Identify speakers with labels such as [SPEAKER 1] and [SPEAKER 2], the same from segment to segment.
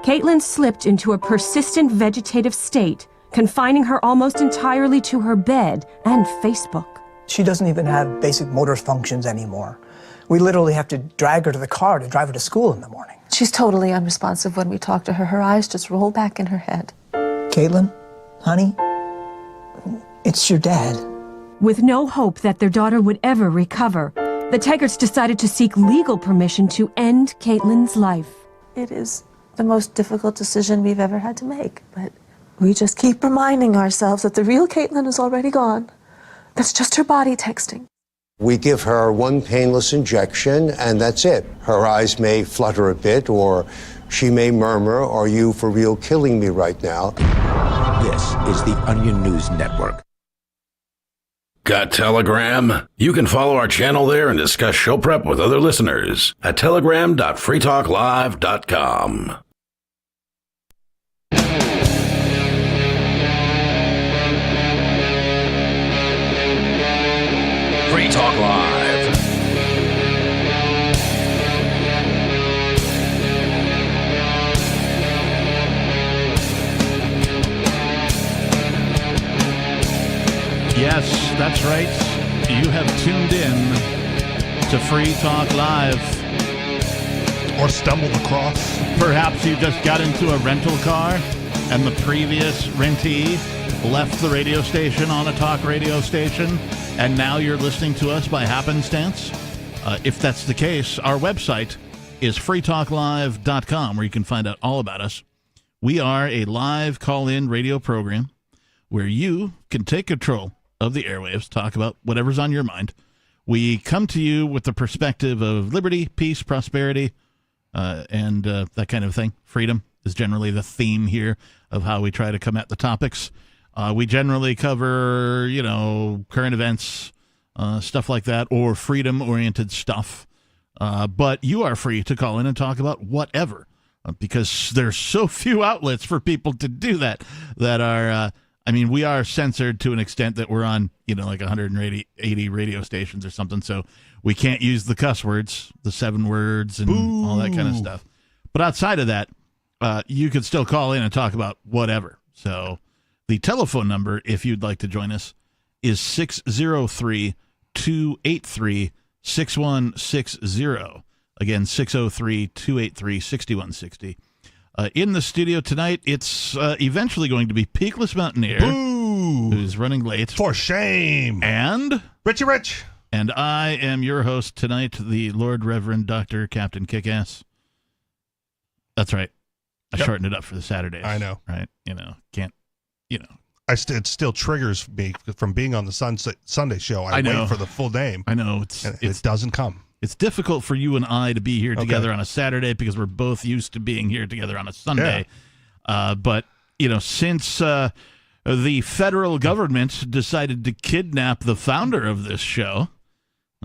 [SPEAKER 1] Caitlin slipped into a persistent vegetative state, confining her almost entirely to her bed and Facebook.
[SPEAKER 2] She doesn't even have basic motor functions anymore. We literally have to drag her to the car to drive her to school in the morning.
[SPEAKER 3] She's totally unresponsive when we talk to her. Her eyes just roll back in her head.
[SPEAKER 2] Caitlin, honey, it's your dad.
[SPEAKER 1] With no hope that their daughter would ever recover, the Taggarts decided to seek legal permission to end Caitlin's life.
[SPEAKER 3] It is the most difficult decision we've ever had to make, but we just keep reminding ourselves that the real Caitlin is already gone. That's just her body texting.
[SPEAKER 4] We give her one painless injection, and that's it. Her eyes may flutter a bit, or she may murmur, "Are you for real killing me right now?"
[SPEAKER 5] This is the Onion News Network.
[SPEAKER 6] Got Telegram? You can follow our channel there and discuss show prep with other listeners at telegram.freetalklive.com. Free Talk Live.
[SPEAKER 7] Yes, that's right. You have tuned in to Free Talk Live.
[SPEAKER 8] Or stumbled across.
[SPEAKER 7] Perhaps you just got into a rental car and the previous rentee left the radio station on a talk radio station, and now you're listening to us by happenstance. If that's the case, our website is freetalklive.com, where you can find out all about us. We are a live call-in radio program where you can take control of the airwaves, talk about whatever's on your mind. We come to you with the perspective of liberty, peace, prosperity, and that kind of thing. Freedom is generally the theme here of how we try to come at the topics. We generally cover, current events, stuff like that, or freedom-oriented stuff. But you are free to call in and talk about whatever, because there's so few outlets for people to do that are, we are censored to an extent that we're on, like 180 radio stations or something, so we can't use the cuss words, the 7 words, and all that kind of stuff. But outside of that, you could still call in and talk about whatever. So the telephone number, if you'd like to join us, is 603-283-6160. Again, 603-283-6160. In the studio tonight, it's eventually going to be Peakless Mountaineer, who's running late.
[SPEAKER 8] For shame.
[SPEAKER 7] And
[SPEAKER 8] Richie Rich.
[SPEAKER 7] And I am your host tonight, the Lord Reverend Dr. Captain Kickass. That's right. I shortened it up for the Saturdays.
[SPEAKER 8] I know.
[SPEAKER 7] Right? Can't.
[SPEAKER 8] It still triggers me from being on the Sunday show. I
[SPEAKER 7] know.
[SPEAKER 8] wait for the full name.
[SPEAKER 7] I know.
[SPEAKER 8] It doesn't come.
[SPEAKER 7] It's difficult for you and I to be here together on a Saturday because we're both used to being here together on a Sunday. Yeah. But, since the federal government decided to kidnap the founder of this show,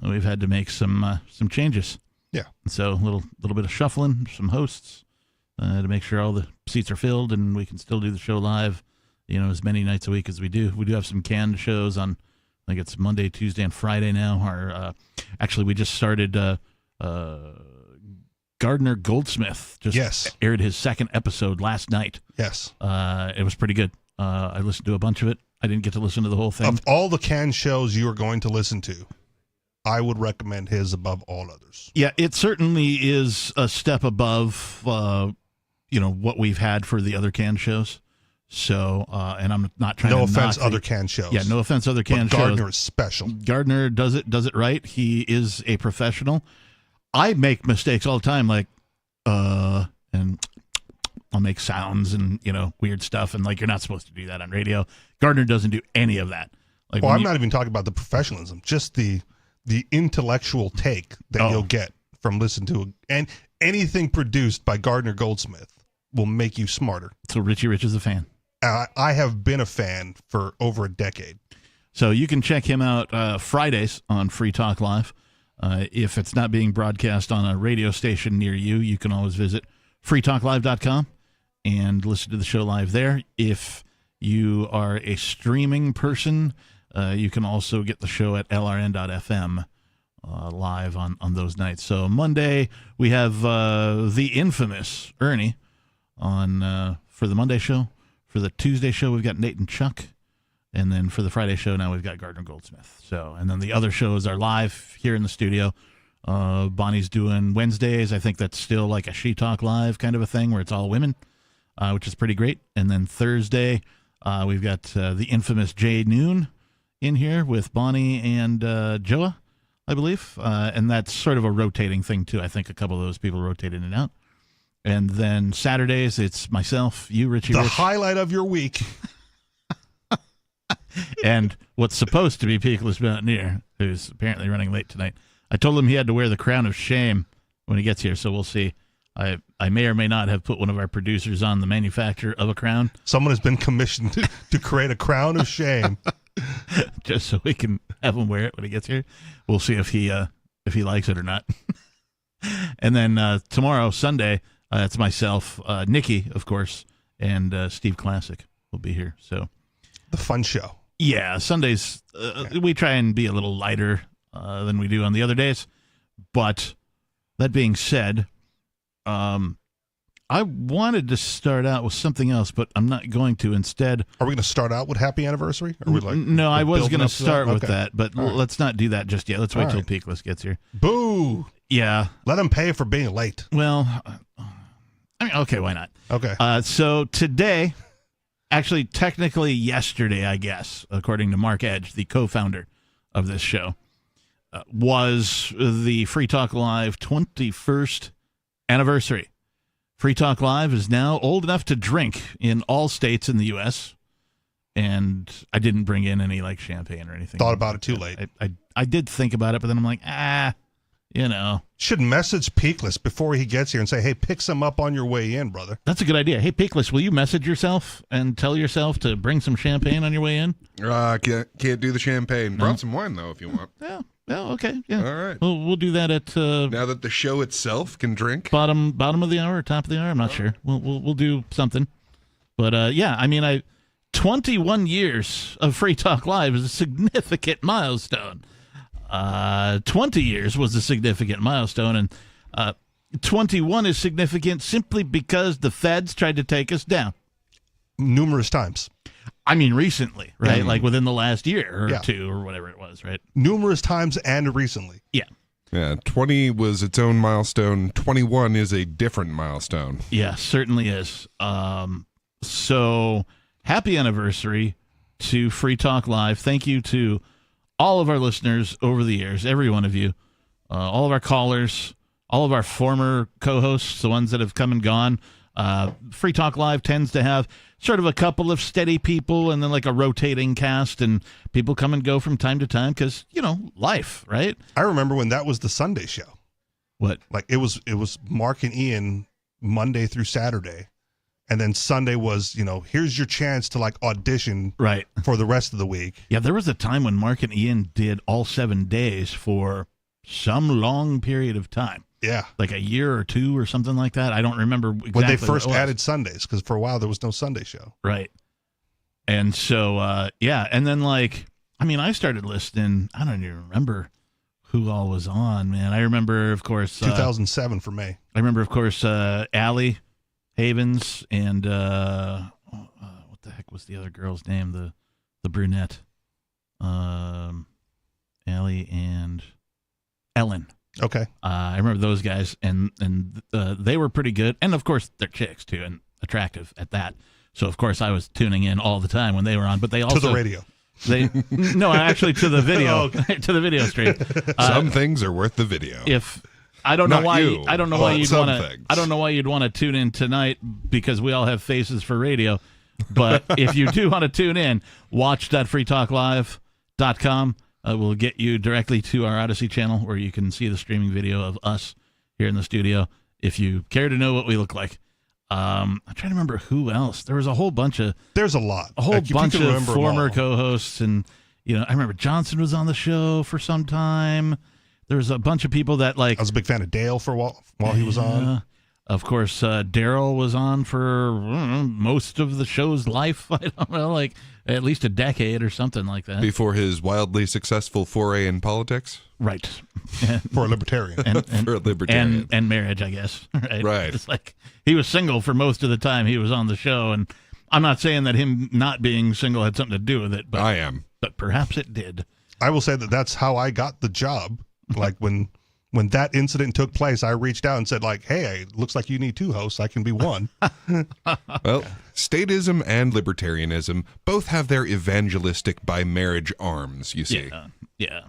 [SPEAKER 7] we've had to make some changes.
[SPEAKER 8] Yeah.
[SPEAKER 7] So a little bit of shuffling, some hosts to make sure all the seats are filled and we can still do the show live, as many nights a week as we do. We do have some canned shows on, I think it's Monday, Tuesday, and Friday now. Actually, we just started Gardner Goldsmith just aired his second episode last night.
[SPEAKER 8] Yes.
[SPEAKER 7] It was pretty good. I listened to a bunch of it. I didn't get to listen to the whole thing.
[SPEAKER 8] Of all the canned shows you are going to listen to, I would recommend his above all others.
[SPEAKER 7] Yeah, it certainly is a step above, what we've had for the other canned shows. So, and I'm not trying to
[SPEAKER 8] No offense, other canned shows.
[SPEAKER 7] Yeah, no offense, other canned shows.
[SPEAKER 8] Gardner is special.
[SPEAKER 7] Gardner does it right. He is a professional. I make mistakes all the time, like, and I'll make sounds and, weird stuff. And, you're not supposed to do that on radio. Gardner doesn't do any of that.
[SPEAKER 8] Well, I'm not even talking about the professionalism, just the intellectual take that you'll get from listening to and anything produced by Gardner Goldsmith will make you smarter.
[SPEAKER 7] So Richie Rich is a fan.
[SPEAKER 8] I have been a fan for over a decade.
[SPEAKER 7] So you can check him out Fridays on Free Talk Live. If it's not being broadcast on a radio station near you, you can always visit freetalklive.com and listen to the show live there. If you are a streaming person, you can also get the show at lrn.fm live on those nights. So Monday, we have the infamous Ernie on for the Monday show. For the Tuesday show, we've got Nate and Chuck. And then for the Friday show, now we've got Gardner Goldsmith. So, and then the other shows are live here in the studio. Bonnie's doing Wednesdays. I think that's still like a She Talk Live kind of a thing where it's all women, which is pretty great. And then Thursday, we've got the infamous Jay Noon in here with Bonnie and Joa, I believe. And that's sort of a rotating thing, too. I think a couple of those people rotate in and out. And then Saturdays, it's myself, you, Richie
[SPEAKER 8] The
[SPEAKER 7] Rich.
[SPEAKER 8] highlight of your week.
[SPEAKER 7] And what's supposed to be Peakless Mountaineer, who's apparently running late tonight. I told him he had to wear the crown of shame when he gets here, so we'll see. I may or may not have put one of our producers on the manufacture of a crown.
[SPEAKER 8] Someone has been commissioned to create a crown of shame.
[SPEAKER 7] Just so we can have him wear it when he gets here. We'll see if he likes it or not. And then tomorrow, Sunday, it's myself, Nikki, of course, and Steve Classic will be here. So
[SPEAKER 8] The fun show.
[SPEAKER 7] Yeah, Sundays, we try and be a little lighter than we do on the other days. But that being said, I wanted to start out with something else, but I'm not going to. Instead,
[SPEAKER 8] are we going to start out with Happy Anniversary? Or are we like,
[SPEAKER 7] no, I was going to start with
[SPEAKER 8] Okay.
[SPEAKER 7] that, but
[SPEAKER 8] All
[SPEAKER 7] let's not do that just yet. Let's wait
[SPEAKER 8] All
[SPEAKER 7] till
[SPEAKER 8] right.
[SPEAKER 7] Peakless gets here.
[SPEAKER 8] Boo!
[SPEAKER 7] Yeah.
[SPEAKER 8] Let them pay for being late.
[SPEAKER 7] Well, I mean, okay, why not?
[SPEAKER 8] Okay.
[SPEAKER 7] So today, actually, technically yesterday, I guess, according to Mark Edge, the co-founder of this show, was the Free Talk Live 21st anniversary. Free Talk Live is now old enough to drink in all states in the U.S., and I didn't bring in any like champagne or anything.
[SPEAKER 8] Thought about it too late.
[SPEAKER 7] I did think about it, but then I'm like, you know.
[SPEAKER 8] Should message Peakless before he gets here and say, hey, pick some up on your way in, brother.
[SPEAKER 7] That's a good idea. Hey, Peakless, will you message yourself and tell yourself to bring some champagne on your way in?
[SPEAKER 9] Can't do the champagne. Brought some wine, though, if you want.
[SPEAKER 7] Yeah. Well, okay. Yeah.
[SPEAKER 9] All right.
[SPEAKER 7] We'll do that at
[SPEAKER 9] now that the show itself can drink.
[SPEAKER 7] bottom of the hour or top of the hour. I'm not sure. We'll do something. But yeah, I mean, 21 years of Free Talk Live is a significant milestone. 20 years was a significant milestone, and 21 is significant simply because the feds tried to take us down
[SPEAKER 8] numerous times.
[SPEAKER 7] I mean, recently, right?
[SPEAKER 8] Yeah.
[SPEAKER 7] Like within the last year or
[SPEAKER 8] Yeah.
[SPEAKER 7] two or whatever it was, right?
[SPEAKER 8] Numerous times and recently.
[SPEAKER 7] Yeah.
[SPEAKER 9] Yeah, 20 was its own milestone. 21 is a different milestone.
[SPEAKER 7] Yeah, certainly is. So happy anniversary to Free Talk Live. Thank you to all of our listeners over the years, every one of you, all of our callers, all of our former co-hosts, the ones that have come and gone. Free Talk Live tends to have sort of a couple of steady people and then like a rotating cast, and people come and go from time to time because, you know, life, right?
[SPEAKER 8] I remember when that was the Sunday show.
[SPEAKER 7] What?
[SPEAKER 8] Like it was Mark and Ian Monday through Saturday. And then Sunday was, here's your chance to like audition
[SPEAKER 7] right
[SPEAKER 8] for the rest of the week.
[SPEAKER 7] Yeah, there was a time when Mark and Ian did all 7 days for some long period of time.
[SPEAKER 8] Yeah.
[SPEAKER 7] Like a year or two or something like that. I don't remember exactly
[SPEAKER 8] When they
[SPEAKER 7] what
[SPEAKER 8] first
[SPEAKER 7] it was.
[SPEAKER 8] added Sundays, because for a while there was no Sunday show.
[SPEAKER 7] Right. And so, yeah. And then, like, I mean, I started listening. I don't even remember who all was on, man. I remember, of course.
[SPEAKER 8] 2007 for me.
[SPEAKER 7] I remember, of course, Allie Havens and what the heck was the other girl's name? The brunette. Allie and Ellen.
[SPEAKER 8] Okay.
[SPEAKER 7] I remember those guys, and they were pretty good. And, of course, they're chicks, too, and attractive at that. So, of course, I was tuning in all the time when they were on. But they also...
[SPEAKER 8] To the radio.
[SPEAKER 7] No, actually to the video. To the video stream.
[SPEAKER 9] Some things are worth the video.
[SPEAKER 7] I don't know
[SPEAKER 9] Not
[SPEAKER 7] why.
[SPEAKER 9] you,
[SPEAKER 7] I don't know
[SPEAKER 9] but
[SPEAKER 7] why you'd
[SPEAKER 9] some
[SPEAKER 7] want to.
[SPEAKER 9] things.
[SPEAKER 7] I don't know why you'd want to tune in tonight because we all have faces for radio. But if you do want to tune in, watch.freetalklive.com. Will get you directly to our Odyssey channel where you can see the streaming video of us here in the studio. If you care to know what we look like, I'm trying to remember who else. There was a whole bunch of.
[SPEAKER 8] There's a lot.
[SPEAKER 7] A whole
[SPEAKER 8] Like, if you
[SPEAKER 7] bunch
[SPEAKER 8] can
[SPEAKER 7] of
[SPEAKER 8] remember them
[SPEAKER 7] former
[SPEAKER 8] all.
[SPEAKER 7] co-hosts, and I remember Johnson was on the show for some time. There was a bunch of people that like.
[SPEAKER 8] I was a big fan of Dale for a while he was on.
[SPEAKER 7] Of course, Daryl was on for most of the show's life. I don't know, like at least a decade or something like that.
[SPEAKER 9] Before his wildly successful foray in politics?
[SPEAKER 7] Right.
[SPEAKER 8] For a libertarian.
[SPEAKER 9] For a libertarian.
[SPEAKER 7] And marriage, I guess.
[SPEAKER 9] Right.
[SPEAKER 7] It's like he was single for most of the time he was on the show, and I'm not saying that him not being single had something to do with it, but
[SPEAKER 9] I am.
[SPEAKER 7] But perhaps it did.
[SPEAKER 8] I will say that that's how I got the job. Like when that incident took place, I reached out and said, like, hey, it looks like you need 2 hosts. I can be one.
[SPEAKER 9] Well, statism and libertarianism both have their evangelistic by marriage arms, you see.
[SPEAKER 7] Yeah.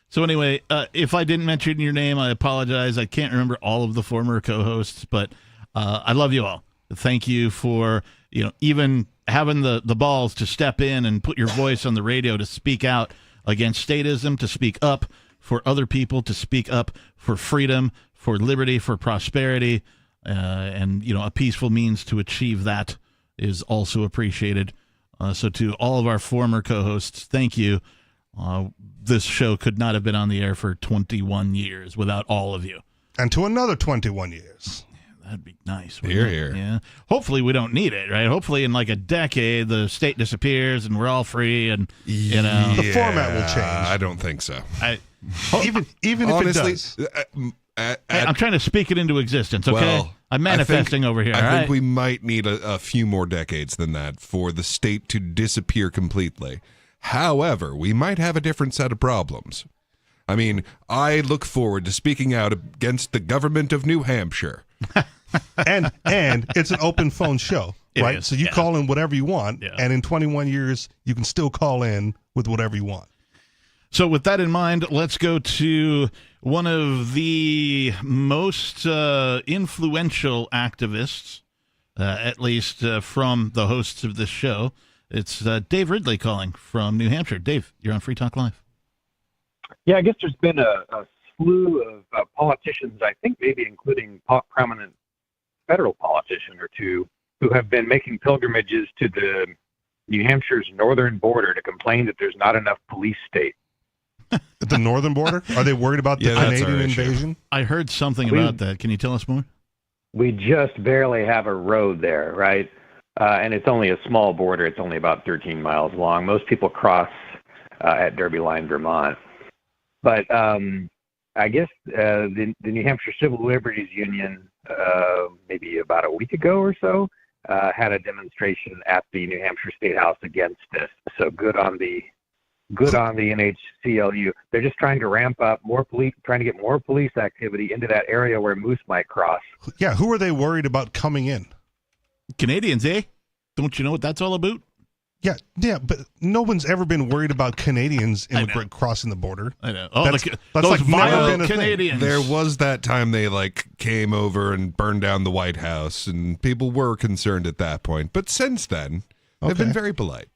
[SPEAKER 7] So anyway, if I didn't mention your name, I apologize. I can't remember all of the former co-hosts, but I love you all. Thank you for, even having the balls to step in and put your voice on the radio to speak out against statism, to speak up for other people, to speak up for freedom, for liberty, for prosperity, and a peaceful means to achieve that is also appreciated. So to all of our former co-hosts, thank you. This show could not have been on the air for 21 years without all of you.
[SPEAKER 8] And to another 21 years.
[SPEAKER 7] That'd be nice.
[SPEAKER 9] Here.
[SPEAKER 7] Yeah. Hopefully we don't need it, right? Hopefully in like a decade the state disappears and we're all free, and
[SPEAKER 8] The format will change.
[SPEAKER 9] I don't think so.
[SPEAKER 8] Even
[SPEAKER 9] Honestly,
[SPEAKER 8] if it does.
[SPEAKER 7] I'm trying to speak it into existence, okay?
[SPEAKER 9] Well,
[SPEAKER 7] I'm manifesting over here,
[SPEAKER 9] I
[SPEAKER 7] all
[SPEAKER 9] think
[SPEAKER 7] right?
[SPEAKER 9] we might need a few more decades than that for the state to disappear completely. However, we might have a different set of problems. I mean, I look forward to speaking out against the government of New Hampshire.
[SPEAKER 8] and it's an open phone show, right? So you call in whatever you want, and in 21 years, you can still call in with whatever you want.
[SPEAKER 7] So with that in mind, let's go to one of the most influential activists, at least from the hosts of this show. It's Dave Ridley calling from New Hampshire. Dave, you're on Free Talk Live.
[SPEAKER 10] Yeah, I guess there's been a slew of politicians, I think maybe including prominent federal politician or two, who have been making pilgrimages to the New Hampshire's northern border to complain that there's not enough police state.
[SPEAKER 8] At the northern border? Are they worried about the Canadian invasion?
[SPEAKER 7] I heard something about that. Can you tell us more?
[SPEAKER 10] We just barely have a road there, right? And it's only a small border. It's only about 13 miles long. Most people cross at Derby Line, Vermont. But I guess the New Hampshire Civil Liberties Union, maybe about a week ago or so, had a demonstration at the New Hampshire State House against this. So good on the NHCLU. They're just trying to ramp up more police, trying to get more police activity into that area where moose might cross.
[SPEAKER 8] Yeah, who are they worried about coming in?
[SPEAKER 7] Canadians, eh? Don't you know what that's all about?
[SPEAKER 8] Yeah, but no one's ever been worried about Canadians crossing the border.
[SPEAKER 7] I know. Oh,
[SPEAKER 8] that's
[SPEAKER 7] those
[SPEAKER 8] like
[SPEAKER 7] vile
[SPEAKER 8] never been a
[SPEAKER 7] Canadians.
[SPEAKER 9] There was that time they came over and burned down the White House, and people were concerned at that point. But since then, they've been very polite.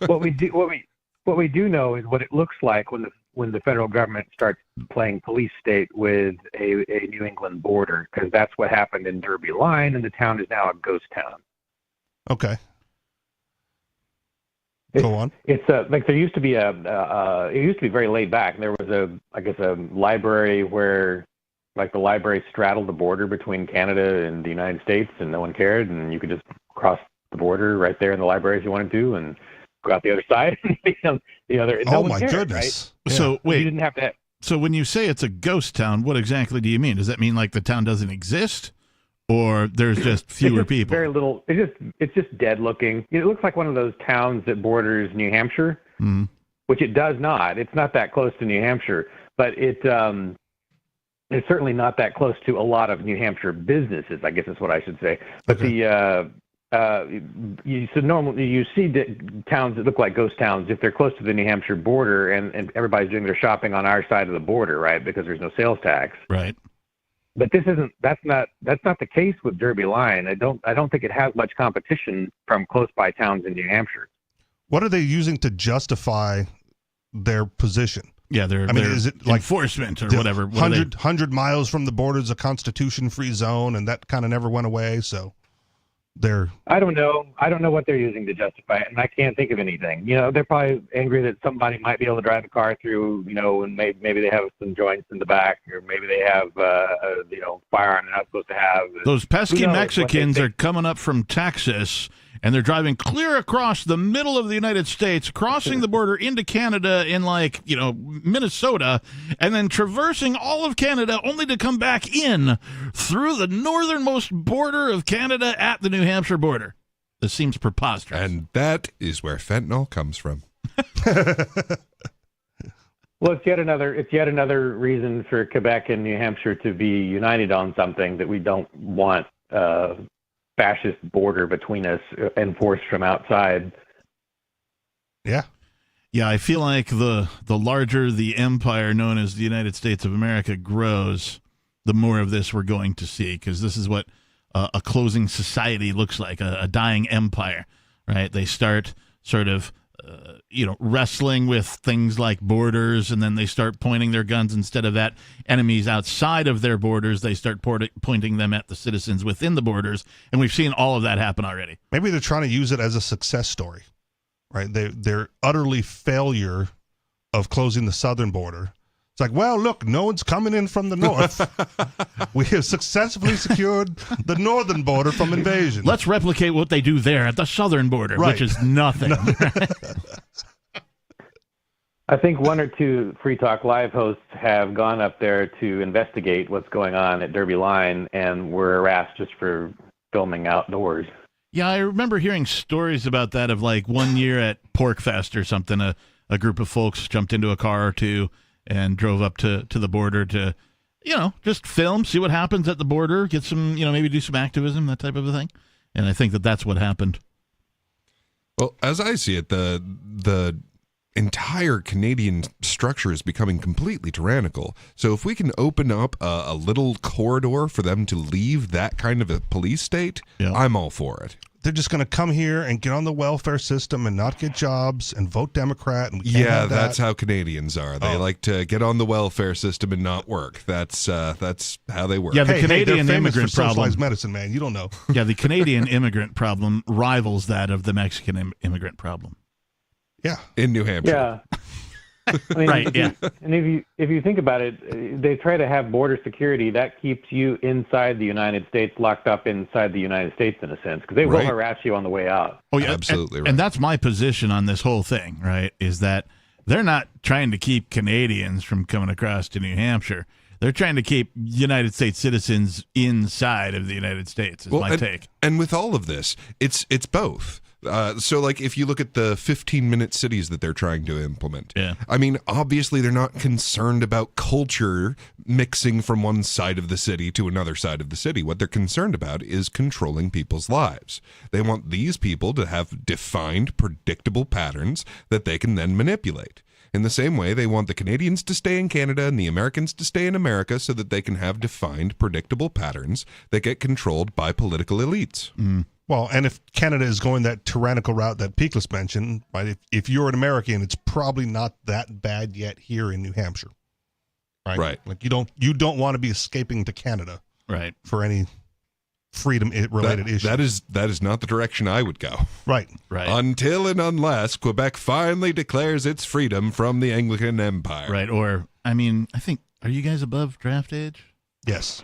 [SPEAKER 10] What we do know is what it looks like when the federal government starts playing police state with a New England border, because that's what happened in Derby Line, and the town is now a ghost town.
[SPEAKER 8] Okay. Go on.
[SPEAKER 10] It's there used to be it used to be very laid back. There was a library where the library straddled the border between Canada and the United States, and no one cared, and you could just cross the border right there in the library if you wanted to, and go out the other side. No one cared,
[SPEAKER 8] goodness!
[SPEAKER 10] Right?
[SPEAKER 7] So wait,
[SPEAKER 10] you didn't have to.
[SPEAKER 7] So when you say it's a ghost town, what exactly do you mean? Does that mean the town doesn't exist, or there's just fewer people?
[SPEAKER 10] Very little. It's just dead looking. It looks like one of those towns that borders New Hampshire, which it does not. It's not that close to New Hampshire, but it's certainly not that close to a lot of New Hampshire businesses, I guess is what I should say. But normally you see towns that look like ghost towns if they're close to the New Hampshire border, and everybody's doing their shopping on our side of the border, right? Because there's no sales tax.
[SPEAKER 7] Right.
[SPEAKER 10] But that's not the case with Derby Line. I don't think it has much competition from close by towns in New Hampshire.
[SPEAKER 8] What are they using to justify their position?
[SPEAKER 7] Yeah,
[SPEAKER 8] is it
[SPEAKER 7] enforcement or whatever?
[SPEAKER 8] 100 miles from the border is a constitution-free zone, and that kind of never went away. So
[SPEAKER 10] I don't know. I don't know what they're using to justify it, and I can't think of anything. They're probably angry that somebody might be able to drive a car through, and maybe they have some joints in the back, or maybe they have, a firearm they're not supposed to have.
[SPEAKER 7] Those pesky
[SPEAKER 10] Who knows
[SPEAKER 7] Mexicans
[SPEAKER 10] what
[SPEAKER 7] are coming up from Texas, and they're driving clear across the middle of the United States, crossing the border into Canada in Minnesota, and then traversing all of Canada only to come back in through the northernmost border of Canada at the New Hampshire border. This seems preposterous.
[SPEAKER 9] And that is where fentanyl comes from.
[SPEAKER 10] Well, it's yet another reason for Quebec and New Hampshire to be united on something, that we don't want fascist border between us enforced from outside.
[SPEAKER 8] Yeah.
[SPEAKER 7] Yeah, I feel like the larger the empire known as the United States of America grows, the more of this we're going to see, because this is what a closing society looks like, a dying empire, right? They start sort of wrestling with things like borders, and then they start pointing their guns instead of at enemies outside of their borders. They start pointing them at the citizens within the borders, and we've seen all of that happen already.
[SPEAKER 8] Maybe they're trying to use it as a success story, right? Their utterly failure of closing the southern border. It's like, well, look, no one's coming in from the north. We have successfully secured the northern border from invasion.
[SPEAKER 7] Let's replicate what they do there at the southern border, which is nothing.
[SPEAKER 10] I think one or two Free Talk Live hosts have gone up there to investigate what's going on at Derby Line, and were harassed just for filming outdoors.
[SPEAKER 7] Yeah, I remember hearing stories about that, of like 1 year at Porkfest or something, a group of folks jumped into a car or two and drove up to the border to, just film, see what happens at the border, get some, maybe do some activism, that type of a thing. And I think that's what happened.
[SPEAKER 9] Well, as I see it, the entire Canadian structure is becoming completely tyrannical. So if we can open up a little corridor for them to leave that kind of a police state, I'm all for it.
[SPEAKER 8] They're just going to come here and get on the welfare system and not get jobs and vote Democrat. And we can't have that.
[SPEAKER 9] That's how Canadians are. They like to get on the welfare system and not work. That's how they work.
[SPEAKER 7] Yeah, the Canadian
[SPEAKER 8] they're famous
[SPEAKER 7] immigrant
[SPEAKER 8] for
[SPEAKER 7] problem.
[SPEAKER 8] socialized medicine, man. You don't know.
[SPEAKER 7] Yeah, the Canadian immigrant problem rivals that of the Mexican immigrant problem.
[SPEAKER 8] Yeah,
[SPEAKER 9] in New Hampshire.
[SPEAKER 10] Yeah. I mean,
[SPEAKER 7] right, yeah.
[SPEAKER 10] And if you think about it, they try to have border security that keeps you inside the United States, locked up inside the United States in a sense, because they will harass you on the way out.
[SPEAKER 7] Oh yeah,
[SPEAKER 9] absolutely.
[SPEAKER 7] And that's my position on this whole thing, right? Is that they're not trying to keep Canadians from coming across to New Hampshire. They're trying to keep United States citizens inside of the United States, is my take.
[SPEAKER 9] And with all of this, it's both. So, like, if you look at the 15-minute cities that they're trying to implement, I mean, obviously they're not concerned about culture mixing from one side of the city to another side of the city. What they're concerned about is controlling people's lives. They want these people to have defined, predictable patterns that they can then manipulate. In the same way, they want the Canadians to stay in Canada and the Americans to stay in America so that they can have defined, predictable patterns that get controlled by political elites.
[SPEAKER 8] Well, and if Canada is going that tyrannical route that Peakless mentioned, right? If you're an American, it's probably not that bad yet here in New Hampshire, right?
[SPEAKER 9] Right.
[SPEAKER 8] Like you don't want to be escaping to Canada,
[SPEAKER 7] right?
[SPEAKER 8] For any freedom-related issues.
[SPEAKER 9] That is not the direction I would go.
[SPEAKER 8] Right.
[SPEAKER 9] Until and unless Quebec finally declares its freedom from the Anglican Empire.
[SPEAKER 7] Right. Or, I mean, I think, are you guys above draft age?
[SPEAKER 8] Yes.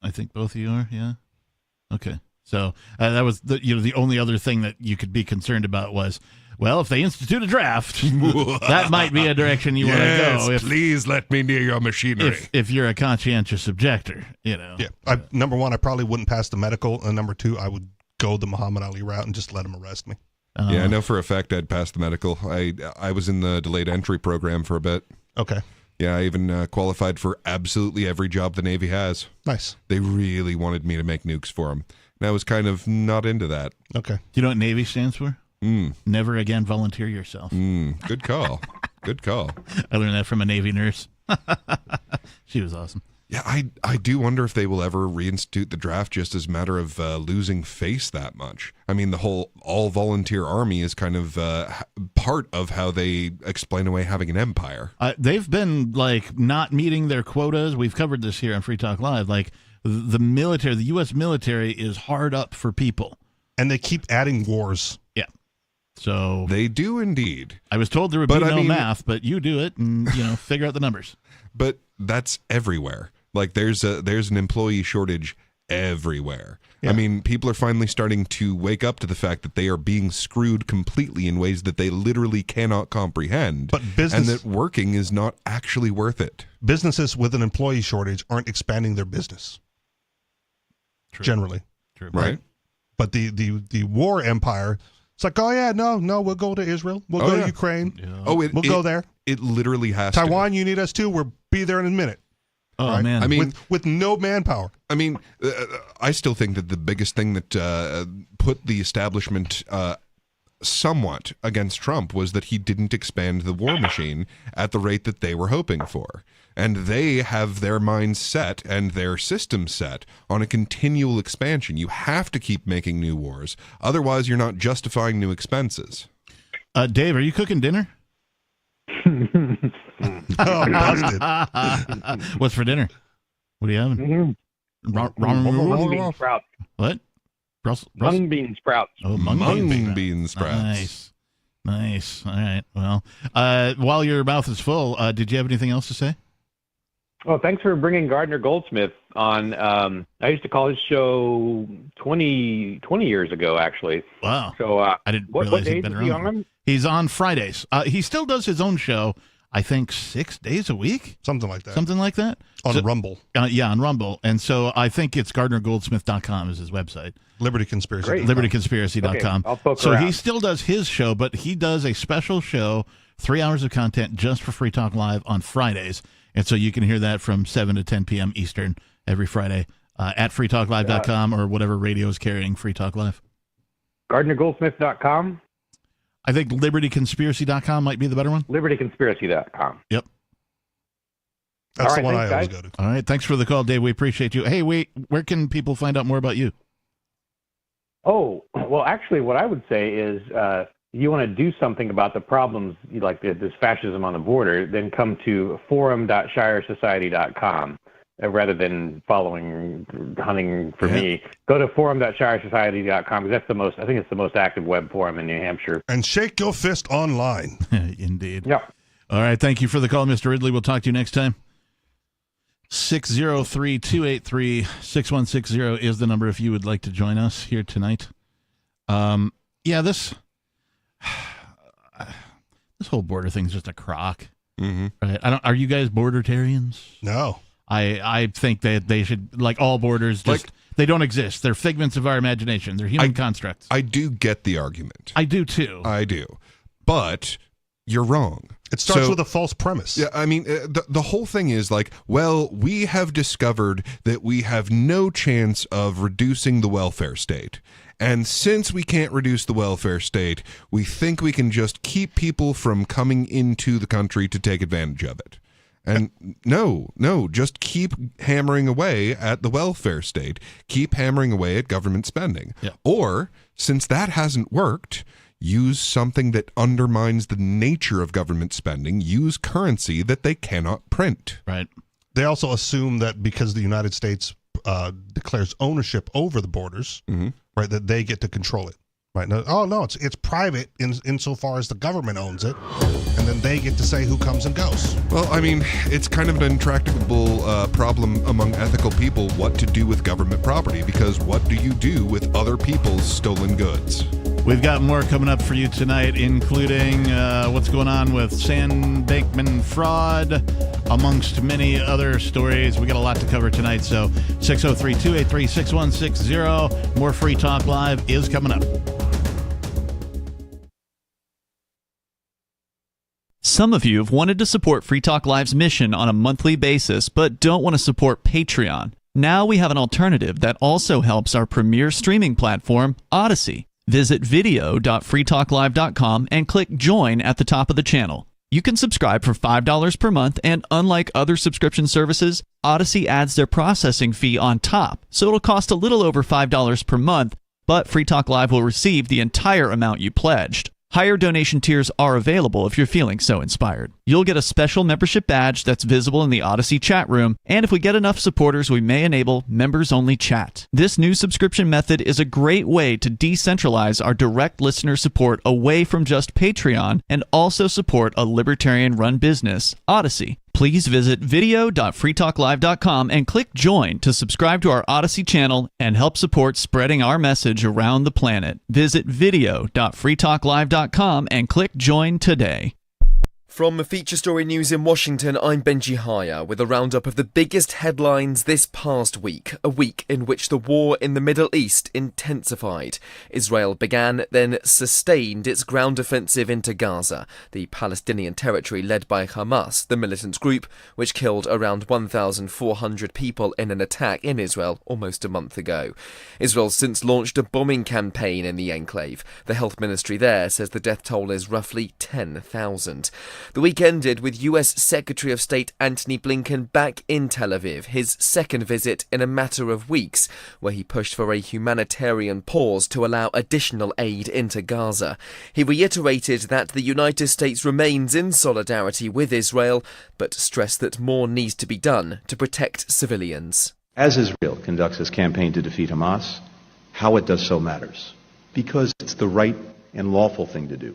[SPEAKER 7] I think both of you are. Yeah. Okay. So that was the only other thing that you could be concerned about was, well, if they institute a draft, that might be a direction you want to go.
[SPEAKER 9] Please let me near your machinery.
[SPEAKER 7] If you're a conscientious objector,
[SPEAKER 8] Yeah. Number one, I probably wouldn't pass the medical, and number two, I would go the Muhammad Ali route and just let them arrest me.
[SPEAKER 9] Yeah, I know for a fact I'd pass the medical. I was in the delayed entry program for a bit.
[SPEAKER 8] Okay.
[SPEAKER 9] Yeah, I even qualified for absolutely every job the Navy has.
[SPEAKER 8] Nice.
[SPEAKER 9] They really wanted me to make nukes for them. And I was kind of not into that.
[SPEAKER 8] Okay.
[SPEAKER 7] Do you know what Navy stands for? Never again volunteer yourself.
[SPEAKER 9] Good call. Good call.
[SPEAKER 7] I learned that from a Navy nurse. She was awesome.
[SPEAKER 9] Yeah, I do wonder if they will ever reinstitute the draft just as a matter of losing face that much. I mean, the whole all-volunteer army is kind of part of how they explain away having an empire.
[SPEAKER 7] They've been, like, not meeting their quotas. We've covered this here on Free Talk Live. Like, the military, the U.S. military is hard up for people.
[SPEAKER 8] And they keep adding wars.
[SPEAKER 7] Yeah. So
[SPEAKER 9] They do indeed.
[SPEAKER 7] I was told there would be
[SPEAKER 9] But, I
[SPEAKER 7] no
[SPEAKER 9] mean-
[SPEAKER 7] math, but you do it and, figure out the numbers.
[SPEAKER 9] But that's everywhere. Like there's an employee shortage everywhere.
[SPEAKER 8] Yeah.
[SPEAKER 9] I mean, people are finally starting to wake up to the fact that they are being screwed completely in ways that they literally cannot comprehend.
[SPEAKER 8] But business-
[SPEAKER 9] and that working is not actually worth it.
[SPEAKER 8] Businesses with an employee shortage aren't expanding their business.
[SPEAKER 7] True.
[SPEAKER 8] Generally.
[SPEAKER 7] True.
[SPEAKER 9] Right?
[SPEAKER 8] But the war empire, it's like, oh yeah, no, we'll go to Israel. We'll
[SPEAKER 9] Oh,
[SPEAKER 8] go
[SPEAKER 9] yeah.
[SPEAKER 8] to Ukraine.
[SPEAKER 7] Yeah.
[SPEAKER 9] Oh,
[SPEAKER 8] We'll go there.
[SPEAKER 9] It literally has
[SPEAKER 8] Taiwan, you need us too. We'll be there in a minute.
[SPEAKER 7] Oh,
[SPEAKER 8] right?
[SPEAKER 7] man.
[SPEAKER 9] I mean,
[SPEAKER 8] with no manpower.
[SPEAKER 9] I mean, I still think that the biggest thing that put the establishment somewhat against Trump was that he didn't expand the war machine at the rate that they were hoping for. And they have their minds set and their system set on a continual expansion. You have to keep making new wars. Otherwise, you're not justifying new expenses.
[SPEAKER 7] Dave, are you cooking dinner?
[SPEAKER 8] Oh, busted.
[SPEAKER 7] What's for dinner? What are you having?
[SPEAKER 10] Mung bean sprouts.
[SPEAKER 7] What?
[SPEAKER 10] Mung bean sprouts.
[SPEAKER 7] Oh,
[SPEAKER 9] Mung bean sprouts.
[SPEAKER 7] Nice. All right. Well, while your mouth is full, did you have anything else to say?
[SPEAKER 10] Well, thanks for bringing Gardner Goldsmith on. I used to call his show 20 years ago, actually.
[SPEAKER 7] Wow.
[SPEAKER 10] So
[SPEAKER 7] I didn't
[SPEAKER 10] what
[SPEAKER 7] realize
[SPEAKER 10] days
[SPEAKER 7] he'd been
[SPEAKER 10] is he
[SPEAKER 7] around.
[SPEAKER 10] on?
[SPEAKER 7] He's on Fridays. He still does his own show, I think 6 days a week?
[SPEAKER 8] Something like that.
[SPEAKER 7] Something like that?
[SPEAKER 8] On Rumble.
[SPEAKER 7] Yeah, on Rumble. And so I think it's GardnerGoldsmith.com is his website.
[SPEAKER 8] Liberty Conspiracy.
[SPEAKER 10] Great.
[SPEAKER 7] LibertyConspiracy.com.
[SPEAKER 10] Okay, I'll poke
[SPEAKER 7] so
[SPEAKER 10] around.
[SPEAKER 7] he still does his show, but he does a special show, 3 hours of content just for Free Talk Live on Fridays. And so you can hear that from 7 to 10 p.m. Eastern every Friday at freetalklive.com or whatever radio is carrying Free Talk Live.
[SPEAKER 10] GardnerGoldsmith.com?
[SPEAKER 7] I think LibertyConspiracy.com might be the better one.
[SPEAKER 10] LibertyConspiracy.com.
[SPEAKER 7] Yep.
[SPEAKER 8] That's
[SPEAKER 10] All
[SPEAKER 8] the
[SPEAKER 10] right,
[SPEAKER 8] one
[SPEAKER 10] thanks,
[SPEAKER 8] I always
[SPEAKER 10] guys.
[SPEAKER 8] go to.
[SPEAKER 7] All right. Thanks for the call, Dave. We appreciate you. Hey, where can people find out more about you?
[SPEAKER 10] Oh, well, actually, what I would say is you want to do something about the problems like this fascism on the border, then come to forum.shiresociety.com rather than hunting for me. Go to forum.shiresociety.com because I think it's the most active web forum in New Hampshire.
[SPEAKER 8] And shake your fist online.
[SPEAKER 7] Indeed.
[SPEAKER 10] Yeah.
[SPEAKER 7] All right. Thank you for the call, Mr. Ridley. We'll talk to you next time. 603-283-6160 is the number if you would like to join us here tonight. This whole border thing is just a crock.
[SPEAKER 9] Mm-hmm.
[SPEAKER 7] Right? Are you guys bordertarians?
[SPEAKER 8] No.
[SPEAKER 7] I think that they should, like all borders, they don't exist. They're figments of our imagination. They're human constructs.
[SPEAKER 9] I do get the argument.
[SPEAKER 7] I do too.
[SPEAKER 9] I do. But you're wrong.
[SPEAKER 8] It starts with a false premise.
[SPEAKER 9] Yeah, I mean, the whole thing is like, well, we have discovered that we have no chance of reducing the welfare state. And since we can't reduce the welfare state, we think we can just keep people from coming into the country to take advantage of it. And no, just keep hammering away at the welfare state. Keep hammering away at government spending.
[SPEAKER 7] Yeah.
[SPEAKER 9] Or, since that hasn't worked, use something that undermines the nature of government spending. Use currency that they cannot print.
[SPEAKER 7] Right.
[SPEAKER 8] They also assume that because the United States declares ownership over the borders, right, that they get to control it. Right. No, it's private insofar as the government owns it, and then they get to say who comes and goes.
[SPEAKER 9] Well, I mean, it's kind of an intractable problem among ethical people what to do with government property, because what do you do with other people's stolen goods?
[SPEAKER 7] We've got more coming up for you tonight, including what's going on with Sam Bankman fraud, amongst many other stories. We got a lot to cover tonight, so 603-283-6160. More Free Talk Live is coming up.
[SPEAKER 11] Some of you have wanted to support Free Talk Live's mission on a monthly basis, but don't want to support Patreon. Now we have an alternative that also helps our premier streaming platform, Odyssey. Visit video.freetalklive.com and click Join at the top of the channel. You can subscribe for $5 per month, and unlike other subscription services, Odyssey adds their processing fee on top, so it'll cost a little over $5 per month, but Free Talk Live will receive the entire amount you pledged. Higher donation tiers are available if you're feeling so inspired. You'll get a special membership badge that's visible in the Odyssey chat room, and if we get enough supporters, we may enable members-only chat. This new subscription method is a great way to decentralize our direct listener support away from just Patreon and also support a libertarian-run business, Odyssey. Please visit video.freetalklive.com and click join to subscribe to our Odyssey channel and help support spreading our message around the planet. Visit video.freetalklive.com and click join today.
[SPEAKER 12] From Feature Story News in Washington, I'm Benji Haya with a roundup of the biggest headlines this past week, a week in which the war in the Middle East intensified. Israel began, then sustained its ground offensive into Gaza, the Palestinian territory led by Hamas, the militant group which killed around 1,400 people in an attack in Israel almost a month ago. Israel's since launched a bombing campaign in the enclave. The health ministry there says the death toll is roughly 10,000. The week ended with US Secretary of State Antony Blinken back in Tel Aviv, his second visit in a matter of weeks, where he pushed for a humanitarian pause to allow additional aid into Gaza. He reiterated that the United States remains in solidarity with Israel, but stressed that more needs to be done to protect civilians.
[SPEAKER 13] As Israel conducts its campaign to defeat Hamas, how it does so matters, because it's the right and lawful thing to do.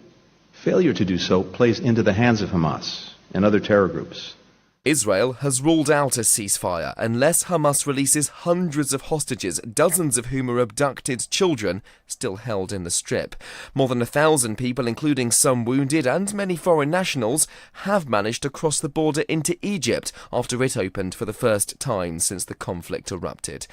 [SPEAKER 13] Failure to do so plays into the hands of Hamas and other terror groups.
[SPEAKER 12] Israel has ruled out a ceasefire unless Hamas releases hundreds of hostages, dozens of whom are abducted children still held in the Strip. More than 1,000 people, including some wounded and many foreign nationals, have managed to cross the border into Egypt after it opened for the first time since the conflict erupted.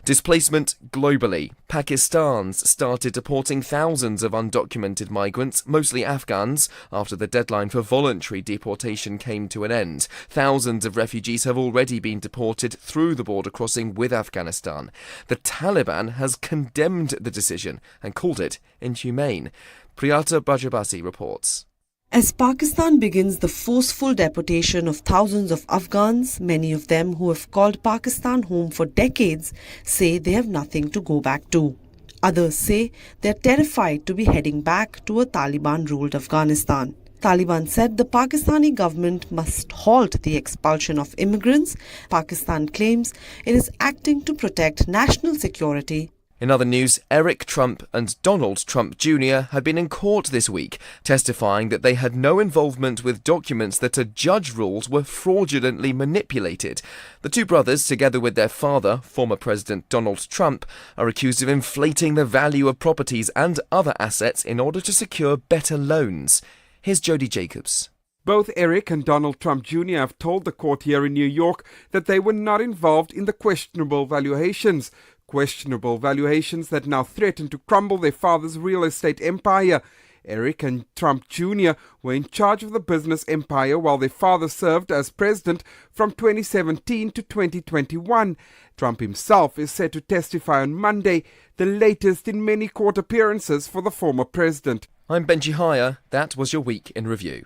[SPEAKER 12] Displacement globally. Pakistan's started deporting thousands of undocumented migrants, mostly Afghans, after the deadline for voluntary deportation came to an end. Thousands of refugees have already been deported through the border crossing with Afghanistan. The Taliban has condemned the decision and called it inhumane. Priyata Bajabasi reports.
[SPEAKER 14] As Pakistan begins the forceful deportation of thousands of Afghans, many of them who have called Pakistan home for decades say they have nothing to go back to. Others say they are terrified to be heading back to a Taliban-ruled Afghanistan. Taliban said the Pakistani government must halt the expulsion of immigrants. Pakistan claims it is acting to protect national security.
[SPEAKER 12] In other news, Eric Trump and Donald Trump Jr. have been in court this week, testifying that they had no involvement with documents that a judge ruled were fraudulently manipulated. The two brothers, together with their father, former President Donald Trump, are accused of inflating the value of properties and other assets in order to secure better loans. Here's Jody Jacobs.
[SPEAKER 15] Both Eric and Donald Trump Jr. have told the court here in New York that they were not involved in the questionable valuations that now threaten to crumble their father's real estate empire. Eric and Trump Jr. were in charge of the business empire while their father served as president from 2017 to 2021. Trump himself is set to testify on Monday, the latest in many court appearances for the former president.
[SPEAKER 12] I'm Benji Haya. That was your week in review.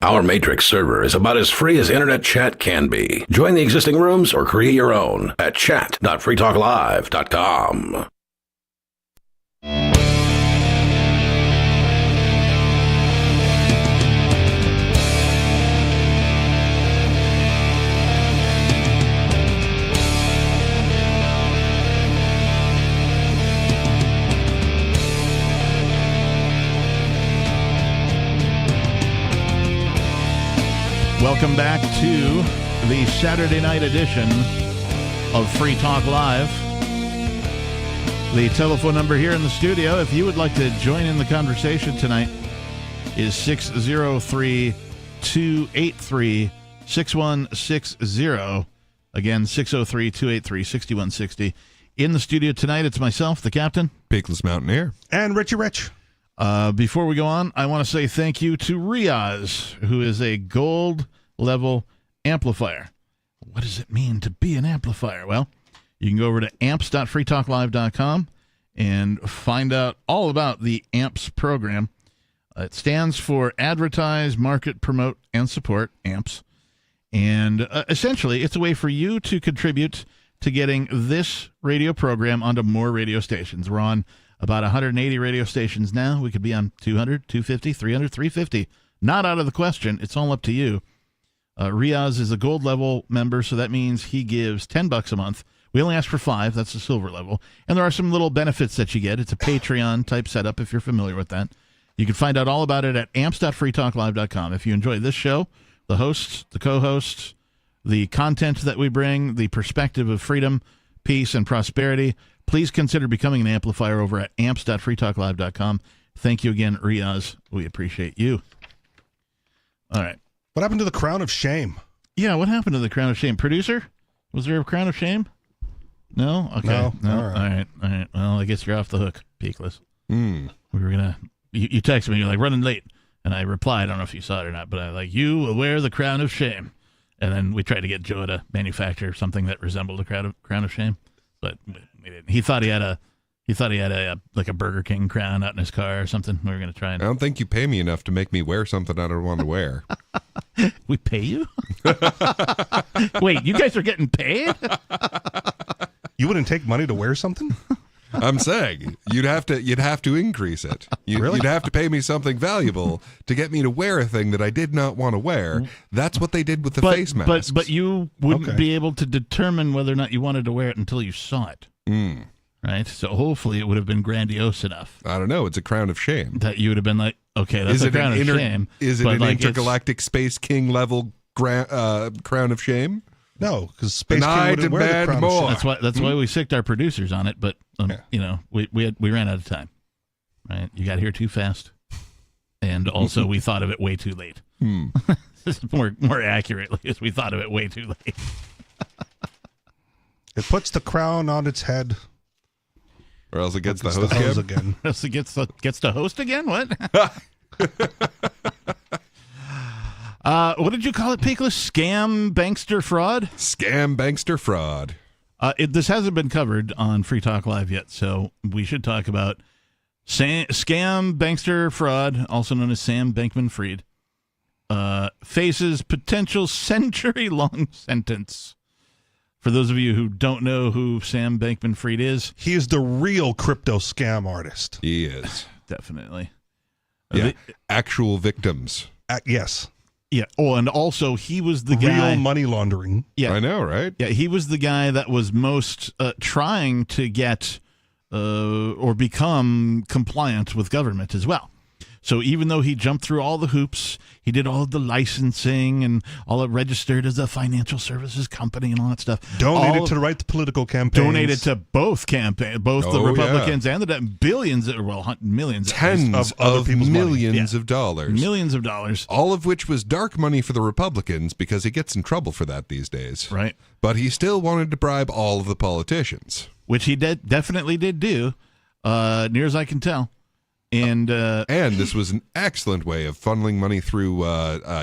[SPEAKER 6] Our Matrix server is about as free as internet chat can be. Join the existing rooms or create your own at chat.freetalklive.com.
[SPEAKER 7] Welcome back to the Saturday night edition of Free Talk Live. The telephone number here in the studio, if you would like to join in the conversation tonight, is 603-283-6160. Again, 603-283-6160. In the studio tonight, it's myself, the captain,
[SPEAKER 9] Peakless Mountaineer,
[SPEAKER 8] and Richie Rich.
[SPEAKER 7] Before we go on, I want to say thank you to Riaz, who is a gold-level amplifier. What does it mean to be an amplifier? Well, you can go over to amps.freetalklive.com and find out all about the AMPS program. It stands for Advertise, Market, Promote, and Support, AMPS. And essentially, it's a way for you to contribute to getting this radio program onto more radio stations. We're on about 180 radio stations now. We could be on 200, 250, 300, 350. Not out of the question. It's all up to you. Riaz is a gold level member, so that means he gives $10 a month. We only ask for $5. That's the silver level. And there are some little benefits that you get. It's a Patreon-type setup if you're familiar with that. You can find out all about it at amps.freetalklive.com. If you enjoy this show, the hosts, the co-hosts, the content that we bring, the perspective of freedom, peace, and prosperity, please consider becoming an amplifier over at amps.freetalklive.com. Thank you again, Riaz. We appreciate you. All right.
[SPEAKER 8] What happened to the crown of shame?
[SPEAKER 7] Yeah, what happened to the crown of shame? Producer? Was there a crown of shame? No? Okay.
[SPEAKER 8] No.
[SPEAKER 7] All
[SPEAKER 8] right.
[SPEAKER 7] Well, I guess you're off the hook, Peakless.
[SPEAKER 9] Mm.
[SPEAKER 7] We were going to... You texted me, you're like, running late. And I replied, I don't know if you saw it or not, but I like, you will wear the crown of shame. And then we tried to get Joe to manufacture something that resembled a crown of shame. But we didn't. He thought he had a like a Burger King crown out in his car or something. We were going to try and...
[SPEAKER 9] I don't think you pay me enough to make me wear something I don't want to wear.
[SPEAKER 7] We pay you? Wait, you guys are getting paid?
[SPEAKER 8] You wouldn't take money to wear something?
[SPEAKER 9] I'm saying you'd have to increase it.
[SPEAKER 8] Really?
[SPEAKER 9] You'd have to pay me something valuable to get me to wear a thing that I did not want to wear. That's what they did with the face masks.
[SPEAKER 7] But you wouldn't be able to determine whether or not you wanted to wear it until you saw it.
[SPEAKER 9] Mm.
[SPEAKER 7] Right? So hopefully it would have been grandiose enough.
[SPEAKER 9] I don't know. It's a crown of shame.
[SPEAKER 7] That you would have been like, okay, that's a crown of shame.
[SPEAKER 9] Is it an intergalactic space king level crown of shame?
[SPEAKER 8] No, because Space King
[SPEAKER 9] I
[SPEAKER 8] wouldn't wear the
[SPEAKER 9] demand
[SPEAKER 8] crown
[SPEAKER 9] more.
[SPEAKER 8] of shame.
[SPEAKER 7] That's why we sicked our producers on it, but we ran out of time. Right? You got here too fast, and also we thought of it way too late. This is more accurately, is we thought of it way too late.
[SPEAKER 8] It puts the crown on its head,
[SPEAKER 9] or else it gets the
[SPEAKER 8] hose
[SPEAKER 9] host
[SPEAKER 8] again.
[SPEAKER 7] Or else it gets the host again. What? What did you call it, Peakless? Scam, bankster, fraud?
[SPEAKER 9] Scam, bankster, fraud.
[SPEAKER 7] This hasn't been covered on Free Talk Live yet, so we should talk about scam, bankster, fraud, also known as Sam Bankman-Fried, faces potential century-long sentence. For those of you who don't know who Sam Bankman-Fried is,
[SPEAKER 8] he is the real crypto scam artist.
[SPEAKER 9] He is.
[SPEAKER 7] Definitely.
[SPEAKER 9] Yeah, actual victims.
[SPEAKER 8] Yes.
[SPEAKER 7] Yeah. Oh, and also he was the guy.
[SPEAKER 8] Real money laundering.
[SPEAKER 7] Yeah.
[SPEAKER 9] I know, right?
[SPEAKER 7] Yeah, he was the guy that was most trying to get or become compliant with government as well. So even though he jumped through all the hoops, he did all of the licensing and all it registered as a financial services company and all that stuff.
[SPEAKER 8] Donated to the right political campaigns.
[SPEAKER 7] Donated to both the Republicans and the billions, millions.
[SPEAKER 9] Tens of millions of dollars.
[SPEAKER 7] Millions of dollars.
[SPEAKER 9] All of which was dark money for the Republicans because he gets in trouble for that these days.
[SPEAKER 7] Right.
[SPEAKER 9] But he still wanted to bribe all of the politicians.
[SPEAKER 7] Which he definitely did do, near as I can tell. And
[SPEAKER 9] this was an excellent way of funneling money through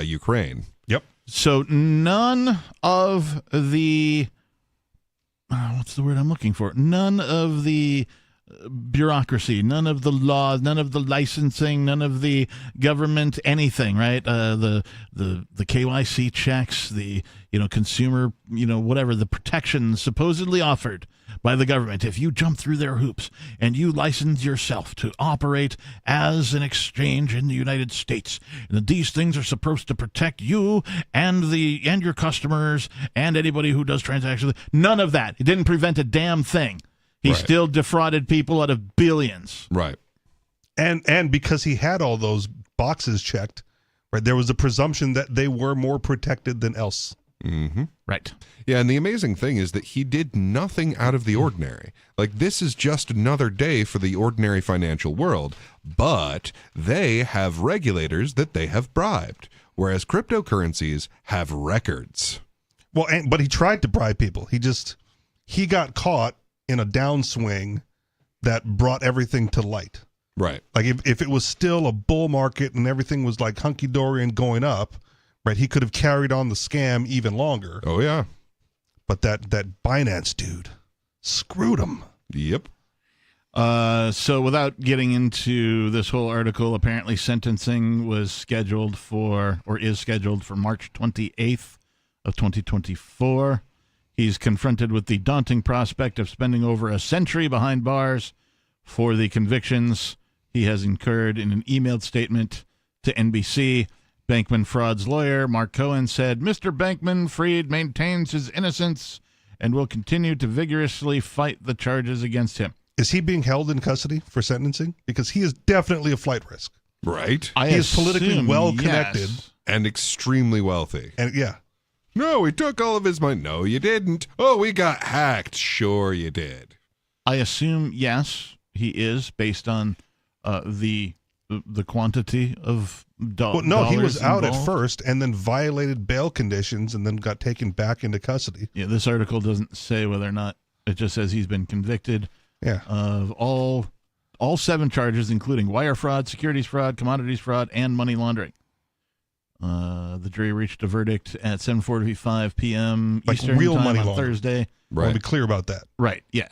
[SPEAKER 9] Ukraine.
[SPEAKER 8] Yep.
[SPEAKER 7] So none of the what's the word I'm looking for? None of the bureaucracy, none of the laws, none of the licensing, none of the government anything, right? The KYC checks, the consumer, whatever the protections supposedly offered by the government. If you jump through their hoops and you license yourself to operate as an exchange in the United States, and these things are supposed to protect you and your customers and anybody who does transactions. None of that. It didn't prevent a damn thing. He still defrauded people out of billions.
[SPEAKER 9] Right.
[SPEAKER 8] And because he had all those boxes checked, right, there was a presumption that they were more protected than else.
[SPEAKER 9] Mm-hmm.
[SPEAKER 7] Right.
[SPEAKER 9] Yeah, and the amazing thing is that he did nothing out of the ordinary. Like, this is just another day for the ordinary financial world, but they have regulators that they have bribed, whereas cryptocurrencies have records.
[SPEAKER 8] Well, but he tried to bribe people. He got caught in a downswing that brought everything to light.
[SPEAKER 9] Right.
[SPEAKER 8] Like, if it was still a bull market and everything was like hunky-dory and going up, right, he could have carried on the scam even longer.
[SPEAKER 9] Oh, yeah.
[SPEAKER 8] But that Binance dude screwed him.
[SPEAKER 9] Yep.
[SPEAKER 7] So without getting into this whole article, apparently sentencing was scheduled for, or is scheduled for March 28th of 2024. He's confronted with the daunting prospect of spending over a century behind bars for the convictions he has incurred in an emailed statement to NBC. Bankman-Fried's lawyer, Mark Cohen, said, Mr. Bankman-Fried maintains his innocence and will continue to vigorously fight the charges against him.
[SPEAKER 8] Is he being held in custody for sentencing? Because he is definitely a flight risk.
[SPEAKER 9] Right?
[SPEAKER 8] He is politically well connected.
[SPEAKER 9] And extremely wealthy.
[SPEAKER 8] And yeah.
[SPEAKER 9] No, we took all of his money. No, you didn't. Oh, we got hacked. Sure you did.
[SPEAKER 7] I assume, yes, he is, based on the quantity of dollars.
[SPEAKER 8] Well, no, he was out
[SPEAKER 7] involved.
[SPEAKER 8] at first and then violated bail conditions and then got taken back into custody.
[SPEAKER 7] Yeah, this article doesn't say whether or not. It just says he's been convicted of all 7 charges, including wire fraud, securities fraud, commodities fraud, and money laundering. The jury reached a verdict at 7:45 p.m.
[SPEAKER 8] Like
[SPEAKER 7] Eastern
[SPEAKER 8] real
[SPEAKER 7] time
[SPEAKER 8] money
[SPEAKER 7] on
[SPEAKER 8] laundering.
[SPEAKER 7] Thursday.
[SPEAKER 8] I want to be clear about that.
[SPEAKER 7] Right, yeah.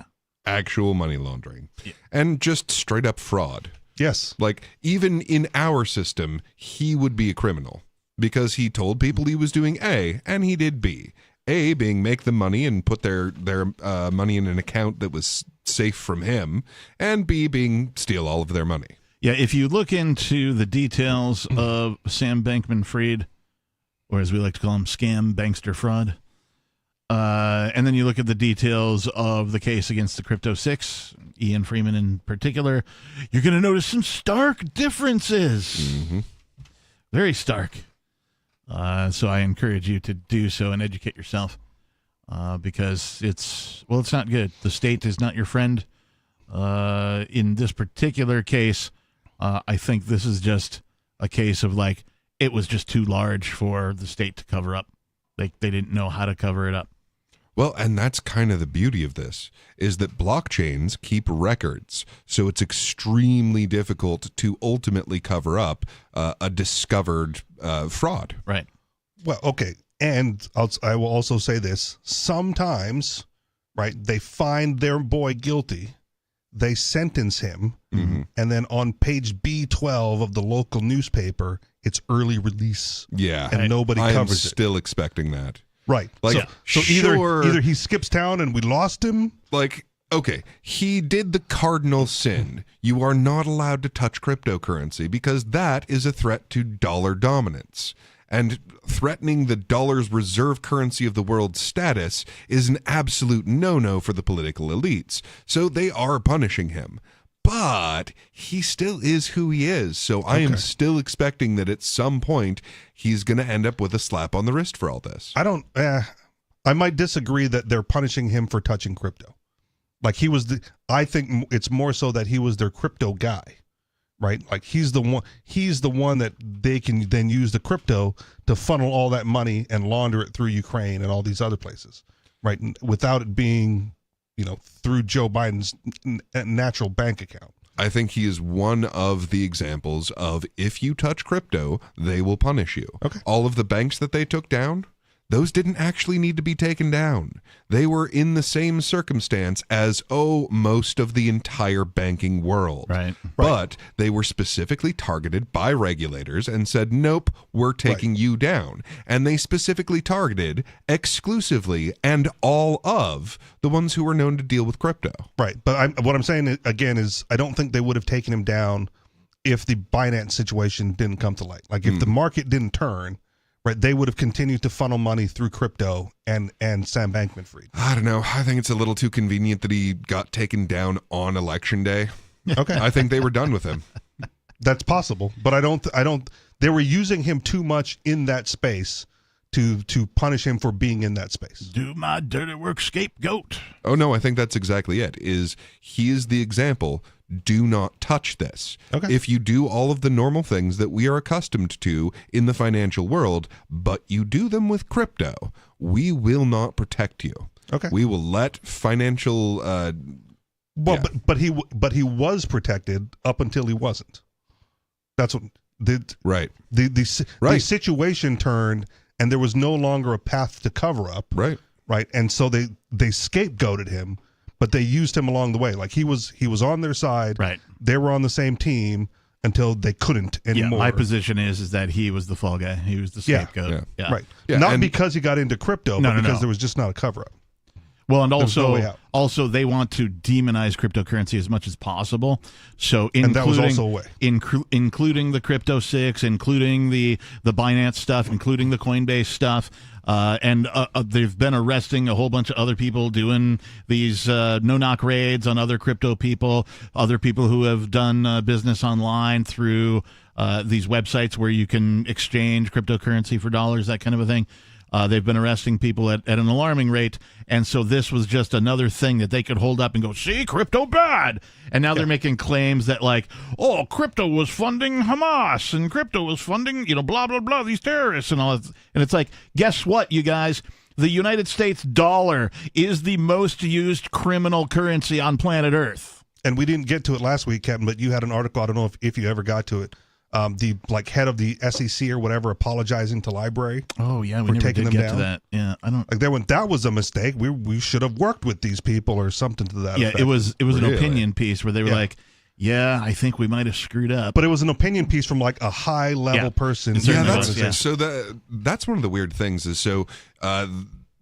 [SPEAKER 9] Actual money laundering. Yeah. And just straight up fraud.
[SPEAKER 8] Yes.
[SPEAKER 9] Like, even in our system, he would be a criminal because he told people he was doing A and he did B. A being make the money and put their money in an account that was safe from him, and B being steal all of their money.
[SPEAKER 7] Yeah, if you look into the details of Sam Bankman-Fried, or as we like to call him, scam, bankster, fraud, and then you look at the details of the case against the Crypto Six, Ian Freeman in particular, you're going to notice some stark differences.
[SPEAKER 9] Mm-hmm.
[SPEAKER 7] Very stark. So I encourage you to do so and educate yourself, because it's not good. The state is not your friend. In this particular case, I think this is just a case of like, it was just too large for the state to cover up. They didn't know how to cover it up.
[SPEAKER 9] Well, and that's kind of the beauty of this, is that blockchains keep records, so it's extremely difficult to ultimately cover up a discovered fraud.
[SPEAKER 7] Right.
[SPEAKER 8] Well, okay, and I will also say this. Sometimes, right, they find their boy guilty, they sentence him, and then on page B12 of the local newspaper, it's early release.
[SPEAKER 9] Yeah.
[SPEAKER 8] And nobody
[SPEAKER 9] I am
[SPEAKER 8] covers it.
[SPEAKER 9] still expecting that.
[SPEAKER 8] Right.
[SPEAKER 9] Like,
[SPEAKER 8] so either he skips town and we lost him.
[SPEAKER 9] Like, okay, he did the cardinal sin. You are not allowed to touch cryptocurrency because that is a threat to dollar dominance. And threatening the dollar's reserve currency of the world's status is an absolute no-no for the political elites. So they are punishing him. But he still is who he is. So I am still expecting that at some point he's going to end up with a slap on the wrist for all this.
[SPEAKER 8] I might disagree that they're punishing him for touching crypto. Like I think it's more so that he was their crypto guy, right? Like he's the one that they can then use the crypto to funnel all that money and launder it through Ukraine and all these other places, right? Without it being, through Joe Biden's natural bank account.
[SPEAKER 9] I think he is one of the examples of if you touch crypto, they will punish you.
[SPEAKER 8] Okay.
[SPEAKER 9] All of the banks that they took down, those didn't actually need to be taken down. They were in the same circumstance as, most of the entire banking world.
[SPEAKER 7] Right.
[SPEAKER 9] But they were specifically targeted by regulators and said, nope, we're taking you down. And they specifically targeted exclusively and all of the ones who were known to deal with crypto.
[SPEAKER 8] Right. But what I'm saying again is I don't think they would have taken him down if the Binance situation didn't come to light. Like if the market didn't turn, right, they would have continued to funnel money through crypto and Sam Bankman-Fried.
[SPEAKER 9] I don't know. I think it's a little too convenient that he got taken down on election day.
[SPEAKER 8] Okay.
[SPEAKER 9] I think they were done with him.
[SPEAKER 8] That's possible, but I don't. They were using him too much in that space to punish him for being in that space.
[SPEAKER 7] Do my dirty work, scapegoat.
[SPEAKER 9] Oh no, I think that's exactly it. He is the example. Do not touch this.
[SPEAKER 8] Okay.
[SPEAKER 9] If you do all of the normal things that we are accustomed to in the financial world, but you do them with crypto, we will not protect you.
[SPEAKER 8] Okay.
[SPEAKER 9] We will let financial.
[SPEAKER 8] But he was protected up until he wasn't. That's what
[SPEAKER 9] right.
[SPEAKER 8] The situation turned, and there was no longer a path to cover up.
[SPEAKER 9] Right.
[SPEAKER 8] Right. And so they scapegoated him. But they used him along the way. Like he was on their side.
[SPEAKER 7] Right.
[SPEAKER 8] They were on the same team until they couldn't anymore.
[SPEAKER 7] Yeah, my position is that he was the fall guy. He was the scapegoat.
[SPEAKER 8] Right. Yeah, not because he got into crypto, but because there was just not a cover up.
[SPEAKER 7] Well, and
[SPEAKER 8] There's no way out.
[SPEAKER 7] also they want to demonize cryptocurrency as much as possible. So,
[SPEAKER 8] And that was also a way.
[SPEAKER 7] including the Crypto 6, including the Binance stuff, including the Coinbase stuff, and they've been arresting a whole bunch of other people doing these no-knock raids on other crypto people, other people who have done business online through these websites where you can exchange cryptocurrency for dollars, that kind of a thing. They've been arresting people at an alarming rate, and so this was just another thing that they could hold up and go, see, crypto bad. And now they're making claims that, like, oh, crypto was funding Hamas, and crypto was funding, blah, blah, blah, these terrorists and all that. And it's like, guess what, you guys? The United States dollar is the most used criminal currency on planet Earth.
[SPEAKER 8] And we didn't get to it last week, Captain, but you had an article, I don't know if you ever got to it, the head of the SEC or whatever apologizing to Library.
[SPEAKER 7] Oh yeah, we
[SPEAKER 8] for
[SPEAKER 7] never
[SPEAKER 8] taking
[SPEAKER 7] did
[SPEAKER 8] them
[SPEAKER 7] get
[SPEAKER 8] down.
[SPEAKER 7] to that. Yeah, I don't.
[SPEAKER 8] That was a mistake. We should have worked with these people or something to that.
[SPEAKER 7] Yeah,
[SPEAKER 8] effect.
[SPEAKER 7] it was an
[SPEAKER 8] Really?
[SPEAKER 7] opinion piece where they were like, yeah, I think we might have screwed up.
[SPEAKER 8] But it was an opinion piece from a high level person.
[SPEAKER 9] So that's one of the weird things is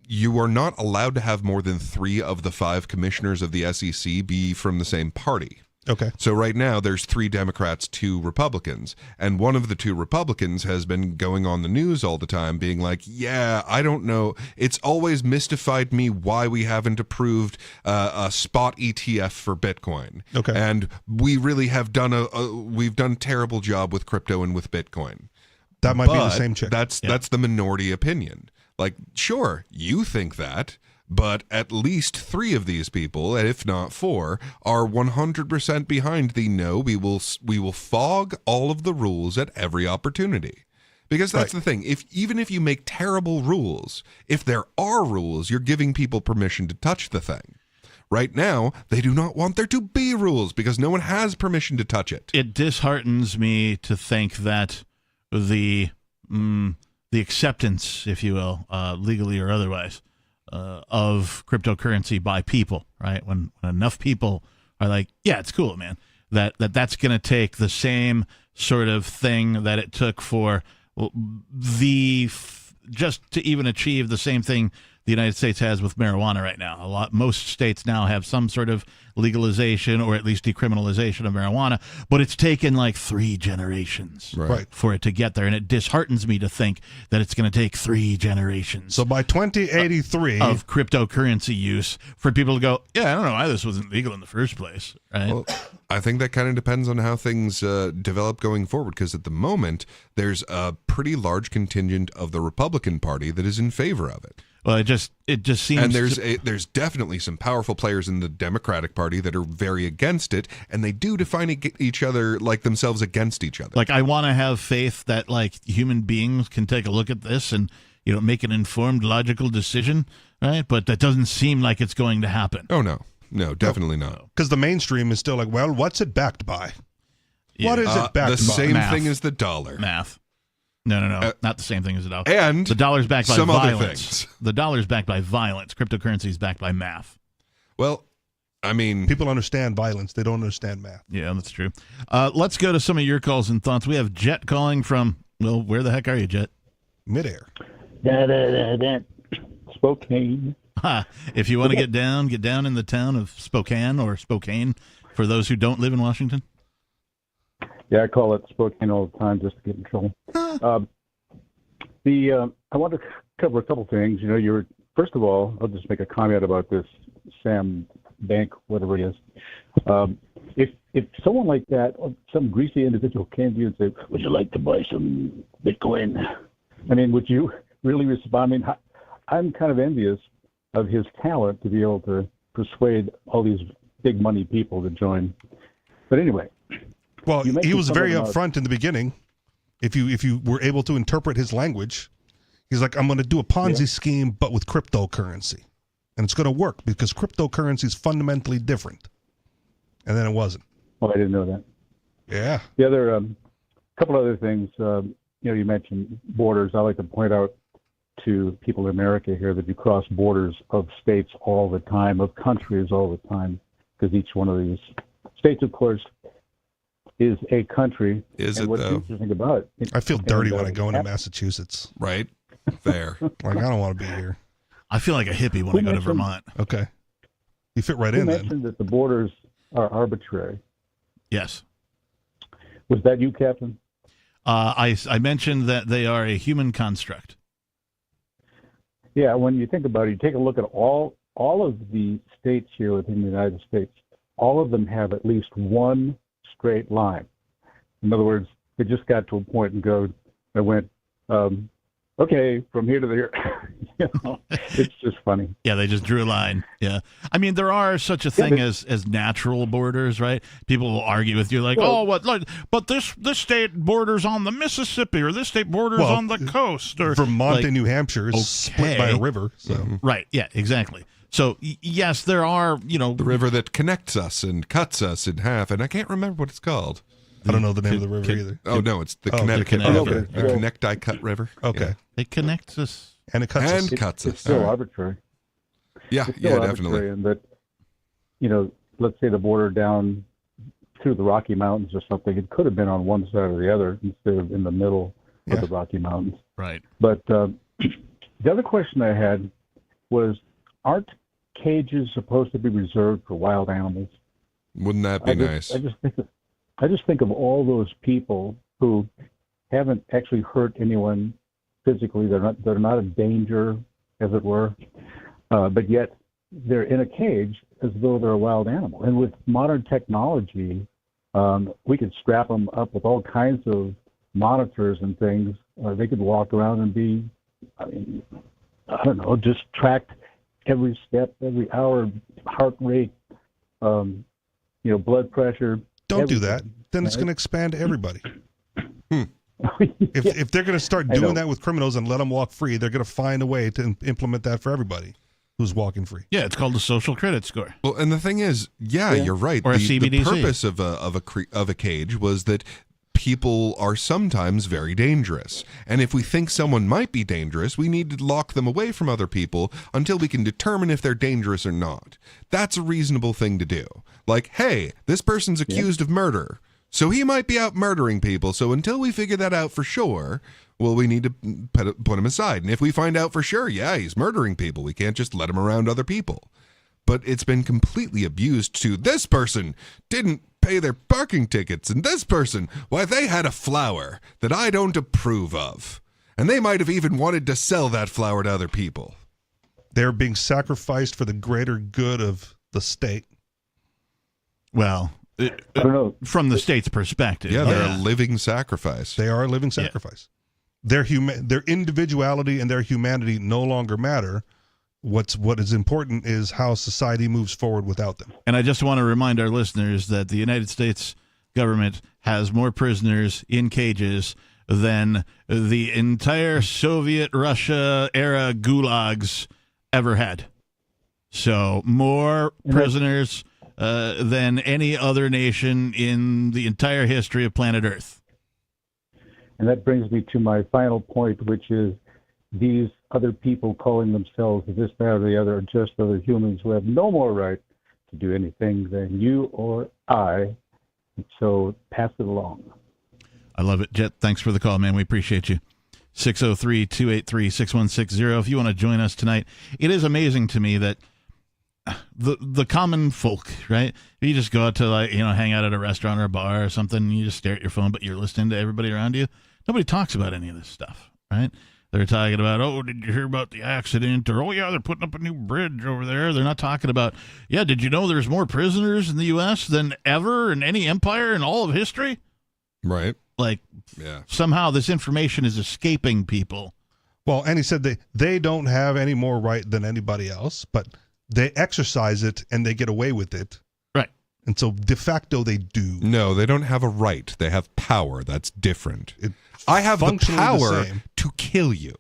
[SPEAKER 9] you are not allowed to have more than 3 of the 5 commissioners of the SEC be from the same party.
[SPEAKER 8] Okay.
[SPEAKER 9] So right now there's 3 Democrats, 2 Republicans, and one of the 2 Republicans has been going on the news all the time being like, yeah, I don't know. It's always mystified me why we haven't approved a spot ETF for Bitcoin.
[SPEAKER 8] Okay.
[SPEAKER 9] And we really have done we've done a terrible job with crypto and with Bitcoin.
[SPEAKER 8] That might be the same chick.
[SPEAKER 9] That's the minority opinion. Like, sure, you think that, but at least 3 of these people, if not 4, are 100% behind the no. We will fog all of the rules at every opportunity, because that's the thing. Even if you make terrible rules, if there are rules, you're giving people permission to touch the thing. Right now, they do not want there to be rules because no one has permission to touch it.
[SPEAKER 7] It disheartens me to think that the acceptance, if you will, legally or otherwise, of cryptocurrency by people, right? When enough people are like, yeah, it's cool, man, that's going to take the same sort of thing that it took for just to even achieve the same thing the United States has with marijuana right now. Most states now have some sort of legalization or at least decriminalization of marijuana, but it's taken like 3 generations for it to get there, and it disheartens me to think that it's going to take 3 generations.
[SPEAKER 8] So by 2083
[SPEAKER 7] of cryptocurrency use for people to go, yeah, I don't know why this wasn't legal in the first place, right?
[SPEAKER 9] Well, I think that kind of depends on how things develop going forward, because at the moment there's a pretty large contingent of the Republican Party that is in favor of it.
[SPEAKER 7] Well, it just seems,
[SPEAKER 9] and there's definitely some powerful players in the Democratic Party that are very against it, and they do define each other like themselves against each other.
[SPEAKER 7] Like, I want to have faith that like human beings can take a look at this and make an informed, logical decision, right? But that doesn't seem like it's going to happen.
[SPEAKER 9] Oh no, definitely not.
[SPEAKER 8] Because the mainstream is still like, well, what's it backed by?
[SPEAKER 7] Yeah.
[SPEAKER 8] What is it backed by?
[SPEAKER 9] The same
[SPEAKER 7] Math.
[SPEAKER 9] thing as the dollar.
[SPEAKER 7] Math. No, not the same thing as the dollar.
[SPEAKER 9] And
[SPEAKER 7] the dollar's backed by
[SPEAKER 9] some
[SPEAKER 7] violence.
[SPEAKER 9] other things.
[SPEAKER 7] The dollar's backed by violence. Cryptocurrency is backed by math.
[SPEAKER 9] Well, I mean,
[SPEAKER 8] people understand violence. They don't understand math.
[SPEAKER 7] Yeah, that's true. Let's go to some of your calls and thoughts. We have Jet calling from, well, where the heck are you, Jet?
[SPEAKER 8] Midair.
[SPEAKER 16] Spokane.
[SPEAKER 7] If you want to get down in the town of Spokane or Spokane for those who don't live in Washington.
[SPEAKER 16] Yeah, I call it Spokane all the time just to get in trouble. I want to cover a couple things. First of all, I'll just make a comment about this Sam Bank, whatever it is. If someone like that, or some greasy individual came to you and said, "Would you like to buy some Bitcoin?" I mean, would you really respond? I mean, I'm kind of envious of his talent to be able to persuade all these big money people to join. But anyway.
[SPEAKER 8] Well, he was very upfront in the beginning. If you were able to interpret his language, he's like, I'm going to do a Ponzi scheme, but with cryptocurrency. And it's going to work because cryptocurrency is fundamentally different. And then it wasn't.
[SPEAKER 16] Oh, I didn't know that.
[SPEAKER 8] Yeah.
[SPEAKER 16] The other, couple other things, you mentioned borders. I like to point out to people in America here that you cross borders of states all the time, of countries all the time, because each one of these states, of course, is a country.
[SPEAKER 9] Is
[SPEAKER 16] and
[SPEAKER 9] it,
[SPEAKER 16] what's
[SPEAKER 9] though?
[SPEAKER 16] interesting about it.
[SPEAKER 8] I feel dirty when I go into Massachusetts.
[SPEAKER 9] Right. Fair.
[SPEAKER 8] Like, I don't want to be here.
[SPEAKER 7] I feel like a hippie when I go to Vermont.
[SPEAKER 8] Okay. You fit right
[SPEAKER 16] Who
[SPEAKER 8] in then.
[SPEAKER 16] mentioned that the borders are arbitrary?
[SPEAKER 7] Yes.
[SPEAKER 16] Was that you, Captain?
[SPEAKER 7] I mentioned that they are a human construct.
[SPEAKER 16] Yeah, when you think about it, you take a look at all of the states here within the United States. All of them have at least one straight line. In other words, they just got to a point and went, okay, from here to there. It's just funny.
[SPEAKER 7] Yeah, they just drew a line. Yeah. I mean, there are such a thing as natural borders, right? People will argue with you like, but this state borders on the Mississippi, or this state borders on the coast, or
[SPEAKER 8] Vermont and New Hampshire is split by a river. So
[SPEAKER 7] Right. Yeah, exactly. So yes, there are,
[SPEAKER 9] the river that connects us and cuts us in half, and I can't remember what it's called.
[SPEAKER 8] I don't know the name of the river either.
[SPEAKER 9] Oh, no, it's the Connecticut River. The Connecticut River.
[SPEAKER 8] Okay.
[SPEAKER 9] Yeah.
[SPEAKER 7] It connects us.
[SPEAKER 8] And it cuts us.
[SPEAKER 9] And cuts us.
[SPEAKER 16] It's still arbitrary.
[SPEAKER 9] Yeah,
[SPEAKER 16] it's still
[SPEAKER 9] definitely.
[SPEAKER 16] And that, let's say the border down through the Rocky Mountains or something, it could have been on one side or the other instead of in the middle of the Rocky Mountains.
[SPEAKER 7] Right.
[SPEAKER 16] But the other question I had was, aren't cages supposed to be reserved for wild animals?
[SPEAKER 9] Wouldn't that be nice?
[SPEAKER 16] I just think of all those people who haven't actually hurt anyone physically. They're not a danger, as it were, but yet they're in a cage as though they're a wild animal. And with modern technology, we could strap them up with all kinds of monitors and things. They could walk around and be, just tracked every step, every hour, heart rate, blood pressure.
[SPEAKER 8] Don't do that. Then it's going to expand to everybody. If they're going to start doing that with criminals and let them walk free, they're going to find a way to implement that for everybody who's walking free.
[SPEAKER 7] Yeah, it's called the social credit score.
[SPEAKER 9] Well, and the thing is, you're right.
[SPEAKER 7] Or a CBDC.
[SPEAKER 9] The purpose of a cage was that people are sometimes very dangerous. And if we think someone might be dangerous, we need to lock them away from other people until we can determine if they're dangerous or not. That's a reasonable thing to do. Like, hey, this person's accused of murder, so he might be out murdering people. So until we figure that out for sure, well, we need to put him aside. And if we find out for sure, he's murdering people, we can't just let him around other people. But it's been completely abused to this person didn't pay their parking tickets, and this person, they had a flower that I don't approve of. And they might have even wanted to sell that flower to other people.
[SPEAKER 8] They're being sacrificed for the greater good of the state.
[SPEAKER 7] Well,
[SPEAKER 16] I don't know.
[SPEAKER 7] From the state's perspective.
[SPEAKER 9] Yeah, they're a living sacrifice.
[SPEAKER 8] They are a living sacrifice. Their individuality and their humanity no longer matter. What is important is how society moves forward without them.
[SPEAKER 7] And I just want to remind our listeners that the United States government has more prisoners in cages than the entire Soviet Russia era gulags ever had. So more prisoners than any other nation in the entire history of planet Earth.
[SPEAKER 16] And that brings me to my final point, which is these other people calling themselves this, that, or the other are just other humans who have no more right to do anything than you or I. So pass it along.
[SPEAKER 7] I love it. Jet, thanks for the call, man. We appreciate you. 603-283-6160. If you want to join us tonight, it is amazing to me that the common folk, right? You just go out to hang out at a restaurant or a bar or something, and you just stare at your phone, but you're listening to everybody around you. Nobody talks about any of this stuff, right? They're talking about, did you hear about the accident? Or, they're putting up a new bridge over there. They're not talking about, did you know there's more prisoners in the U.S. than ever in any empire in all of history?
[SPEAKER 9] Right.
[SPEAKER 7] Somehow this information is escaping people.
[SPEAKER 8] Well, and he said they don't have any more right than anybody else, but they exercise it and they get away with it.
[SPEAKER 7] Right.
[SPEAKER 8] And so de facto they do.
[SPEAKER 9] No, they don't have a right. They have power. That's different. I have the power to kill you.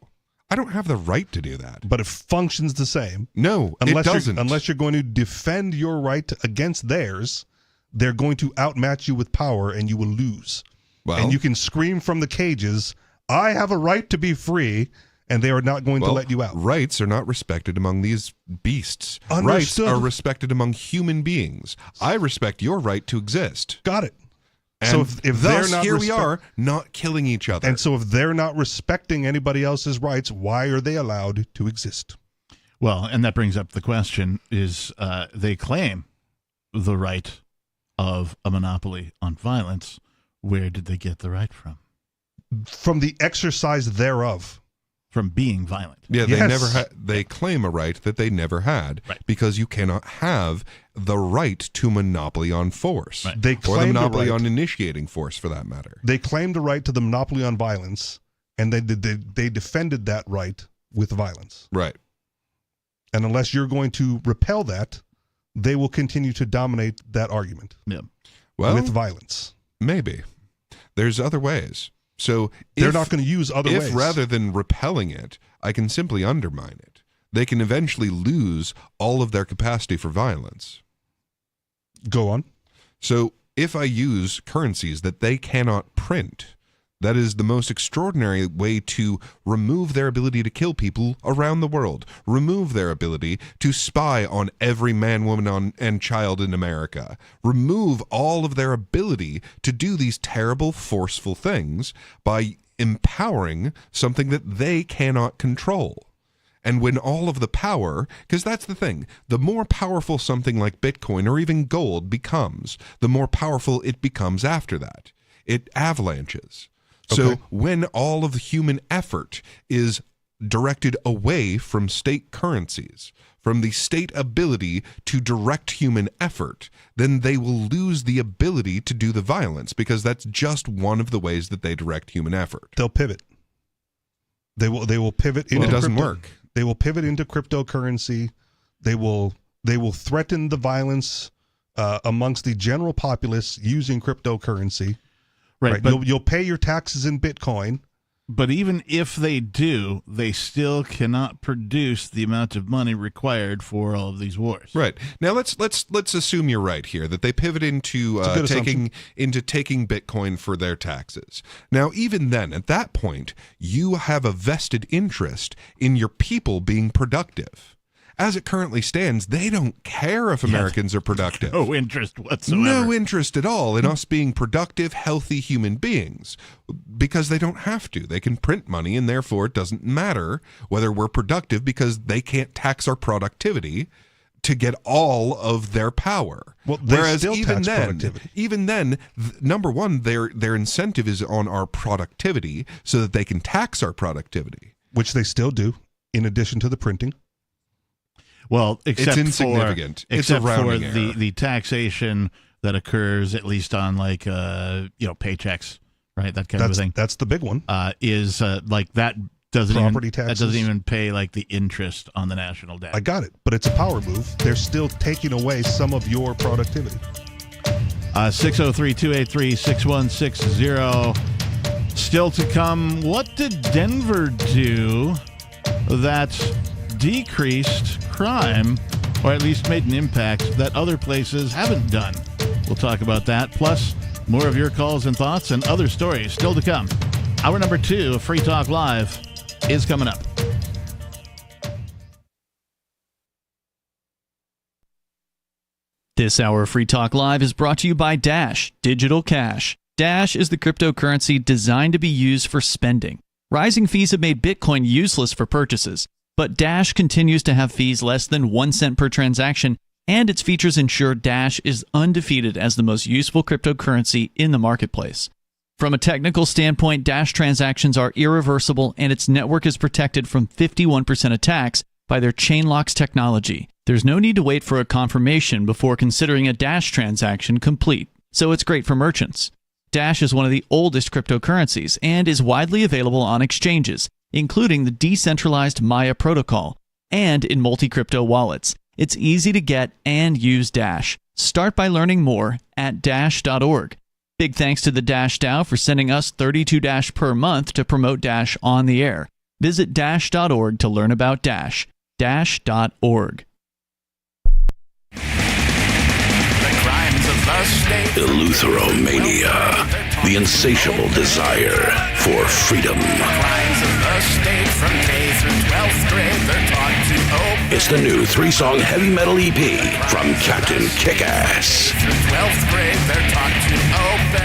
[SPEAKER 9] I don't have the right to do that.
[SPEAKER 8] But it functions the same.
[SPEAKER 9] No, it doesn't.
[SPEAKER 8] Unless you're going to defend your right against theirs, they're going to outmatch you with power and you will lose.
[SPEAKER 9] Well,
[SPEAKER 8] and you can scream from the cages, I have a right to be free, and they are not going to let you out.
[SPEAKER 9] Rights are not respected among these beasts.
[SPEAKER 8] Understood.
[SPEAKER 9] Rights are respected among human beings. I respect your right to exist.
[SPEAKER 8] Got it.
[SPEAKER 9] And
[SPEAKER 8] so if
[SPEAKER 9] thus,
[SPEAKER 8] they're not
[SPEAKER 9] here we are, not killing each other.
[SPEAKER 8] And so if they're not respecting anybody else's rights, why are they allowed to exist?
[SPEAKER 7] Well, and that brings up the question, is they claim the right of a monopoly on violence. Where did they get the right from?
[SPEAKER 8] From the exercise thereof.
[SPEAKER 7] From being violent.
[SPEAKER 9] Yeah, they never they claim a right that they never had, because you cannot have the right to monopoly on force.
[SPEAKER 8] Right. They
[SPEAKER 9] or the
[SPEAKER 8] claim the
[SPEAKER 9] monopoly
[SPEAKER 8] right.
[SPEAKER 9] on initiating force, for that matter.
[SPEAKER 8] They claimed the right to the monopoly on violence, and they defended that right with violence.
[SPEAKER 9] Right.
[SPEAKER 8] And unless you're going to repel that, they will continue to dominate that argument.
[SPEAKER 7] Yeah.
[SPEAKER 9] Well,
[SPEAKER 8] with violence.
[SPEAKER 9] Maybe. There's other ways. So
[SPEAKER 8] they're not going to use other ways.
[SPEAKER 9] If rather than repelling it, I can simply undermine it, they can eventually lose all of their capacity for violence.
[SPEAKER 8] Go on.
[SPEAKER 9] So if I use currencies that they cannot print, that is the most extraordinary way to remove their ability to kill people around the world, remove their ability to spy on every man, woman, and child in America, remove all of their ability to do these terrible, forceful things by empowering something that they cannot control. And when all of the power, because that's the thing, the more powerful something like Bitcoin or even gold becomes, the more powerful it becomes after that. It avalanches. So when all of the human effort is directed away from state currencies, from the state ability to direct human effort, then they will lose the ability to do the violence, because that's just one of the ways that they direct human effort.
[SPEAKER 8] They'll pivot. They will pivot into
[SPEAKER 9] it doesn't
[SPEAKER 8] crypto.
[SPEAKER 9] work.
[SPEAKER 8] They will pivot into cryptocurrency. They will threaten the violence amongst the general populace using cryptocurrency.
[SPEAKER 7] Right, but
[SPEAKER 8] you'll pay your taxes in Bitcoin.
[SPEAKER 7] But even if they do, they still cannot produce the amount of money required for all of these wars.
[SPEAKER 9] Right. Now let's assume you're right here, that they pivot into taking Bitcoin for their taxes. Now even then, at that point, you have a vested interest in your people being productive. As it currently stands, they don't care if Americans are productive.
[SPEAKER 7] No interest whatsoever.
[SPEAKER 9] No interest at all in us being productive, healthy human beings, because they don't have to. They can print money, and therefore it doesn't matter whether we're productive, because they can't tax our productivity to get all of their power.
[SPEAKER 8] Well, they
[SPEAKER 9] whereas
[SPEAKER 8] still
[SPEAKER 9] even
[SPEAKER 8] tax
[SPEAKER 9] then,
[SPEAKER 8] productivity.
[SPEAKER 9] number one, their incentive is on our productivity, so that they can tax our productivity,
[SPEAKER 8] which they still do, in addition to the printing.
[SPEAKER 7] Well, except
[SPEAKER 9] it's insignificant.
[SPEAKER 7] For,
[SPEAKER 9] it's a
[SPEAKER 7] except for
[SPEAKER 9] rounding error.
[SPEAKER 7] the taxation that occurs at least on like paychecks, right? That kind of thing.
[SPEAKER 8] That's the big one.
[SPEAKER 7] Is like that doesn't
[SPEAKER 8] property
[SPEAKER 7] even,
[SPEAKER 8] taxes.
[SPEAKER 7] That doesn't even pay like the interest on the national debt.
[SPEAKER 8] I got it, but it's a power move. They're still taking away some of your productivity.
[SPEAKER 7] 603-283-6160. Still to come, what did Denver do that decreased crime, or at least made an impact that other places haven't done? We'll talk about that, plus more of your calls and thoughts and other stories still to come. Hour number 2 of Free Talk Live is coming up. This hour of Free Talk Live is brought to you by Dash Digital Cash. Dash is the cryptocurrency designed to be used for spending. Rising fees have made Bitcoin useless for purchases, but Dash continues to have fees less than 1 cent per transaction, and its features ensure Dash is undefeated as the most useful cryptocurrency in the marketplace. From a technical standpoint, Dash transactions are irreversible, and its network is protected from 51% attacks by their Chainlocks technology. There's no need to wait for a confirmation before considering a Dash transaction complete, so it's great for merchants. Dash is one of the oldest cryptocurrencies and is widely available on exchanges, including the decentralized Maya protocol, and in multi-crypto wallets. It's easy to get and use Dash. Start by learning more at Dash.org. Big thanks to the Dash DAO for sending us 32 Dash per month to promote Dash on the air. Visit Dash.org to learn about Dash. Dash.org.
[SPEAKER 6] Eleutheromania, the insatiable desire for freedom. It's the new 3-song heavy metal EP from Captain Kickass.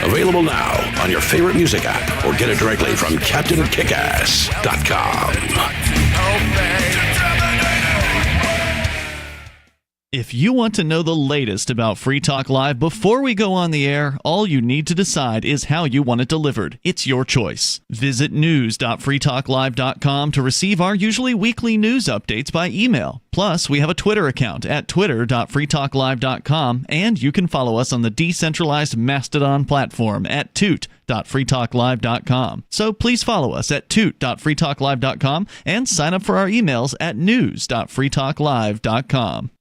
[SPEAKER 6] Available now on your favorite music app or get it directly from CaptainKickass.com.
[SPEAKER 11] If you want to know the latest about Free Talk Live before we go on the air, all you need to decide is how you want it delivered. It's your choice. Visit news.freetalklive.com to receive our usually weekly news updates by email. Plus, we have a Twitter account at twitter.freetalklive.com, and you can follow us on the decentralized Mastodon platform at toot.freetalklive.com. So please follow us at toot.freetalklive.com and sign up for our emails at news.freetalklive.com.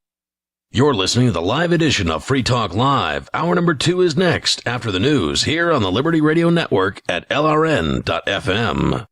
[SPEAKER 6] You're listening to the live edition of Free Talk Live. Hour number 2 is next, after the news, here on the Liberty Radio Network at LRN.FM.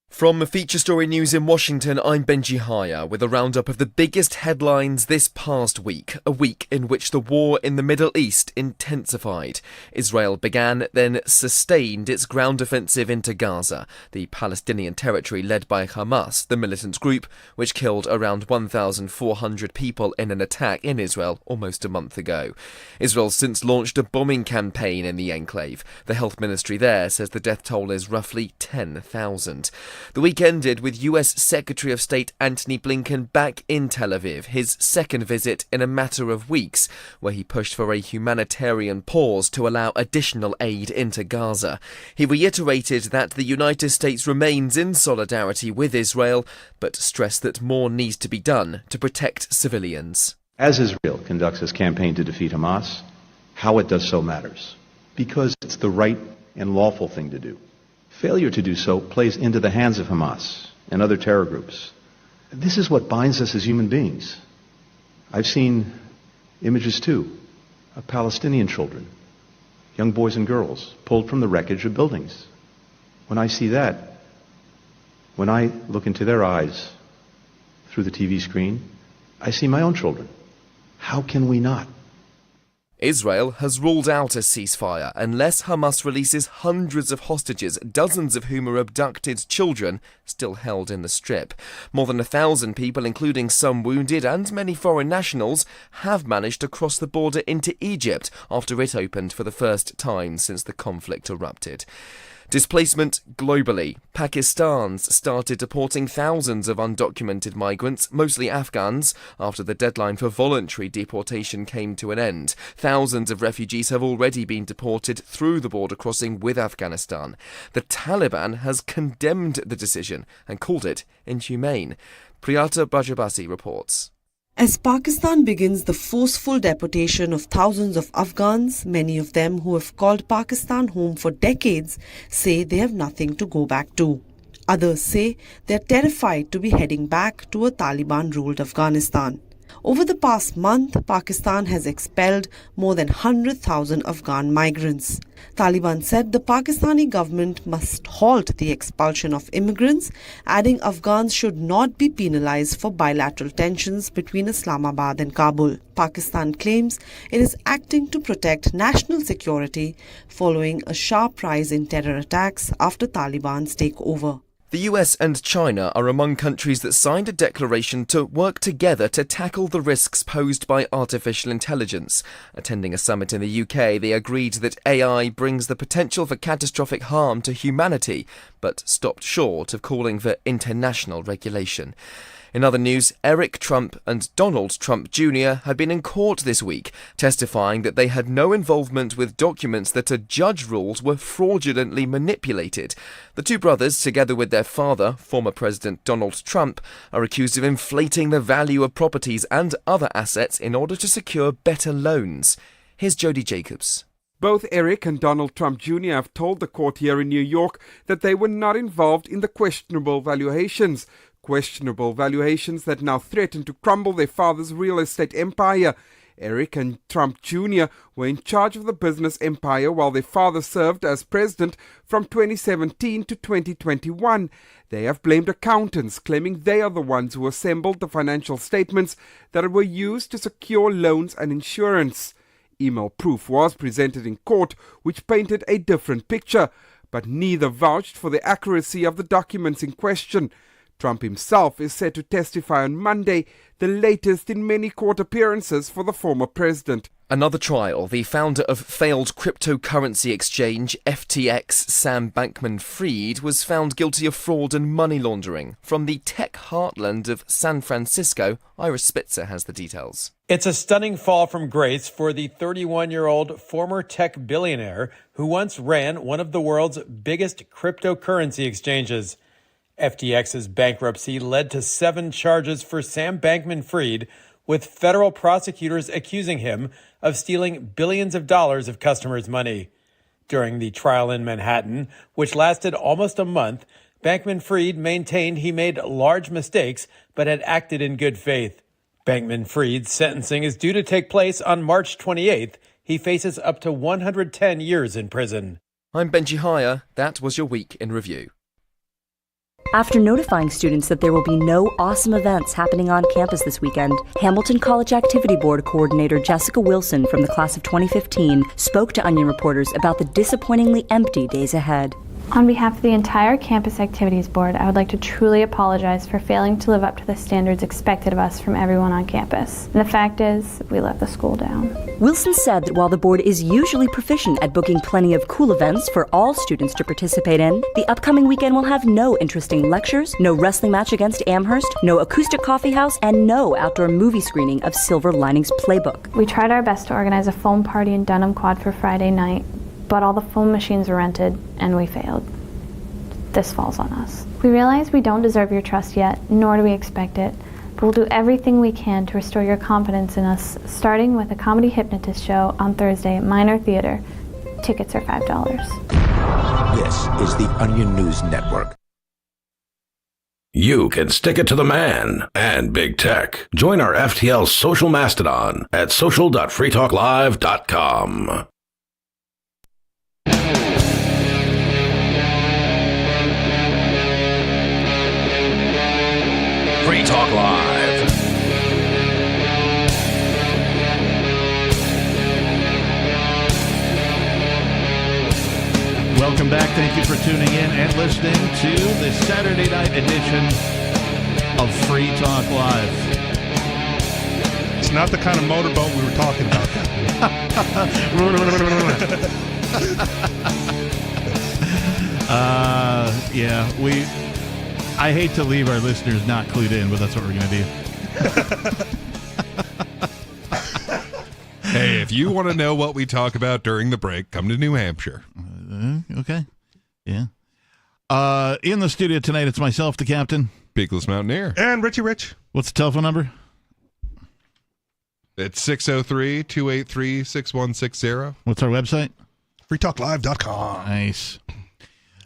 [SPEAKER 12] From Feature Story News in Washington, I'm Benji Haya with a roundup of the biggest headlines this past week, a week in which the war in the Middle East intensified. Israel began, then sustained its ground offensive into Gaza, the Palestinian territory led by Hamas, the militant group which killed around 1,400 people in an attack in Israel almost a month ago. Israel's since launched a bombing campaign in the enclave. The health ministry there says the death toll is roughly 10,000. The week ended with US Secretary of State Antony Blinken back in Tel Aviv, his second visit in a matter of weeks, where he pushed for a humanitarian pause to allow additional aid into Gaza. He reiterated that the United States remains in solidarity with Israel, but stressed that more needs to be done to protect civilians.
[SPEAKER 13] As Israel conducts its campaign to defeat Hamas, how it does so matters, because it's the right and lawful thing to do. Failure to do so plays into the hands of Hamas and other terror groups. This is what binds us as human beings. I've seen images, too, of Palestinian children, young boys and girls, pulled from the wreckage of buildings. When I see that, when I look into their eyes through the TV screen, I see my own children. How can we not?
[SPEAKER 12] Israel has ruled out a ceasefire unless Hamas releases hundreds of hostages, dozens of whom are abducted children still held in the Strip. More than 1,000 people, including some wounded and many foreign nationals, have managed to cross the border into Egypt after it opened for the first time since the conflict erupted. Displacement globally. Pakistan's started deporting thousands of undocumented migrants, mostly Afghans, after the deadline for voluntary deportation came to an end. Thousands of refugees have already been deported through the border crossing with Afghanistan. The Taliban has condemned the decision and called it inhumane. Priyata Bajabasi reports.
[SPEAKER 14] As Pakistan begins the forceful deportation of thousands of Afghans, many of them who have called Pakistan home for decades say they have nothing to go back to. Others say they are terrified to be heading back to a Taliban-ruled Afghanistan. Over the past month, Pakistan has expelled more than 100,000 Afghan migrants. Taliban said the Pakistani government must halt the expulsion of immigrants, adding Afghans should not be penalized for bilateral tensions between Islamabad and Kabul. Pakistan claims it is acting to protect national security following a sharp rise in terror attacks after Taliban's takeover.
[SPEAKER 12] The US and China are among countries that signed a declaration to work together to tackle the risks posed by artificial intelligence. Attending a summit in the UK, they agreed that AI brings the potential for catastrophic harm to humanity, but stopped short of calling for international regulation. In other news, Eric Trump and Donald Trump Jr. had been in court this week, testifying that they had no involvement with documents that a judge ruled were fraudulently manipulated. The two brothers, together with their father, former President Donald Trump, are accused of inflating the value of properties and other assets in order to secure better loans. Here's Jody Jacobs.
[SPEAKER 15] Both Eric and Donald Trump Jr. have told the court here in New York that they were not involved in the questionable valuations that now threaten to crumble their father's real estate empire. Eric and Trump Jr. were in charge of the business empire while their father served as president from 2017 to 2021. They have blamed accountants, claiming they are the ones who assembled the financial statements that were used to secure loans and insurance. Email proof was presented in court, which painted a different picture, but neither vouched for the accuracy of the documents in question. Trump himself is set to testify on Monday, the latest in many court appearances for the former president.
[SPEAKER 12] Another trial. The founder of failed cryptocurrency exchange FTX, Sam Bankman-Fried, was found guilty of fraud and money laundering. From the tech heartland of San Francisco, Ira Spitzer has the details.
[SPEAKER 17] It's a stunning fall from grace for the 31-year-old former tech billionaire who once ran one of the world's biggest cryptocurrency exchanges. FTX's bankruptcy led to 7 charges for Sam Bankman-Fried, with federal prosecutors accusing him of stealing billions of dollars of customers' money. During the trial in Manhattan, which lasted almost a month, Bankman-Fried maintained he made large mistakes but had acted in good faith. Bankman-Fried's sentencing is due to take place on March 28th. He faces up to 110 years in prison.
[SPEAKER 12] I'm Benji Hire. That was your Week in Review.
[SPEAKER 18] After notifying students that there will be no awesome events happening on campus this weekend, Hamilton College Activity Board Coordinator Jessica Wilson from the class of 2015 spoke to Onion reporters about the disappointingly empty days ahead.
[SPEAKER 19] On behalf of the entire Campus Activities Board, I would like to truly apologize for failing to live up to the standards expected of us from everyone on campus. And the fact is, we let the school down.
[SPEAKER 18] Wilson said that while the board is usually proficient at booking plenty of cool events for all students to participate in, the upcoming weekend will have no interesting lectures, no wrestling match against Amherst, no acoustic coffee house, and no outdoor movie screening of Silver Linings Playbook.
[SPEAKER 19] We tried our best to organize a foam party in Dunham Quad for Friday night, but all the foam machines were rented, and we failed. This falls on us. We realize we don't deserve your trust yet, nor do we expect it, but we'll do everything we can to restore your confidence in us, starting with a comedy hypnotist show on Thursday at Minor Theater. Tickets are $5.
[SPEAKER 5] This is the Onion News Network.
[SPEAKER 6] You can stick it to the man and big tech. Join our FTL social mastodon at social.freetalklive.com. Free Talk Live.
[SPEAKER 7] Welcome back. Thank you for tuning in and listening to the Saturday night edition of Free Talk Live.
[SPEAKER 8] It's not the kind of motorboat we were talking about.
[SPEAKER 7] I hate to leave our listeners not clued in, but that's what we're going to do.
[SPEAKER 9] Hey, if you want to know what we talk about during the break, come to New Hampshire.
[SPEAKER 7] Okay. Yeah. In the studio tonight, it's myself, the captain.
[SPEAKER 9] Beakless Mountaineer.
[SPEAKER 8] And Richie Rich.
[SPEAKER 7] What's the telephone number?
[SPEAKER 9] It's 603-283-6160.
[SPEAKER 7] What's our website?
[SPEAKER 8] freetalklive.com.
[SPEAKER 7] Nice.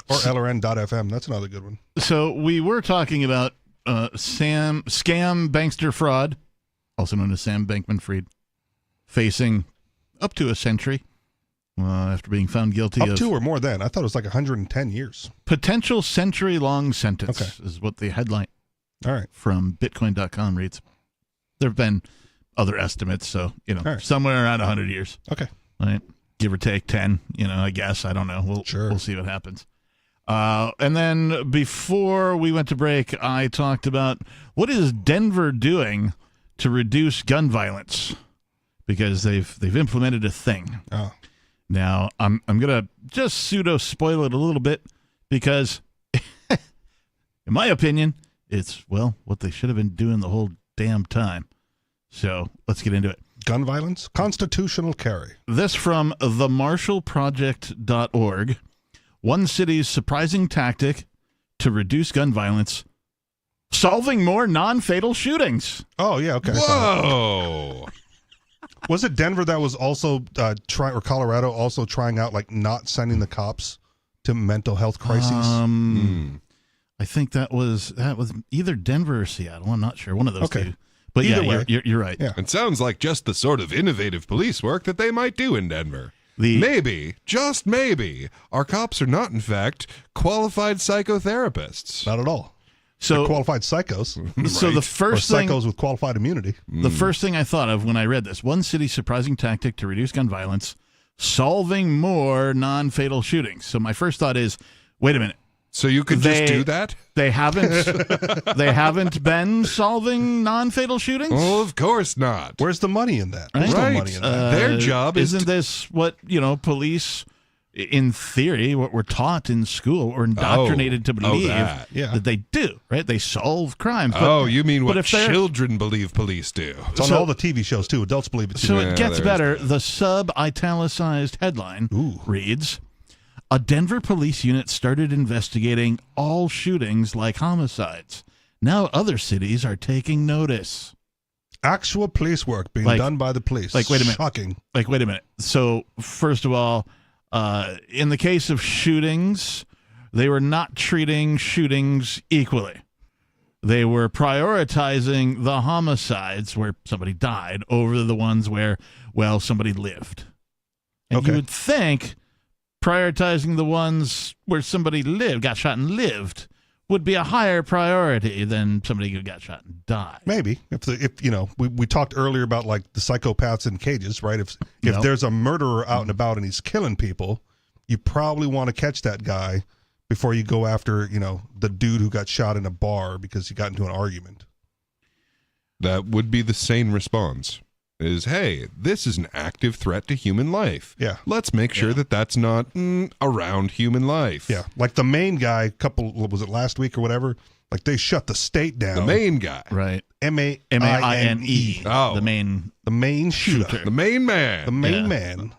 [SPEAKER 8] Or LRN.FM. That's another good one.
[SPEAKER 7] So we were talking about scam, bankster, fraud, also known as Sam Bankman-Fried, facing up to a century after being found guilty of...
[SPEAKER 8] Up to or more than? I thought it was like 110 years.
[SPEAKER 7] Potential century-long sentence is what the headline from Bitcoin.com reads. There have been other estimates, so, somewhere around 100 years.
[SPEAKER 8] Okay.
[SPEAKER 7] Right? Give or take 10, I guess. I don't know. We'll see what happens. And then before we went to break, I talked about what is Denver doing to reduce gun violence, because they've implemented a thing.
[SPEAKER 8] Oh.
[SPEAKER 7] Now, I'm going to just pseudo spoil it a little bit, because in my opinion, it's, what they should have been doing the whole damn time. So let's get into it.
[SPEAKER 8] Gun violence? Constitutional carry.
[SPEAKER 7] This from themarshallproject.org. One city's surprising tactic to reduce gun violence: solving more non-fatal shootings.
[SPEAKER 8] Oh, yeah, okay.
[SPEAKER 9] Whoa.
[SPEAKER 8] Was it Denver that was also or Colorado also trying out not sending the cops to mental health crises?
[SPEAKER 7] I think that was either Denver or Seattle. I'm not sure. One of those two. But
[SPEAKER 8] either way.
[SPEAKER 7] You're right.
[SPEAKER 8] Yeah.
[SPEAKER 9] It sounds like just the sort of innovative police work that they might do in Denver. Maybe, just maybe, our cops are not, in fact, qualified psychotherapists.
[SPEAKER 8] Not at all.
[SPEAKER 7] So
[SPEAKER 8] they're qualified psychos.
[SPEAKER 7] So the first
[SPEAKER 8] or
[SPEAKER 7] thing,
[SPEAKER 8] psychos with qualified immunity.
[SPEAKER 7] The first thing I thought of when I read this: one city's surprising tactic to reduce gun violence, solving more non-fatal shootings. So my first thought is, wait a minute,
[SPEAKER 9] So you could just do that?
[SPEAKER 7] They haven't been solving non-fatal shootings?
[SPEAKER 9] Well, of course not.
[SPEAKER 8] Where's the money in that?
[SPEAKER 7] Right?
[SPEAKER 8] There's no money in that.
[SPEAKER 9] Their job is
[SPEAKER 7] Isn't this what, police, in theory, what we're taught in school or indoctrinated to believe
[SPEAKER 9] that.
[SPEAKER 7] that they do, right? They solve crimes.
[SPEAKER 9] You mean what
[SPEAKER 7] if they're-
[SPEAKER 9] children believe police do?
[SPEAKER 8] It's on all the TV shows, too. Adults believe it, too.
[SPEAKER 7] So it gets better. The sub-italicized headline reads, a Denver police unit started investigating all shootings like homicides. Now other cities are taking notice.
[SPEAKER 8] Actual police work being done by the police.
[SPEAKER 7] Wait a minute.
[SPEAKER 8] Shocking.
[SPEAKER 7] Wait a minute. So, first of all, in the case of shootings, they were not treating shootings equally. They were prioritizing the homicides where somebody died over the ones where, somebody lived. And you would think prioritizing the ones where somebody got shot and lived, would be a higher priority than somebody who got shot and died.
[SPEAKER 8] Maybe if we talked earlier about like the psychopaths in cages, right? If there's a murderer out and about and he's killing people, you probably want to catch that guy before you go after the dude who got shot in a bar because he got into an argument.
[SPEAKER 9] That would be the sane response. Is, hey, this is an active threat to human life.
[SPEAKER 8] Yeah.
[SPEAKER 9] Let's make sure that that's not around human life.
[SPEAKER 8] Yeah. Like the Maine guy, was it last week or whatever? Like they shut the state down.
[SPEAKER 9] The Maine guy.
[SPEAKER 7] Right.
[SPEAKER 8] M-A-I-N-E.
[SPEAKER 9] Oh.
[SPEAKER 7] The Maine
[SPEAKER 8] shooter.
[SPEAKER 9] The Maine man.
[SPEAKER 8] The Maine man.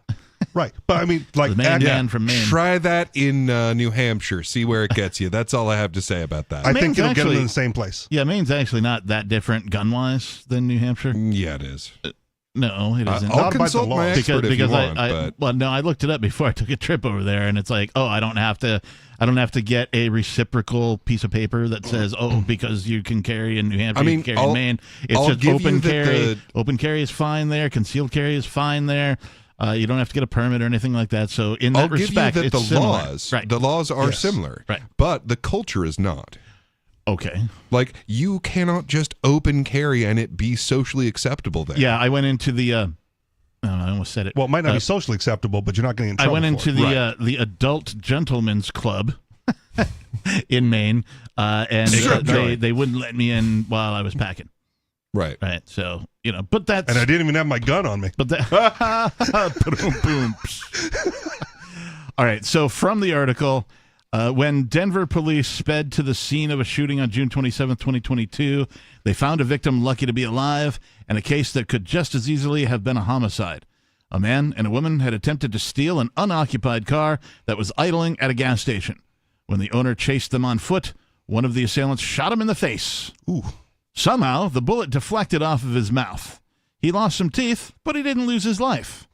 [SPEAKER 8] Right. But I mean, like,
[SPEAKER 7] the Maine man from Maine.
[SPEAKER 9] Try that in New Hampshire. See where it gets you. That's all I have to say about that.
[SPEAKER 8] I think it'll get them in the same place.
[SPEAKER 7] Yeah, Maine's actually not that different gun-wise than New Hampshire.
[SPEAKER 9] Yeah, it is.
[SPEAKER 7] No, it isn't.
[SPEAKER 9] I'll consult my expert if you want.
[SPEAKER 7] I looked it up before I took a trip over there, and it's like, I don't have to get a reciprocal piece of paper that says, because you can carry in New Hampshire, you can carry in Maine. It's just open carry. Open carry is fine there. Concealed carry is fine there. You don't have to get a permit or anything like that. So in that respect,
[SPEAKER 9] give you that
[SPEAKER 7] it's
[SPEAKER 9] the
[SPEAKER 7] similar.
[SPEAKER 9] the laws are similar,
[SPEAKER 7] right?
[SPEAKER 9] But the culture is not.
[SPEAKER 7] Okay.
[SPEAKER 9] Like, you cannot just open carry and it be socially acceptable there.
[SPEAKER 7] Yeah, I went into the I almost said it.
[SPEAKER 8] Well, it might not be socially acceptable, but you're not getting in trouble.
[SPEAKER 7] I went into the adult gentlemen's club in Maine, and they wouldn't let me in while I was packing.
[SPEAKER 9] Right.
[SPEAKER 7] Right. So, but that's...
[SPEAKER 8] And I didn't even have my gun on me.
[SPEAKER 7] But that... boom, boom. All right. So from the article, when Denver police sped to the scene of a shooting on June 27, 2022, they found a victim lucky to be alive and a case that could just as easily have been a homicide. A man and a woman had attempted to steal an unoccupied car that was idling at a gas station. When the owner chased them on foot, one of the assailants shot him in the face.
[SPEAKER 8] Ooh.
[SPEAKER 7] Somehow, the bullet deflected off of his mouth. He lost some teeth, but he didn't lose his life.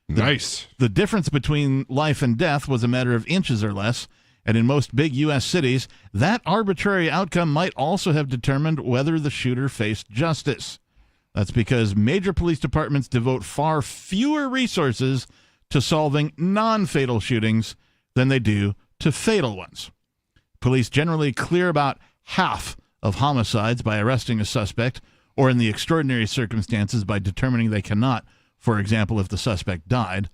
[SPEAKER 9] Nice.
[SPEAKER 7] The difference between life and death was a matter of inches or less, and in most big U.S. cities, that arbitrary outcome might also have determined whether the shooter faced justice. That's because major police departments devote far fewer resources to solving non-fatal shootings than they do to fatal ones. Police generally clear about half of homicides by arresting a suspect, or in the extraordinary circumstances by determining they cannot, for example, if the suspect died.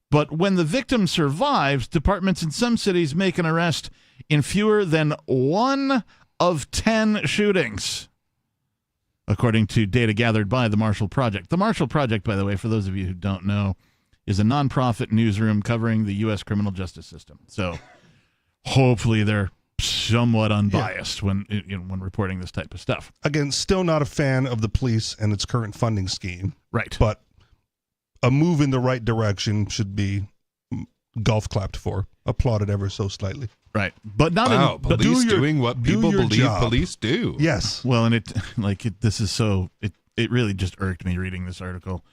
[SPEAKER 7] But when the victim survives, departments in some cities make an arrest in fewer than 1 of 10 shootings, according to data gathered by the Marshall Project. The Marshall Project, by the way, for those of you who don't know, is a nonprofit newsroom covering the U.S. criminal justice system. So hopefully they're somewhat unbiased when reporting this type of stuff.
[SPEAKER 8] Again, still not a fan of the police and its current funding scheme.
[SPEAKER 7] Right.
[SPEAKER 8] But a move in the right direction should be golf clapped for, applauded ever so slightly.
[SPEAKER 7] Right. But not
[SPEAKER 9] police doing what people believe police do.
[SPEAKER 8] Yes.
[SPEAKER 7] Well, and it really just irked me reading this article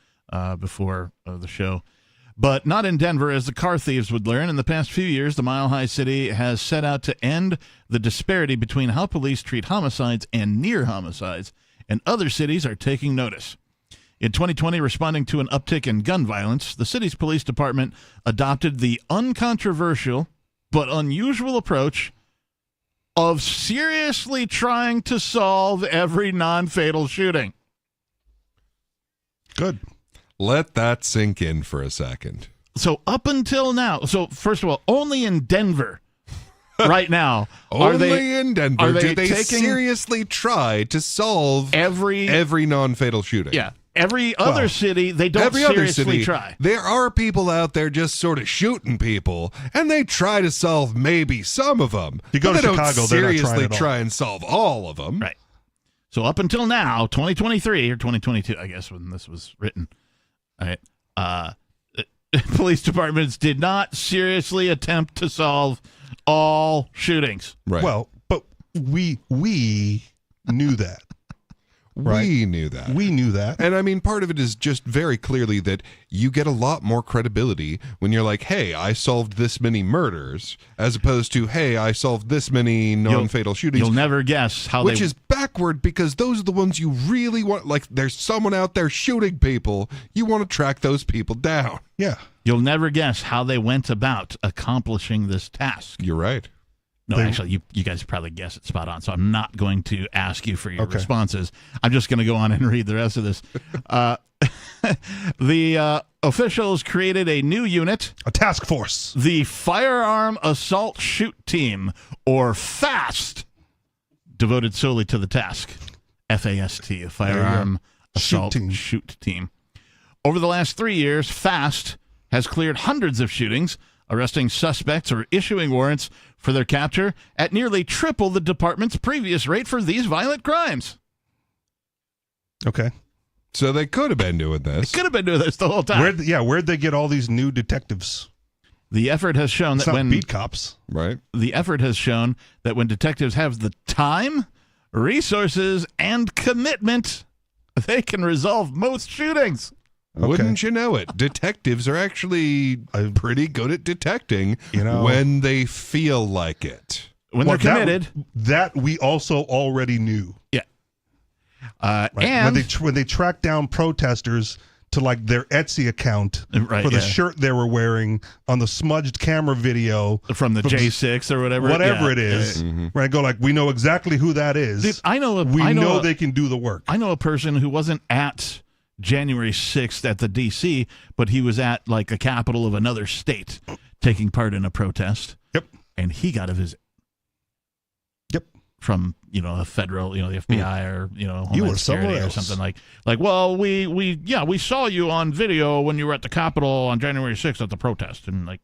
[SPEAKER 7] before the show. But not in Denver, as the car thieves would learn. In the past few years, the Mile High City has set out to end the disparity between how police treat homicides and near homicides, and other cities are taking notice. In 2020, responding to an uptick in gun violence, the city's police department adopted the uncontroversial but unusual approach of seriously trying to solve every non-fatal shooting.
[SPEAKER 8] Good.
[SPEAKER 9] Let that sink in for a second.
[SPEAKER 7] So up until now, first of all, only in Denver right now.
[SPEAKER 9] Only in Denver do they
[SPEAKER 7] taking
[SPEAKER 9] seriously try to solve every non-fatal shooting.
[SPEAKER 7] Yeah. Every other city, they don't seriously try.
[SPEAKER 9] There are people out there just sort of shooting people, and they try to solve maybe some of them.
[SPEAKER 8] You go
[SPEAKER 9] but
[SPEAKER 8] to
[SPEAKER 9] they
[SPEAKER 8] Chicago,
[SPEAKER 9] don't
[SPEAKER 8] they're not trying
[SPEAKER 9] seriously
[SPEAKER 8] at all.
[SPEAKER 9] try and solve all of them.
[SPEAKER 7] Right. So up until now, 2023 or 2022, I guess, when this was written, all right, police departments did not seriously attempt to solve all shootings.
[SPEAKER 9] Right.
[SPEAKER 8] Well, but we knew that. Right?
[SPEAKER 9] We knew that.
[SPEAKER 8] We knew that.
[SPEAKER 9] And I mean, part of it is just very clearly that you get a lot more credibility when you're like, hey, I solved this many murders, as opposed to, hey, I solved this many non-fatal shootings.
[SPEAKER 7] You'll never guess how
[SPEAKER 9] Which is backward, because those are the ones you really want. Like, there's someone out there shooting people. You want to track those people down.
[SPEAKER 8] Yeah.
[SPEAKER 7] You'll never guess how they went about accomplishing this task.
[SPEAKER 9] You're right.
[SPEAKER 7] No, actually, you guys probably guess it spot on, so I'm not going to ask you for your responses. I'm just going to go on and read the rest of this. The officials created a new unit.
[SPEAKER 8] A task force.
[SPEAKER 7] The Firearm Assault Shoot Team, or FAST, devoted solely to the task. FAST, a Firearm Assault Shoot Team. Over the last 3 years, FAST has cleared hundreds of shootings, arresting suspects or issuing warrants for their capture at nearly triple the department's previous rate for these violent crimes.
[SPEAKER 8] Okay.
[SPEAKER 9] So they could have been doing this.
[SPEAKER 7] They could have been doing this the whole time.
[SPEAKER 8] Where'd they get all these new detectives?
[SPEAKER 7] The effort has shown
[SPEAKER 8] It's
[SPEAKER 7] that
[SPEAKER 8] not
[SPEAKER 7] when
[SPEAKER 8] beat cops,
[SPEAKER 9] right?
[SPEAKER 7] The effort has shown that when detectives have the time, resources, and commitment, they can resolve most shootings.
[SPEAKER 9] Wouldn't you know it? Detectives are actually pretty good at detecting when they feel like it.
[SPEAKER 7] When they're committed.
[SPEAKER 8] That we also already knew.
[SPEAKER 7] Yeah.
[SPEAKER 8] Right?
[SPEAKER 7] And
[SPEAKER 8] when they tracked down protesters to like their Etsy account for the shirt they were wearing on the smudged camera video
[SPEAKER 7] from the J6 or whatever
[SPEAKER 8] it is, right? Go like, we know exactly who that is.
[SPEAKER 7] Dude, I know
[SPEAKER 8] they can do the work.
[SPEAKER 7] I know a person who wasn't at January 6th at the D.C., but he was at like a capital of another state taking part in a protest.
[SPEAKER 8] Yep.
[SPEAKER 7] And he got a visit.
[SPEAKER 8] Yep.
[SPEAKER 7] From, a federal, the FBI or,
[SPEAKER 8] You
[SPEAKER 7] Homeland
[SPEAKER 8] were somewhere
[SPEAKER 7] Security or
[SPEAKER 8] else.
[SPEAKER 7] something like, well, we saw you on video when you were at the Capitol on January 6th at the protest. And like,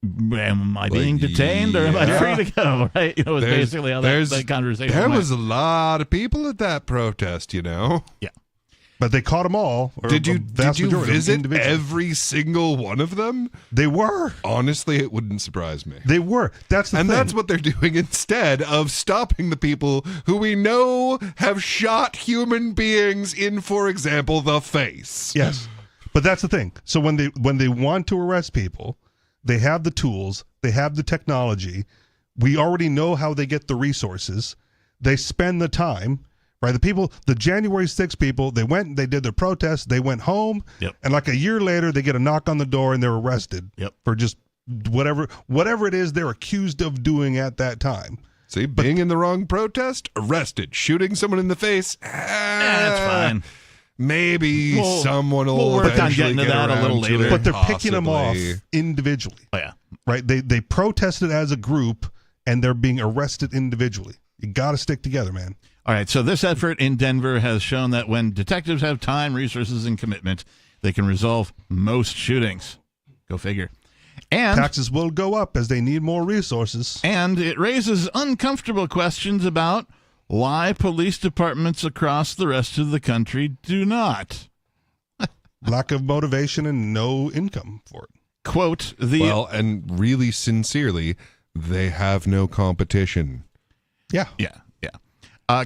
[SPEAKER 7] am I being detained or am I free to go? Right? It's basically how that conversation
[SPEAKER 9] There
[SPEAKER 7] went.
[SPEAKER 9] was a lot of people at that protest,
[SPEAKER 7] Yeah.
[SPEAKER 8] But they caught them all.
[SPEAKER 9] Did you visit every single one of them?
[SPEAKER 8] They were.
[SPEAKER 9] Honestly, it wouldn't surprise me.
[SPEAKER 8] They were. That's the thing.
[SPEAKER 9] And that's what they're doing instead of stopping the people who we know have shot human beings in, for example, the face.
[SPEAKER 8] Yes. But that's the thing. So when they want to arrest people, they have the tools, they have the technology. We already know how they get the resources. They spend the time. Right, the January 6th people, they went and they did their protest. They went home, and like a year later, they get a knock on the door and they're arrested for just whatever it is they're accused of doing at that time.
[SPEAKER 9] See, being in the wrong protest, arrested. Shooting someone in the face,
[SPEAKER 7] that's fine.
[SPEAKER 9] Maybe someone will
[SPEAKER 7] we'll work on
[SPEAKER 9] eventually
[SPEAKER 7] getting to
[SPEAKER 9] get
[SPEAKER 7] that a little
[SPEAKER 9] around to
[SPEAKER 7] later.
[SPEAKER 9] it,
[SPEAKER 8] But they're picking them off
[SPEAKER 9] possibly.
[SPEAKER 8] individually.
[SPEAKER 7] Oh yeah,
[SPEAKER 8] right. They protested as a group, and they're being arrested individually. You got to stick together, man.
[SPEAKER 7] All right, so this effort in Denver has shown that when detectives have time, resources, and commitment, they can resolve most shootings. Go figure. And
[SPEAKER 8] taxes will go up as they need more resources.
[SPEAKER 7] And it raises uncomfortable questions about why police departments across the rest of the country do not.
[SPEAKER 8] Lack of motivation and no income for it.
[SPEAKER 7] Quote,
[SPEAKER 9] and really sincerely, they have no competition.
[SPEAKER 8] Yeah.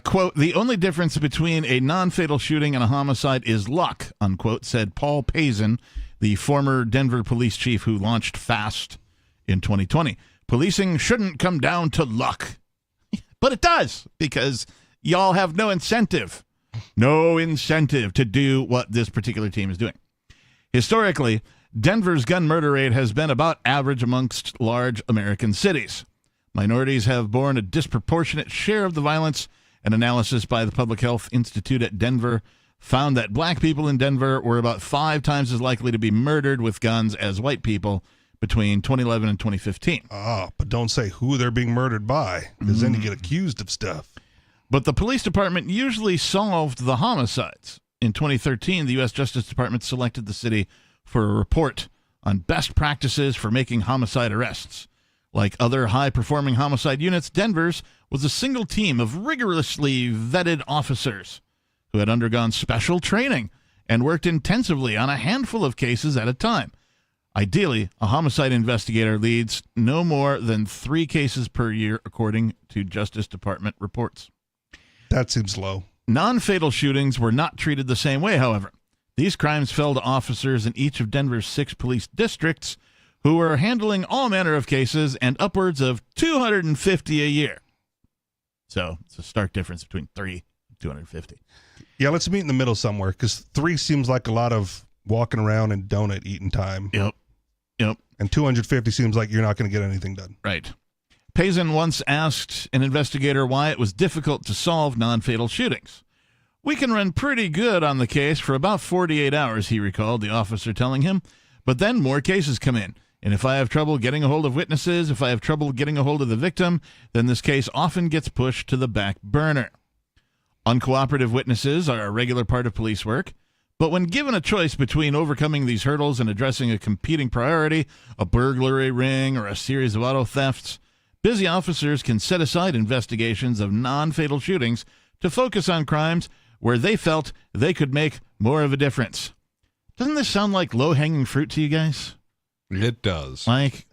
[SPEAKER 7] Quote, the only difference between a non-fatal shooting and a homicide is luck, unquote, said Paul Pazin, the former Denver police chief who launched FAST in 2020. Policing shouldn't come down to luck. But it does, because y'all have no incentive to do what this particular team is doing. Historically, Denver's gun murder rate has been about average amongst large American cities. Minorities have borne a disproportionate share of the violence. An analysis by the Public Health Institute at Denver found that black people in Denver were about 5 times as likely to be murdered with guns as white people, between 2011 and 2015.
[SPEAKER 8] But don't say who they're being murdered by, because then you get accused of stuff.
[SPEAKER 7] But the police department usually solved the homicides. In 2013, the U.S. Justice Department selected the city for a report on best practices for making homicide arrests. Like other high-performing homicide units, Denver's was a single team of rigorously vetted officers who had undergone special training and worked intensively on a handful of cases at a time. Ideally, a homicide investigator leads no more than 3 cases per year, according to Justice Department reports.
[SPEAKER 8] That seems low.
[SPEAKER 7] Non-fatal shootings were not treated the same way, however. These crimes fell to officers in each of Denver's 6 police districts who were handling all manner of cases and upwards of 250 a year. So it's a stark difference between 3 and 250.
[SPEAKER 8] Yeah, let's meet in the middle somewhere, because 3 seems like a lot of walking around and donut eating time.
[SPEAKER 7] Yep.
[SPEAKER 8] And 250 seems like you're not going to get anything done.
[SPEAKER 7] Right. Payson once asked an investigator why it was difficult to solve non-fatal shootings. "We can run pretty good on the case for about 48 hours, he recalled the officer telling him. "But then more cases come in. And if I have trouble getting a hold of witnesses, if I have trouble getting a hold of the victim, then this case often gets pushed to the back burner." Uncooperative witnesses are a regular part of police work. But when given a choice between overcoming these hurdles and addressing a competing priority, a burglary ring or a series of auto thefts, busy officers can set aside investigations of non-fatal shootings to focus on crimes where they felt they could make more of a difference. Doesn't this sound like low-hanging fruit to you guys?
[SPEAKER 9] It does.
[SPEAKER 7] Like,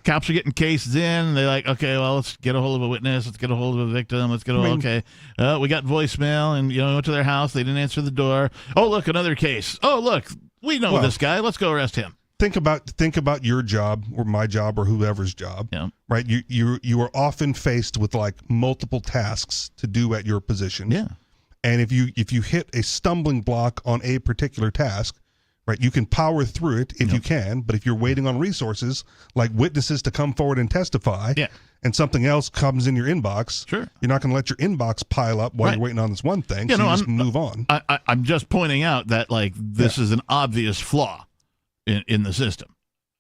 [SPEAKER 7] cops are getting cases in, and they're like, okay, well, let's get a hold of a witness, let's get a hold of a victim, let's get a we got voicemail, and, we went to their house, they didn't answer the door. Oh, look, another case. Oh, look, we know this guy, let's go arrest him.
[SPEAKER 8] Think about your job or my job or whoever's job, right? You are often faced with like multiple tasks to do at your position.
[SPEAKER 7] Yeah.
[SPEAKER 8] And if you hit a stumbling block on a particular task, right, you can power through it if you can, but if you're waiting on resources like witnesses to come forward and testify, and something else comes in your inbox, you're not going to let your inbox pile up while you're waiting on this one thing, so you just move on.
[SPEAKER 7] I'm just pointing out that like this is an obvious flaw in the system,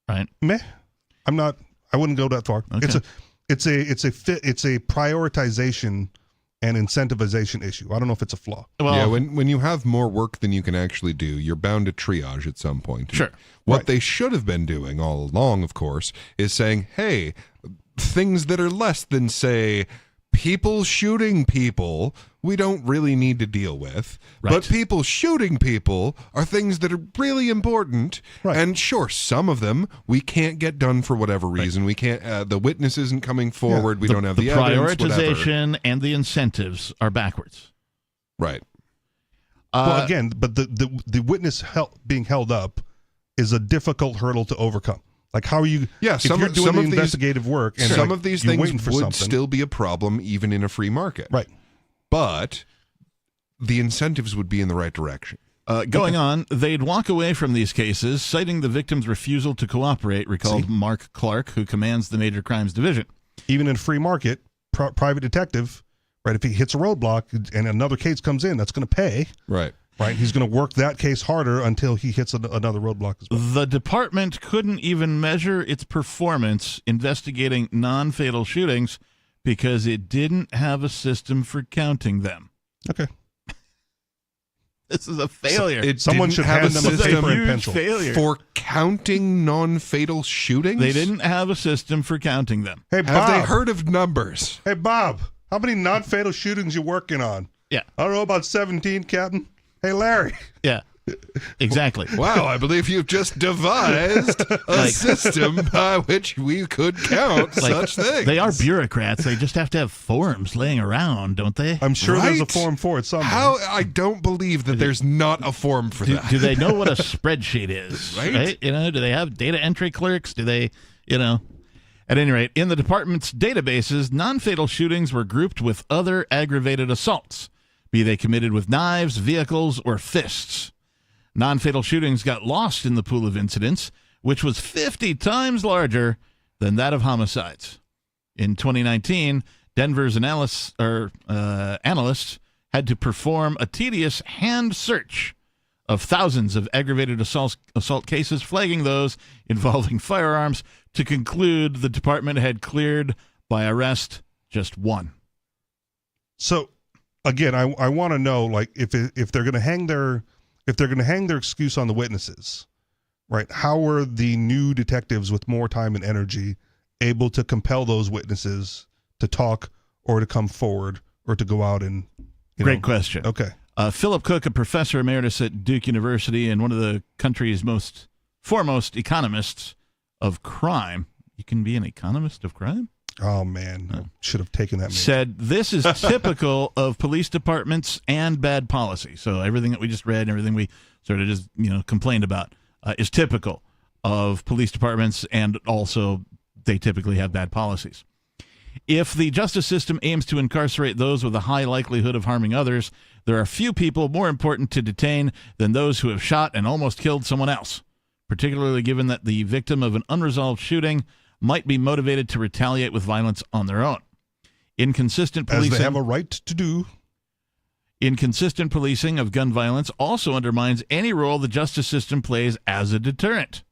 [SPEAKER 7] right?
[SPEAKER 8] I wouldn't go that far.
[SPEAKER 7] Okay.
[SPEAKER 8] It's a prioritization and incentivization issue. I don't know if it's a flaw.
[SPEAKER 9] Well, when you have more work than you can actually do, you're bound to triage at some point.
[SPEAKER 7] Sure.
[SPEAKER 9] What they should have been doing all along, of course, is saying, hey, things that are less than, say, people shooting people, we don't really need to deal with.
[SPEAKER 7] Right.
[SPEAKER 9] But people shooting people are things that are really important.
[SPEAKER 8] Right.
[SPEAKER 9] And sure, some of them we can't get done for whatever reason. We can't. The witness isn't coming forward. We don't have the evidence.
[SPEAKER 7] The prioritization and the incentives are backwards.
[SPEAKER 9] Right.
[SPEAKER 8] Well, again, but the witness being held up is a difficult hurdle to overcome. Like, how are you?
[SPEAKER 9] Yeah,
[SPEAKER 8] if you're doing the investigative work, and
[SPEAKER 9] some
[SPEAKER 8] like,
[SPEAKER 9] of these
[SPEAKER 8] you're
[SPEAKER 9] things
[SPEAKER 8] waiting for
[SPEAKER 9] would
[SPEAKER 8] something.
[SPEAKER 9] still be a problem even in a free market.
[SPEAKER 8] Right.
[SPEAKER 9] But the incentives would be in the right direction.
[SPEAKER 7] Going on, they'd walk away from these cases, citing the victim's refusal to cooperate, recalled Mark Clark, who commands the Major Crimes Division.
[SPEAKER 8] Even in a free market, private detective, right, if he hits a roadblock and another case comes in, that's going to pay.
[SPEAKER 9] Right.
[SPEAKER 8] Right, he's going to work that case harder until he hits another roadblock as well.
[SPEAKER 7] The department couldn't even measure its performance investigating non-fatal shootings because it didn't have a system for counting them.
[SPEAKER 8] Okay.
[SPEAKER 7] This is a failure.
[SPEAKER 8] Someone should hand them a paper and pencil.
[SPEAKER 7] Failure.
[SPEAKER 9] For counting non-fatal shootings?
[SPEAKER 7] They didn't have a system for counting them.
[SPEAKER 8] Hey, Bob.
[SPEAKER 9] Have they heard of numbers?
[SPEAKER 8] Hey, Bob, how many non-fatal shootings you working on?
[SPEAKER 7] Yeah.
[SPEAKER 8] I don't know, about 17, Captain. Hey, Larry.
[SPEAKER 7] Yeah, exactly.
[SPEAKER 9] Wow, I believe you've just devised a system by which we could count such things.
[SPEAKER 7] They are bureaucrats. They just have to have forms laying around, don't they?
[SPEAKER 8] I'm sure there's a
[SPEAKER 9] Right?
[SPEAKER 8] form for it somewhere.
[SPEAKER 9] How? I don't believe that there's not a form for that.
[SPEAKER 7] Do they know what a spreadsheet is?
[SPEAKER 9] Right?
[SPEAKER 7] Do they have data entry clerks? Do they, At any rate, in the department's databases, non-fatal shootings were grouped with other aggravated assaults, be they committed with knives, vehicles, or fists. Non-fatal shootings got lost in the pool of incidents, which was 50 times larger than that of homicides. In 2019, Denver's analysts had to perform a tedious hand search of thousands of aggravated assault cases, flagging those involving firearms, to conclude the department had cleared by arrest just one.
[SPEAKER 8] So, again, I want to know, like, if they're going to hang their excuse on the witnesses, right? How are the new detectives with more time and energy able to compel those witnesses to talk or to come forward or to go out and
[SPEAKER 7] Great question.
[SPEAKER 8] Okay.
[SPEAKER 7] Philip Cook, a professor emeritus at Duke University and one of the country's most foremost economists of crime. You can be an economist of crime?
[SPEAKER 8] Oh, man. Should have taken that.
[SPEAKER 7] Said this is typical of police departments and bad policy. So everything that we just read, everything we sort of just complained about is typical of police departments, and also they typically have bad policies. If the justice system aims to incarcerate those with a high likelihood of harming others, there are few people more important to detain than those who have shot and almost killed someone else, particularly given that the victim of an unresolved shooting might be motivated to retaliate with violence on their own. Inconsistent policing,
[SPEAKER 8] as they have a right to do.
[SPEAKER 7] Inconsistent policing of gun violence also undermines any role the justice system plays as a deterrent,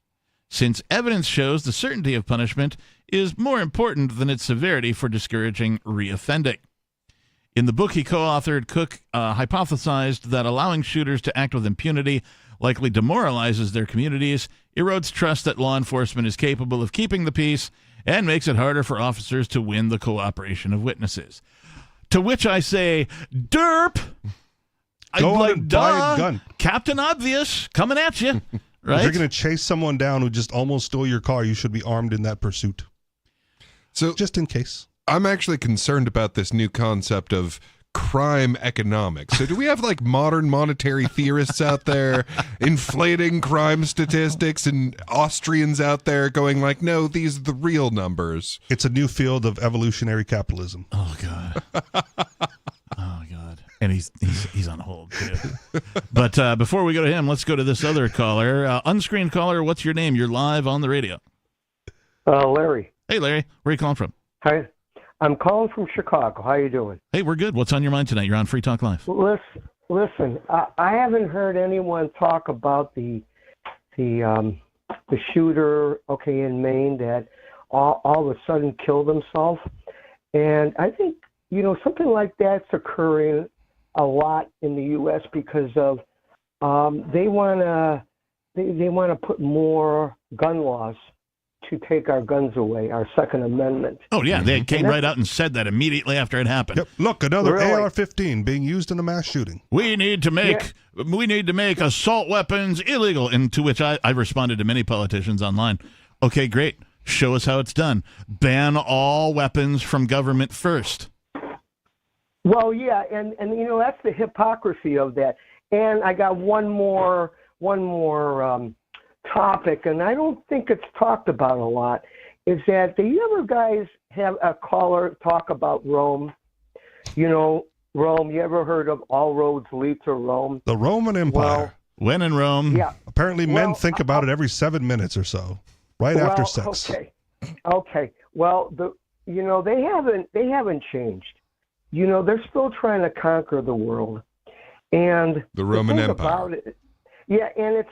[SPEAKER 7] since evidence shows the certainty of punishment is more important than its severity for discouraging reoffending. In the book he co-authored, Cook hypothesized that allowing shooters to act with impunity likely demoralizes their communities, erodes trust that law enforcement is capable of keeping the peace, and makes it harder for officers to win the cooperation of witnesses. To which I say, derp!
[SPEAKER 8] Go out and buy a gun.
[SPEAKER 7] Captain Obvious, coming at you. Right?
[SPEAKER 8] If you're going to chase someone down who just almost stole your car, you should be armed in that pursuit.
[SPEAKER 9] So,
[SPEAKER 8] just in case.
[SPEAKER 9] I'm actually concerned about this new concept of crime economics. So do we have like modern monetary theorists out there inflating crime statistics, and Austrians out there going like, no, these are the real numbers?
[SPEAKER 8] It's a new field of evolutionary capitalism.
[SPEAKER 7] Oh, God. Oh, God. And he's on hold, too. But before we go to him, let's go to this other caller. Unscreened caller, what's your name? You're live on the radio.
[SPEAKER 20] Larry.
[SPEAKER 7] Hey, Larry. Where are you calling from?
[SPEAKER 20] Hi. I'm calling from Chicago. How you doing?
[SPEAKER 7] Hey, we're good. What's on your mind tonight? You're on Free Talk Live.
[SPEAKER 20] Listen. I haven't heard anyone talk about the shooter, in Maine that all of a sudden killed himself, and I think something like that's occurring a lot in the U.S. because of they want to put more gun laws to take our guns away, our Second Amendment.
[SPEAKER 7] Oh, yeah. They came right out and said that immediately after it happened.
[SPEAKER 8] Yep. Look, another
[SPEAKER 20] Really?
[SPEAKER 8] AR-15 being used in a mass shooting.
[SPEAKER 7] We need to make assault weapons illegal. And to which I responded to many politicians online. Okay, great. Show us how it's done. Ban all weapons from government first.
[SPEAKER 20] Well, yeah, and that's the hypocrisy of that. And I got one more topic, and I don't think it's talked about a lot, is that do you ever guys have a caller talk about Rome? Rome, you ever heard of all roads lead to Rome?
[SPEAKER 8] The Roman Empire.
[SPEAKER 7] When in Rome.
[SPEAKER 20] Yeah.
[SPEAKER 8] Apparently men think about it every 7 minutes or so, after sex.
[SPEAKER 20] Okay. Well, they haven't changed. They're still trying to conquer the world. And
[SPEAKER 9] the Roman Empire.
[SPEAKER 20] About it, yeah, and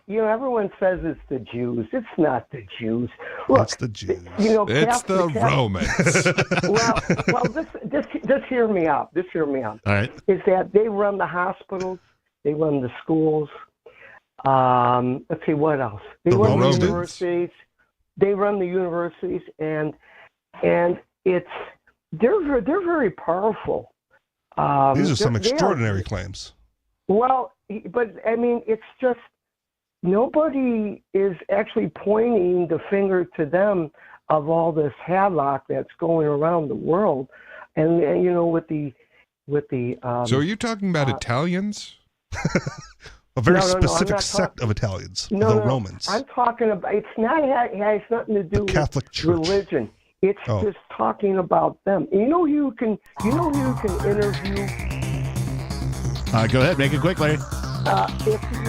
[SPEAKER 20] everyone says it's the Jews. It's not the Jews. Look,
[SPEAKER 8] it's the Jews.
[SPEAKER 9] It's the Romans.
[SPEAKER 20] Just hear me out.
[SPEAKER 7] All right.
[SPEAKER 20] Is that they run the hospitals, they run the schools. Let's see, what else? They run the universities. They run the universities, and they're very powerful.
[SPEAKER 8] These are some extraordinary claims.
[SPEAKER 20] Well, but I mean, it's just nobody is actually pointing the finger to them of all this havoc that's going around the world, and with the.
[SPEAKER 9] So, are you talking about Italians?
[SPEAKER 8] A very specific sect of Italians, the Romans.
[SPEAKER 20] I'm talking about. It's has nothing to do with
[SPEAKER 8] Catholic Church.
[SPEAKER 20] Religion. It's just talking about them. You can interview.
[SPEAKER 7] Go ahead, make it quick, Larry.
[SPEAKER 20] If you can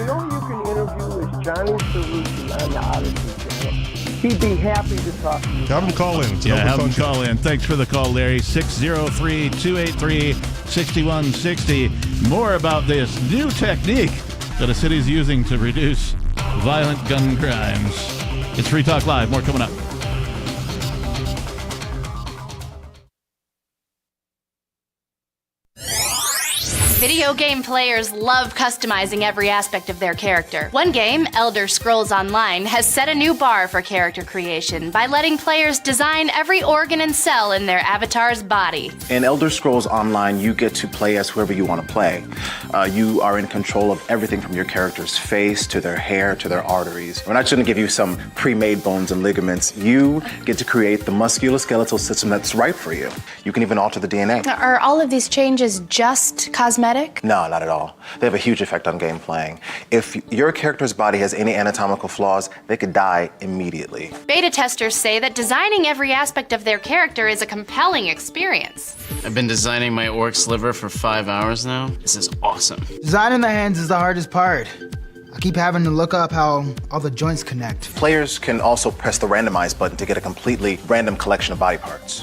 [SPEAKER 20] interview is Johnny Cerruti on the Odyssey channel. He'd be happy to talk to you.
[SPEAKER 8] Have him call in.
[SPEAKER 7] Have him call in. Thanks for the call, Larry. 603-283-6160. More about this new technique that a city is using to reduce violent gun crimes. It's Free Talk Live. More coming up.
[SPEAKER 21] Video game players love customizing every aspect of their character. One game, Elder Scrolls Online, has set a new bar for character creation by letting players design every organ and cell in their avatar's body.
[SPEAKER 22] In Elder Scrolls Online, you get to play as whoever you want to play. You are in control of everything from your character's face to their hair to their arteries. We're not just going to give you some pre-made bones and ligaments. You get to create the musculoskeletal system that's right for you. You can even alter the DNA.
[SPEAKER 21] Are all of these changes just cosmetic?
[SPEAKER 22] No, not at all. They have a huge effect on game playing. If your character's body has any anatomical flaws, they could die immediately.
[SPEAKER 21] Beta testers say that designing every aspect of their character is a compelling experience.
[SPEAKER 23] I've been designing my orc's liver for 5 hours now. This is awesome.
[SPEAKER 24] Designing the hands is the hardest part. I keep having to look up how all the joints connect.
[SPEAKER 22] Players can also press the randomize button to get a completely random collection of body parts.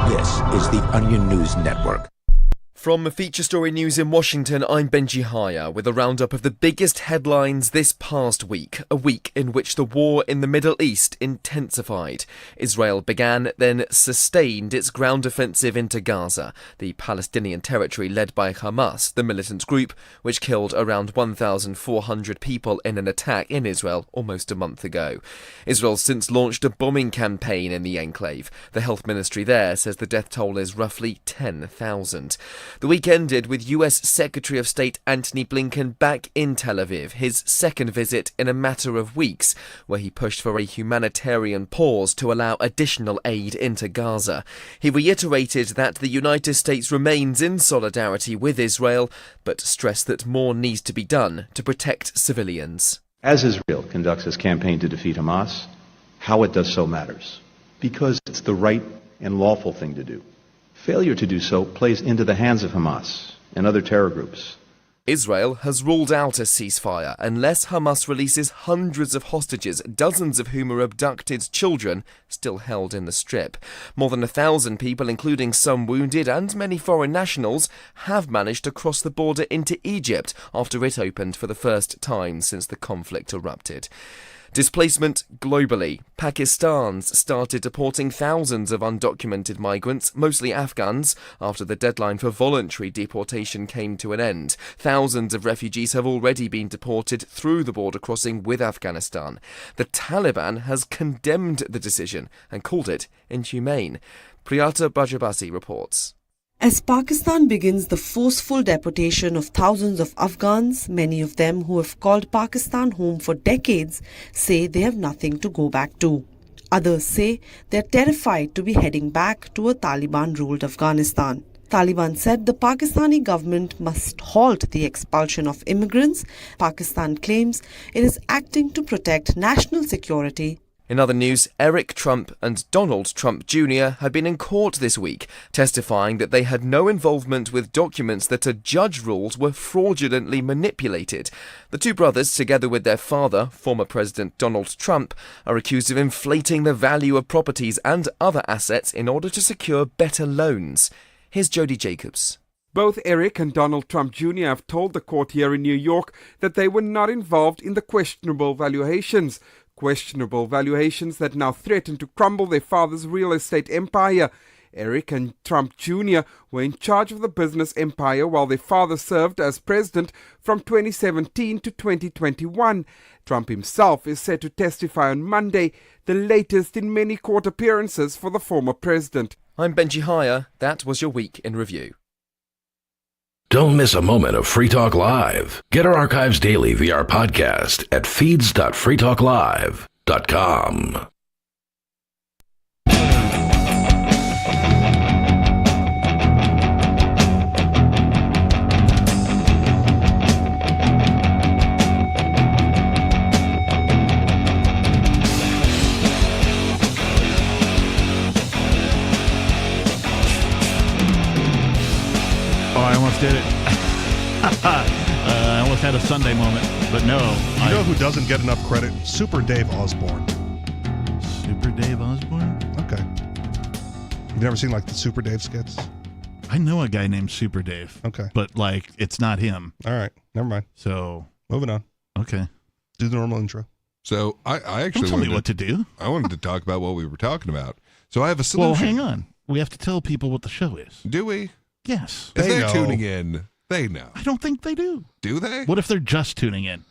[SPEAKER 5] This is the Onion News Network.
[SPEAKER 12] From Feature Story News in Washington, I'm Benji Haya with a roundup of the biggest headlines this past week, a week in which the war in the Middle East intensified. Israel began, then sustained its ground offensive into Gaza, the Palestinian territory led by Hamas, the militant group which killed around 1,400 people in an attack in Israel almost a month ago. Israel's since launched a bombing campaign in the enclave. The health ministry there says the death toll is roughly 10,000. The week ended with US Secretary of State Antony Blinken back in Tel Aviv, his second visit in a matter of weeks, where he pushed for a humanitarian pause to allow additional aid into Gaza. He reiterated that the United States remains in solidarity with Israel, but stressed that more needs to be done to protect civilians.
[SPEAKER 13] As Israel conducts its campaign to defeat Hamas, how it does so matters, because it's the right and lawful thing to do. Failure to do so plays into the hands of Hamas and other terror groups.
[SPEAKER 12] Israel has ruled out a ceasefire unless Hamas releases hundreds of hostages, dozens of whom are abducted children still held in the Strip. More than 1,000 people, including some wounded and many foreign nationals, have managed to cross the border into Egypt after it opened for the first time since the conflict erupted. Displacement globally. Pakistan's started deporting thousands of undocumented migrants, mostly Afghans, after the deadline for voluntary deportation came to an end. Thousands of refugees have already been deported through the border crossing with Afghanistan. The Taliban has condemned the decision and called it inhumane. Priyata Bajabasi reports.
[SPEAKER 14] As Pakistan begins the forceful deportation of thousands of Afghans, many of them who have called Pakistan home for decades say they have nothing to go back to. Others say they're terrified to be heading back to a Taliban-ruled Afghanistan. Taliban said the Pakistani government must halt the expulsion of immigrants. Pakistan claims it is acting to protect national security.
[SPEAKER 12] In other news, Eric Trump and Donald Trump Jr. had been in court this week, testifying that they had no involvement with documents that a judge ruled were fraudulently manipulated. The two brothers, together with their father, former President Donald Trump, are accused of inflating the value of properties and other assets in order to secure better loans. Here's Jody Jacobs.
[SPEAKER 15] Both Eric and Donald Trump Jr. have told the court here in New York that they were not involved in the questionable valuations that now threaten to crumble their father's real estate empire. Eric and Trump Jr. were in charge of the business empire while their father served as president from 2017 to 2021. Trump himself is set to testify on Monday, the latest in many court appearances for the former president.
[SPEAKER 12] I'm Benji Haya. That was your week in review.
[SPEAKER 6] Don't miss a moment of Free Talk Live. Get our archives daily via our podcast at feeds.freetalklive.com.
[SPEAKER 7] I almost did it. I almost had a Sunday moment, but no.
[SPEAKER 8] You know who doesn't get enough credit? Super Dave Osborne.
[SPEAKER 7] Super Dave Osborne?
[SPEAKER 8] Okay. You've never seen like the Super Dave skits?
[SPEAKER 7] I know a guy named Super Dave.
[SPEAKER 8] Okay.
[SPEAKER 7] But like, it's not him.
[SPEAKER 8] All right. Never mind.
[SPEAKER 7] So
[SPEAKER 8] Moving on.
[SPEAKER 7] Okay.
[SPEAKER 8] Do the normal intro.
[SPEAKER 9] So I actually
[SPEAKER 7] Don't tell me what to do.
[SPEAKER 9] I wanted to talk about what we were talking about. So I have a solution.
[SPEAKER 7] Well, hang on. We have to tell people what the show is.
[SPEAKER 9] Do we?
[SPEAKER 7] Yes.
[SPEAKER 9] If they're
[SPEAKER 8] know.
[SPEAKER 9] tuning in, they know.
[SPEAKER 7] I don't think they do.
[SPEAKER 9] Do they?
[SPEAKER 7] What if they're just tuning in?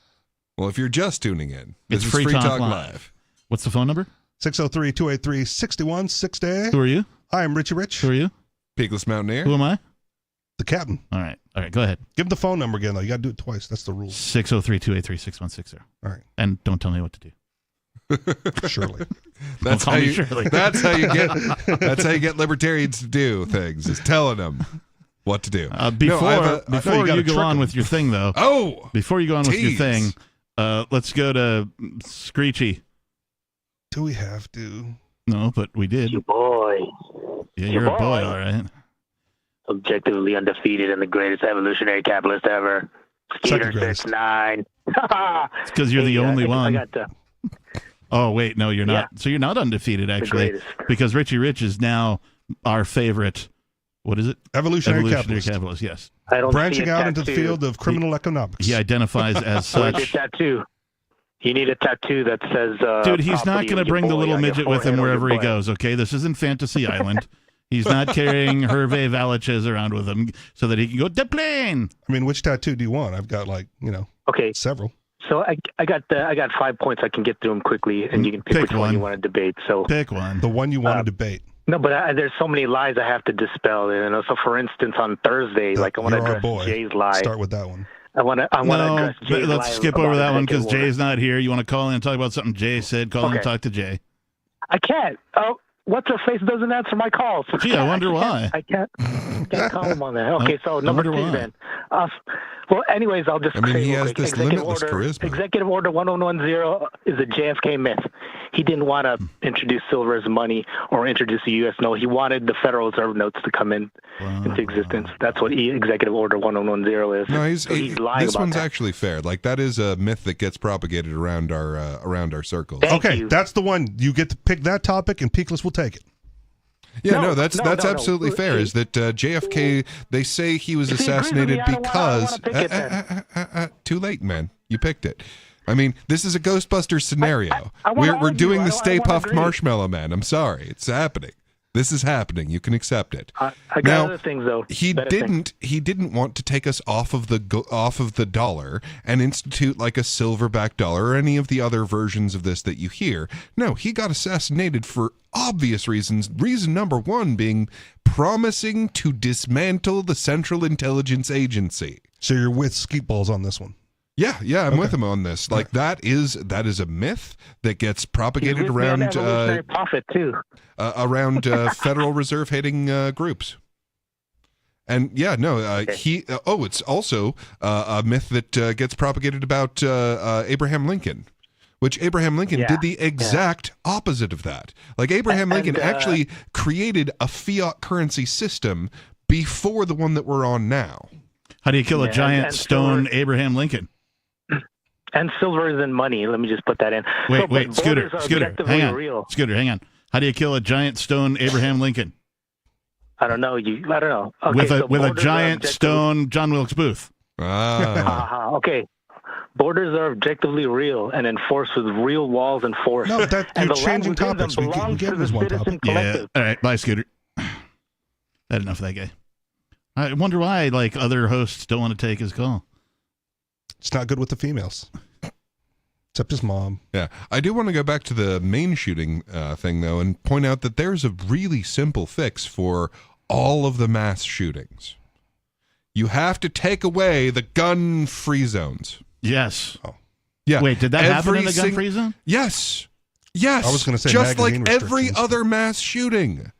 [SPEAKER 9] Well, if you're just tuning in,
[SPEAKER 7] It's
[SPEAKER 9] this is
[SPEAKER 7] Free Talk Live. What's the phone number?
[SPEAKER 8] 603-283-6160.
[SPEAKER 7] Who are you?
[SPEAKER 8] Hi, I'm Richie Rich.
[SPEAKER 7] Who are you?
[SPEAKER 9] Peakless Mountaineer.
[SPEAKER 7] Who am I?
[SPEAKER 8] The captain.
[SPEAKER 7] All right. Go ahead.
[SPEAKER 8] Give him the phone number again, though. You got to do it twice. That's the rule.
[SPEAKER 7] 603-283-6160.
[SPEAKER 8] All right.
[SPEAKER 7] And don't tell me what to do.
[SPEAKER 8] Surely.
[SPEAKER 9] That's
[SPEAKER 7] call
[SPEAKER 9] how
[SPEAKER 7] me
[SPEAKER 9] you.
[SPEAKER 7] Shirley.
[SPEAKER 9] That's how you get. That's how you get libertarians to do things. Is telling them what to do.
[SPEAKER 7] Before
[SPEAKER 8] you gotta
[SPEAKER 7] you go
[SPEAKER 8] trick
[SPEAKER 7] on
[SPEAKER 8] 'em.
[SPEAKER 7] with your thing, though.
[SPEAKER 9] Oh,
[SPEAKER 7] before you go on with your
[SPEAKER 9] tease.
[SPEAKER 7] thing, let's go to Screechy.
[SPEAKER 8] Do we have to?
[SPEAKER 7] No, but we did.
[SPEAKER 1] Your boy.
[SPEAKER 7] Yeah,
[SPEAKER 1] Your
[SPEAKER 7] you're a boy,
[SPEAKER 1] boy.
[SPEAKER 7] all right.
[SPEAKER 1] Objectively undefeated and the greatest evolutionary capitalist ever. Skeeter
[SPEAKER 8] Second greatest.
[SPEAKER 1] 6'9".
[SPEAKER 7] It's because you're the only one.
[SPEAKER 1] I got the
[SPEAKER 7] Oh, wait, no, you're not. So you're not undefeated, actually,
[SPEAKER 1] greatest.
[SPEAKER 7] because Richie Rich is now our favorite. What is it?
[SPEAKER 8] Evolutionary capitalist.
[SPEAKER 7] Yes.
[SPEAKER 1] I don't
[SPEAKER 8] Branching
[SPEAKER 1] see a
[SPEAKER 8] out into the
[SPEAKER 1] tattoo.
[SPEAKER 8] field of criminal economics.
[SPEAKER 7] He identifies as
[SPEAKER 1] Where's your
[SPEAKER 7] such.
[SPEAKER 1] tattoo? You need a tattoo that says.
[SPEAKER 7] Dude, he's not going to bring the little midget with him wherever he
[SPEAKER 1] goes.
[SPEAKER 7] goes, okay? This isn't Fantasy Island. He's not carrying Hervé Valleychez around with him so that he can go, the plane!
[SPEAKER 8] I mean, which tattoo do you want? I've got
[SPEAKER 1] Okay.
[SPEAKER 8] several.
[SPEAKER 1] So I got 5 points. I can get through them quickly, and you can pick which one you want to debate. So
[SPEAKER 7] Pick one.
[SPEAKER 8] The one you want to debate.
[SPEAKER 1] no, but there's so many lies I have to dispel. So for instance, on Thursday, I want to
[SPEAKER 8] You're our
[SPEAKER 1] address
[SPEAKER 8] boy.
[SPEAKER 1] Jay's lie.
[SPEAKER 8] Start with that one.
[SPEAKER 1] I want to
[SPEAKER 7] No,
[SPEAKER 1] address Jay's lie.
[SPEAKER 7] let's skip over
[SPEAKER 1] about
[SPEAKER 7] that one because
[SPEAKER 1] executive
[SPEAKER 7] Jay's not here. You want to call in and talk about something Jay said? Call in and
[SPEAKER 1] Okay.
[SPEAKER 7] talk to Jay.
[SPEAKER 1] order. I can't. Oh, what's her face doesn't answer my calls.
[SPEAKER 7] Gee, I wonder why.
[SPEAKER 1] I can't call him on that. Okay, so number
[SPEAKER 7] wonder
[SPEAKER 1] 2
[SPEAKER 7] why.
[SPEAKER 1] then. Well, anyways, I'll just
[SPEAKER 9] I mean,
[SPEAKER 1] say
[SPEAKER 9] he
[SPEAKER 1] real
[SPEAKER 9] has
[SPEAKER 1] quick.
[SPEAKER 9] this limitless charisma.
[SPEAKER 1] Executive Order 1110 is a JFK myth. He didn't want to introduce silver as money or introduce the U.S. note. He wanted the Federal Reserve notes to come into existence. That's what Executive Order 1110 is.
[SPEAKER 9] No,
[SPEAKER 1] So he's lying
[SPEAKER 9] this
[SPEAKER 1] about
[SPEAKER 9] one's
[SPEAKER 1] that.
[SPEAKER 9] actually fair. Like that is a myth that gets propagated around our circles.
[SPEAKER 8] Okay, that's the one. You get to pick that topic, and Peakless will take it.
[SPEAKER 9] Yeah,
[SPEAKER 1] No,
[SPEAKER 9] that's
[SPEAKER 1] no.
[SPEAKER 9] absolutely fair. Is that JFK? They say he was
[SPEAKER 1] If he agrees with
[SPEAKER 9] assassinated
[SPEAKER 1] me, I don't
[SPEAKER 9] because
[SPEAKER 1] wanna pick it then.
[SPEAKER 9] too late, man. You picked it. I mean, this is a Ghostbusters scenario.
[SPEAKER 1] I wanna
[SPEAKER 9] We're
[SPEAKER 1] argue.
[SPEAKER 9] doing
[SPEAKER 1] I
[SPEAKER 9] the
[SPEAKER 1] don't
[SPEAKER 9] Stay
[SPEAKER 1] wanna
[SPEAKER 9] Puft
[SPEAKER 1] agree.
[SPEAKER 9] Marshmallow Man. I'm sorry, it's happening. This is happening. You can accept it.
[SPEAKER 1] I got
[SPEAKER 9] Now,
[SPEAKER 1] other things though.
[SPEAKER 9] He
[SPEAKER 1] Better
[SPEAKER 9] didn't. He didn't want to take us off of the dollar and institute like a silverback dollar or any of the other versions of this that you hear. No, he got assassinated for obvious reasons. Reason number one being promising to dismantle the Central Intelligence Agency.
[SPEAKER 8] So you're with Skeet Balls on this one.
[SPEAKER 9] Yeah, I'm with him on this. Like that is a myth that gets propagated
[SPEAKER 1] He's with me on
[SPEAKER 9] around
[SPEAKER 1] evolutionary profit too.
[SPEAKER 9] around Federal Reserve hating groups. And yeah, no, it's also a myth that gets propagated about Abraham Lincoln, which Abraham Lincoln did the exact opposite of that. Like Abraham Lincoln actually created a fiat currency system before the one that we're on now.
[SPEAKER 7] How do you kill a giant
[SPEAKER 1] and
[SPEAKER 7] stone Abraham Lincoln?
[SPEAKER 1] And silver is in money. Let me just put that in.
[SPEAKER 7] Wait, Scooter,
[SPEAKER 1] borders are
[SPEAKER 7] Scooter,
[SPEAKER 1] objectively
[SPEAKER 7] hang on.
[SPEAKER 1] real.
[SPEAKER 7] Scooter, hang on. How do you kill a giant stone Abraham Lincoln?
[SPEAKER 1] I don't know. I don't know. Okay,
[SPEAKER 7] with a
[SPEAKER 1] so borders are
[SPEAKER 7] giant
[SPEAKER 1] objectively-
[SPEAKER 7] stone John Wilkes Booth.
[SPEAKER 1] Okay. Borders are objectively real and enforced with real walls and force.
[SPEAKER 8] No, that
[SPEAKER 1] and
[SPEAKER 8] you're
[SPEAKER 1] the land
[SPEAKER 8] changing
[SPEAKER 1] within them
[SPEAKER 8] topics. We
[SPEAKER 1] belongs
[SPEAKER 8] get
[SPEAKER 1] to the
[SPEAKER 8] this one
[SPEAKER 1] citizen
[SPEAKER 8] topic.
[SPEAKER 1] collective.
[SPEAKER 7] All right, bye, Scooter. Had enough of that guy. I wonder why other hosts don't want to take his call.
[SPEAKER 8] It's not good with the females. Except his mom.
[SPEAKER 9] Yeah. I do want to go back to the main shooting thing, though, and point out that there's a really simple fix for all of the mass shootings. You have to take away the gun-free zones.
[SPEAKER 7] Yes.
[SPEAKER 8] Oh.
[SPEAKER 9] Yeah.
[SPEAKER 7] Wait, did that happen
[SPEAKER 9] Every
[SPEAKER 7] in the gun-free zone?
[SPEAKER 9] Yes. Yes.
[SPEAKER 8] I was gonna say
[SPEAKER 9] just like
[SPEAKER 8] magazine
[SPEAKER 9] every
[SPEAKER 8] restrictions.
[SPEAKER 9] other mass shooting.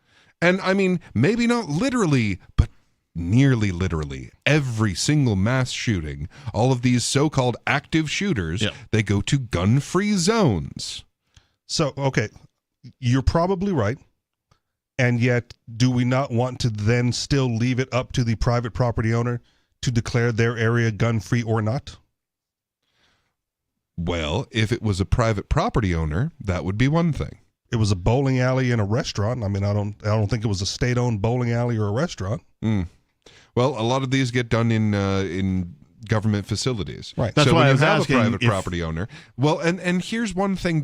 [SPEAKER 9] And I mean, maybe not literally, but nearly literally every single mass shooting, all of these so-called active shooters, they go to gun-free zones.
[SPEAKER 8] So, okay, you're probably right. And yet, do we not want to then still leave it up to the private property owner to declare their area gun-free or not?
[SPEAKER 9] Well, if it was a private property owner, that would be one thing.
[SPEAKER 8] It was a bowling alley and a restaurant. I mean, I don't think it was a state-owned bowling alley or a restaurant.
[SPEAKER 9] Well, a lot of these get done in government facilities.
[SPEAKER 8] Right.
[SPEAKER 7] That's
[SPEAKER 9] so
[SPEAKER 7] why
[SPEAKER 9] when
[SPEAKER 7] I
[SPEAKER 9] you
[SPEAKER 7] was
[SPEAKER 9] have
[SPEAKER 7] asking
[SPEAKER 9] a private
[SPEAKER 7] if-
[SPEAKER 9] property owner, well, and here's one thing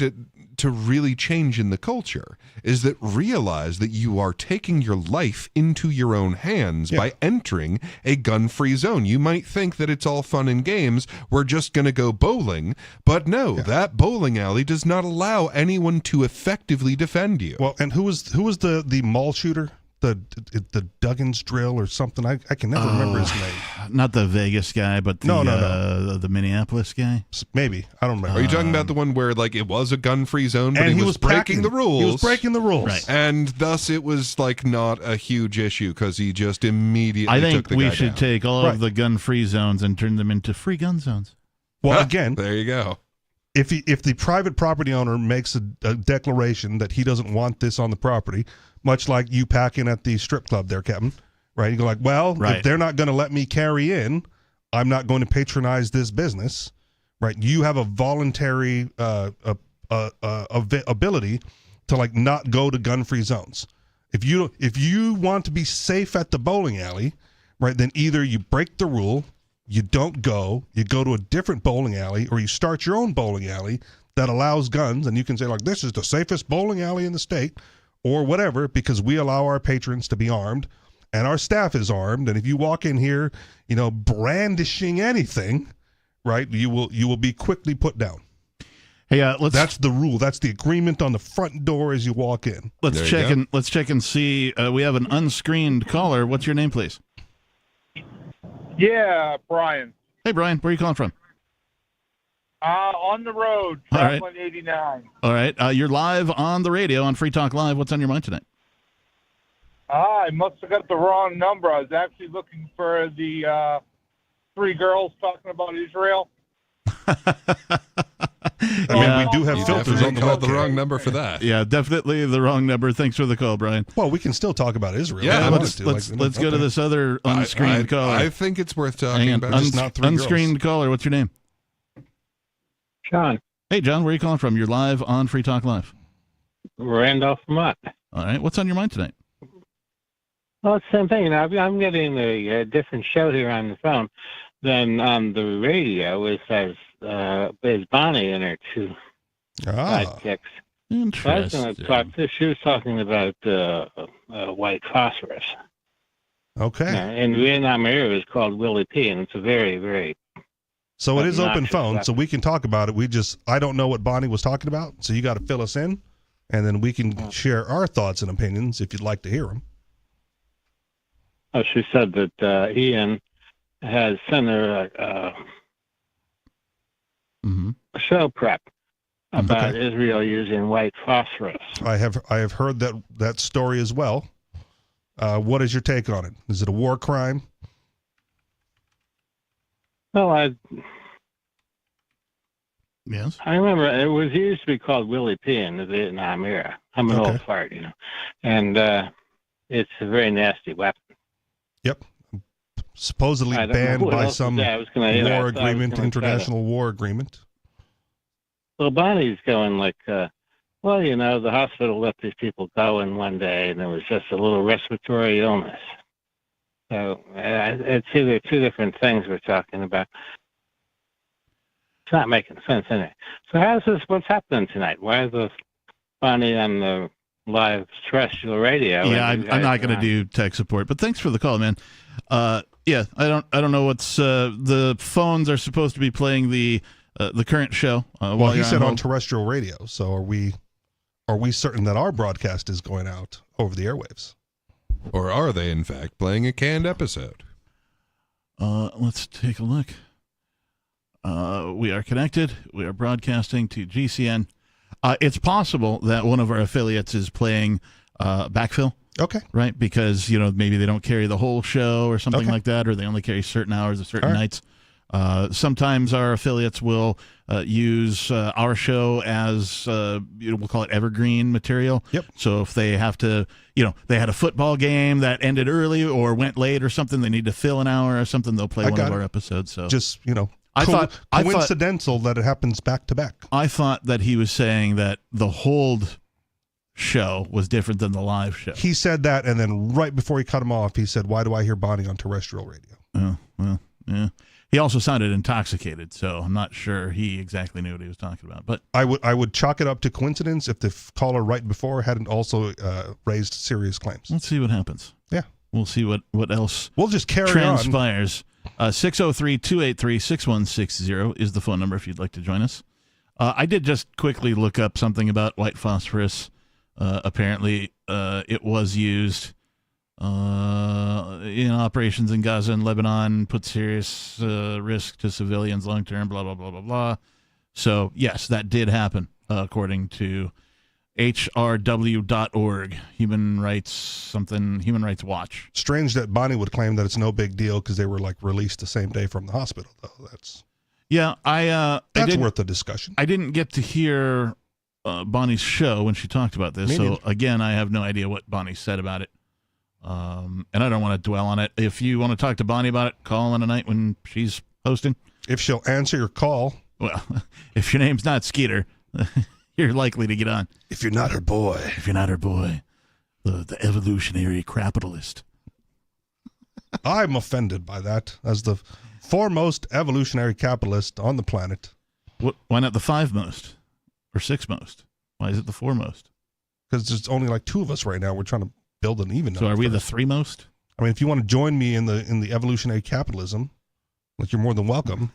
[SPEAKER 9] to really change in the culture is that realize that you are taking your life into your own hands by entering a gun-free zone. You might think that it's all fun and games. We're just going to go bowling, but no, that bowling alley does not allow anyone to effectively defend you.
[SPEAKER 8] Well, and who was the mall shooter? The Duggins drill or something. I can never remember his name.
[SPEAKER 7] Not the Vegas guy, but the Minneapolis guy.
[SPEAKER 8] Maybe, I don't remember.
[SPEAKER 9] Are you talking about the one where like it was a gun-free zone, but
[SPEAKER 8] And
[SPEAKER 9] he was breaking
[SPEAKER 8] packing.
[SPEAKER 9] the rules?
[SPEAKER 8] He was breaking the rules,
[SPEAKER 7] Right.
[SPEAKER 9] And thus it was like not a huge issue because he just immediately
[SPEAKER 7] I think
[SPEAKER 9] took the
[SPEAKER 7] we
[SPEAKER 9] guy
[SPEAKER 7] should
[SPEAKER 9] down.
[SPEAKER 7] take all of the gun-free zones and turn them into free gun zones.
[SPEAKER 8] Well, again,
[SPEAKER 9] there you go.
[SPEAKER 8] If the private property owner makes a declaration that he doesn't want this on the property, much like you packing at the strip club there, Captain, right? You go like, well, if they're not going to let me carry in, I'm not going to patronize this business, right? You have a voluntary ability to like not go to gun-free zones. If you want to be safe at the bowling alley, right, then either you break the rule, you don't go, you go to a different bowling alley, or you start your own bowling alley that allows guns, and you can say like, this is the safest bowling alley in the state, or whatever, because we allow our patrons to be armed, and our staff is armed, and if you walk in here, brandishing anything, right, you will be quickly put down.
[SPEAKER 7] Hey,
[SPEAKER 8] that's the rule. That's the agreement on the front door as you walk in.
[SPEAKER 7] Let's check and see. We have an unscreened caller. What's your name, please?
[SPEAKER 2] Yeah, Brian.
[SPEAKER 7] Hey, Brian. Where are you calling from?
[SPEAKER 2] On the road,
[SPEAKER 7] All right.
[SPEAKER 2] Traveling 89.
[SPEAKER 7] All right. You're live on the radio on Free Talk Live. What's on your mind tonight?
[SPEAKER 2] I must have got the wrong number. I was actually looking for the three girls talking about Israel.
[SPEAKER 8] We do have filters on the
[SPEAKER 9] called the wrong number for that.
[SPEAKER 7] Yeah, definitely the wrong number. Thanks for the call, Brian.
[SPEAKER 8] Well, we can still talk about Israel.
[SPEAKER 9] Yeah,
[SPEAKER 7] let's go to this other unscreened caller.
[SPEAKER 9] I think it's worth
[SPEAKER 7] Hang
[SPEAKER 9] talking
[SPEAKER 7] on.
[SPEAKER 9] about. Just not three
[SPEAKER 7] Unscreened caller. What's your name?
[SPEAKER 3] John.
[SPEAKER 7] Hey, John. Where are you calling from? You're live on Free Talk Live.
[SPEAKER 3] Randolph, Vermont.
[SPEAKER 7] All right. What's on your mind tonight?
[SPEAKER 3] Well, it's the same thing. I'm getting a different show here on the phone than on the radio. It says there's Bonnie in her two sidekicks.
[SPEAKER 7] Interesting.
[SPEAKER 3] I was going to talk to. She was talking about white phosphorus.
[SPEAKER 8] Okay.
[SPEAKER 3] In Vietnam era, it was called Willie P, and it's a very, very.
[SPEAKER 8] So it is open
[SPEAKER 3] obnoxious
[SPEAKER 8] phone,
[SPEAKER 3] weapon.
[SPEAKER 8] so we can talk about it. I don't know what Bonnie was talking about, so you got to fill us in, and then we can share our thoughts and opinions if you'd like to hear them.
[SPEAKER 3] Oh, she said that Ian has sent her a show prep about Israel using white phosphorus.
[SPEAKER 8] I have heard that story as well. What is your take on it? Is it a war crime?
[SPEAKER 3] Well,
[SPEAKER 7] Yes.
[SPEAKER 3] I remember it was used to be called Willie P in the Vietnam era. I'm an old fart, and it's a very nasty weapon.
[SPEAKER 8] Yep. Supposedly
[SPEAKER 3] I don't know
[SPEAKER 8] banned
[SPEAKER 3] what
[SPEAKER 8] by
[SPEAKER 3] else
[SPEAKER 8] some
[SPEAKER 3] is that. I was gonna- yeah, I
[SPEAKER 8] war
[SPEAKER 3] thought I was
[SPEAKER 8] agreement,
[SPEAKER 3] gonna try to-
[SPEAKER 8] international war agreement.
[SPEAKER 3] Well, Bonnie's going like, the hospital let these people go in one day, and it was just a little respiratory illness. So it's either two different things we're talking about. It's not making sense, anyway. So what's happening tonight? Why is the Bonnie on the live terrestrial radio?
[SPEAKER 7] Yeah,
[SPEAKER 3] and you
[SPEAKER 7] I'm not
[SPEAKER 3] guys
[SPEAKER 7] going to do tech support, but thanks for the call, man. Yeah, I don't know what's the phones are supposed to be playing the current show.
[SPEAKER 8] Well, he said on terrestrial radio. So are we certain that our broadcast is going out over the airwaves?
[SPEAKER 9] Or are they, in fact, playing a canned episode?
[SPEAKER 7] Let's take a look. We are connected. We are broadcasting to GCN. It's possible that one of our affiliates is playing backfill.
[SPEAKER 8] Okay.
[SPEAKER 7] Right? Because, maybe they don't carry the whole show or something like that, or they only carry certain hours or certain nights. Sometimes our affiliates will use our show as, we'll call it evergreen material.
[SPEAKER 8] Yep.
[SPEAKER 7] So if they have to, they had a football game that ended early or went late or something, they need to fill an hour or something, they'll play one of our episodes. So
[SPEAKER 8] just,
[SPEAKER 7] I thought
[SPEAKER 8] coincidental that it happens back to back.
[SPEAKER 7] I thought that he was saying that the hold show was different than the live show.
[SPEAKER 8] He said that, and then right before he cut him off, he said, "Why do I hear Bonnie on terrestrial radio?"
[SPEAKER 7] Oh, well, yeah. He also sounded intoxicated, so I'm not sure he exactly knew what he was talking about. But
[SPEAKER 8] I would chalk it up to coincidence if the caller right before hadn't also raised serious claims.
[SPEAKER 7] Let's see what happens.
[SPEAKER 8] Yeah.
[SPEAKER 7] We'll see what else
[SPEAKER 8] we'll just carry
[SPEAKER 7] transpires. 603-283-6160 is the phone number if you'd like to join us. I did just quickly look up something about white phosphorus. Apparently, it was used in operations in Gaza and Lebanon, put serious risk to civilians long term, blah, blah, blah, blah, blah. So, yes, that did happen, according to HRW.org, Human Rights Watch.
[SPEAKER 8] Strange that Bonnie would claim that it's no big deal because they were like released the same day from the hospital, though. That's worth the discussion.
[SPEAKER 7] I didn't get to hear Bonnie's show when she talked about this, so again, I have no idea what Bonnie said about it. And I don't want to dwell on it. If you want to talk to Bonnie about it, call in a night when she's hosting.
[SPEAKER 8] If she'll answer your call.
[SPEAKER 7] Well, if your name's not Skeeter, you're likely to get on.
[SPEAKER 8] If you're not her boy.
[SPEAKER 7] The evolutionary capitalist.
[SPEAKER 8] I'm offended by that as the foremost evolutionary capitalist on the planet.
[SPEAKER 7] Why not the 5 most or 6 most? Why is it the 4 most?
[SPEAKER 8] Because there's only like 2 of us right now. We're trying to build an even.
[SPEAKER 7] So are we the 3 most?
[SPEAKER 8] I mean, if you want to join me in the evolutionary capitalism, like you're more than welcome.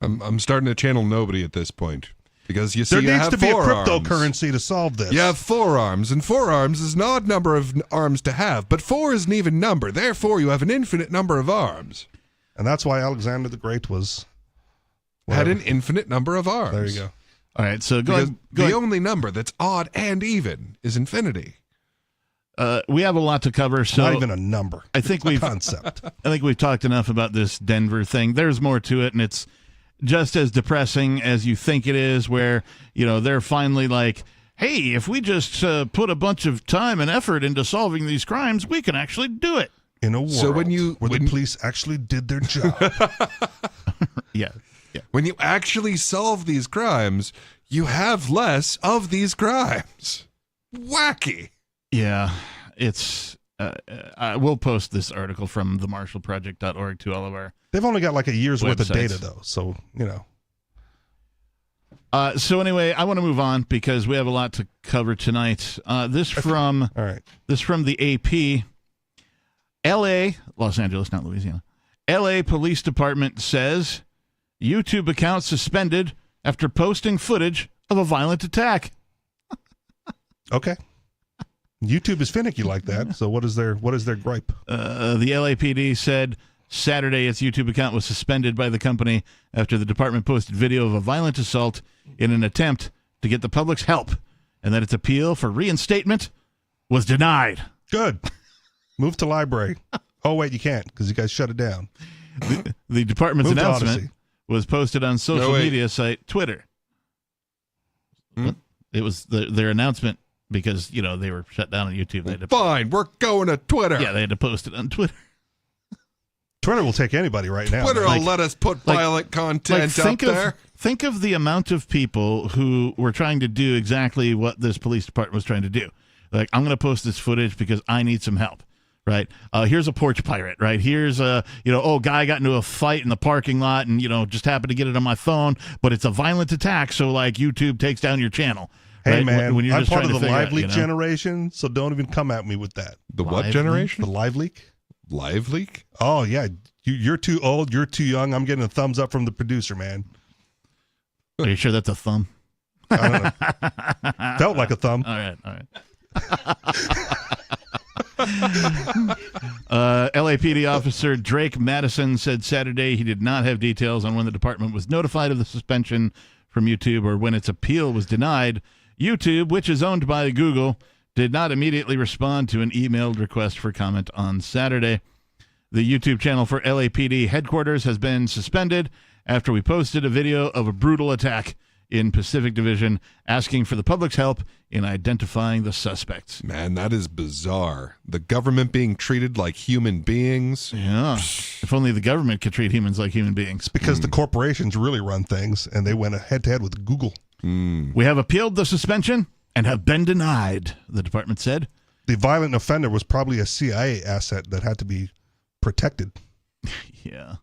[SPEAKER 9] I'm starting to channel nobody at this point. Because you see,
[SPEAKER 8] there needs to be a
[SPEAKER 9] arms.
[SPEAKER 8] cryptocurrency to solve this.
[SPEAKER 9] You have 4 arms, and 4 arms is an odd number of arms to have, but 4 is an even number. Therefore, you have an infinite number of arms.
[SPEAKER 8] And that's why Alexander the Great
[SPEAKER 9] had an infinite number of arms.
[SPEAKER 8] There you go.
[SPEAKER 7] All right, so
[SPEAKER 9] the only number that's odd and even is infinity.
[SPEAKER 7] We have a lot to cover. So
[SPEAKER 8] not even a number.
[SPEAKER 7] I think we've
[SPEAKER 8] concept.
[SPEAKER 7] I think we've talked enough about this Denver thing. There's more to it, and it's just as depressing as you think it is, where, they're finally like, hey, if we just put a bunch of time and effort into solving these crimes, we can actually do it.
[SPEAKER 8] In a world where the police actually did their job.
[SPEAKER 7] Yeah.
[SPEAKER 9] When you actually solve these crimes, you have less of these crimes. Wacky.
[SPEAKER 7] Yeah, it's... I will post this article from themarshallproject.org to all of our
[SPEAKER 8] They've only got like a year's worth of
[SPEAKER 7] websites.
[SPEAKER 8] data, though, so,
[SPEAKER 7] So anyway, I want to move on because we have a lot to cover tonight. This from the AP. L.A., Los Angeles, not Louisiana. L.A. Police Department says YouTube account suspended after posting footage of a violent attack.
[SPEAKER 8] Okay. YouTube is finicky like that. So what is their gripe?
[SPEAKER 7] The LAPD said Saturday its YouTube account was suspended by the company after the department posted video of a violent assault in an attempt to get the public's help, and that its appeal for reinstatement was denied.
[SPEAKER 8] Good. Move to library. Oh, wait, you can't because you guys shut it down.
[SPEAKER 7] The department's
[SPEAKER 8] Move to
[SPEAKER 7] announcement
[SPEAKER 8] Odyssey.
[SPEAKER 7] was posted on social media site Twitter. It was their announcement because, they were shut down on YouTube. They had to,
[SPEAKER 9] Fine, we're going to Twitter.
[SPEAKER 7] Yeah, they had to post it on Twitter.
[SPEAKER 8] Twitter will take anybody right now.
[SPEAKER 9] Twitter will let us put violent content up there.
[SPEAKER 7] Think of the amount of people who were trying to do exactly what this police department was trying to do. Like, I'm going to post this footage because I need some help, right? Here's a porch pirate, right? Here's a, guy got into a fight in the parking lot and, just happened to get it on my phone, but it's a violent attack, so, YouTube takes down your channel.
[SPEAKER 8] Hey,
[SPEAKER 7] right?
[SPEAKER 8] man,
[SPEAKER 7] when you're
[SPEAKER 8] I'm
[SPEAKER 7] just
[SPEAKER 8] part of
[SPEAKER 7] trying
[SPEAKER 8] the
[SPEAKER 7] to
[SPEAKER 8] live
[SPEAKER 7] figure
[SPEAKER 8] leak
[SPEAKER 7] out,
[SPEAKER 8] generation, so don't even come at me with that.
[SPEAKER 9] The what generation?
[SPEAKER 8] The live leak.
[SPEAKER 9] Live leak?
[SPEAKER 8] Oh, yeah. You're too old. You're too young. I'm getting a thumbs up from the producer, man.
[SPEAKER 7] Are you sure that's a thumb?
[SPEAKER 8] I don't know. Felt like a thumb.
[SPEAKER 7] All right. LAPD officer Drake Madison said Saturday he did not have details on when the department was notified of the suspension from YouTube or when its appeal was denied. YouTube, which is owned by Google, did not immediately respond to an emailed request for comment on Saturday. The YouTube channel for LAPD headquarters has been suspended after we posted a video of a brutal attack in Pacific Division, asking for the public's help in identifying the suspects.
[SPEAKER 9] Man, that is bizarre. The government being treated like human beings.
[SPEAKER 7] Yeah. If only the government could treat humans like human beings.
[SPEAKER 8] Because the corporations really run things, and they went head-to-head with Google.
[SPEAKER 7] We have appealed the suspension and have been denied, the department said.
[SPEAKER 8] The violent offender was probably a CIA asset that had to be protected.
[SPEAKER 7] Yeah.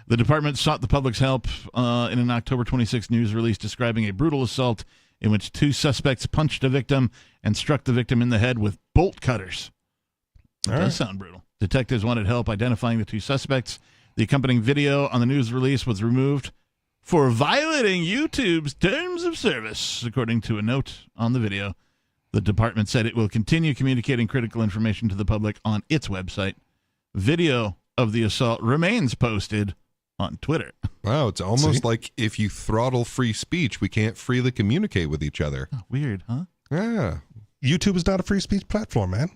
[SPEAKER 7] The department sought the public's help in an October 26 news release describing a brutal assault in which 2 suspects punched a victim and struck the victim in the head with bolt cutters. That does sound brutal. Detectives wanted help identifying the 2 suspects. The accompanying video on the news release was removed for violating YouTube's terms of service, according to a note on the video. The department said it will continue communicating critical information to the public on its website. Video of the assault remains posted on Twitter.
[SPEAKER 9] Wow, it's almost like if you throttle free speech, we can't freely communicate with each other.
[SPEAKER 7] Oh, weird, huh?
[SPEAKER 9] Yeah.
[SPEAKER 8] YouTube is not a free speech platform, man.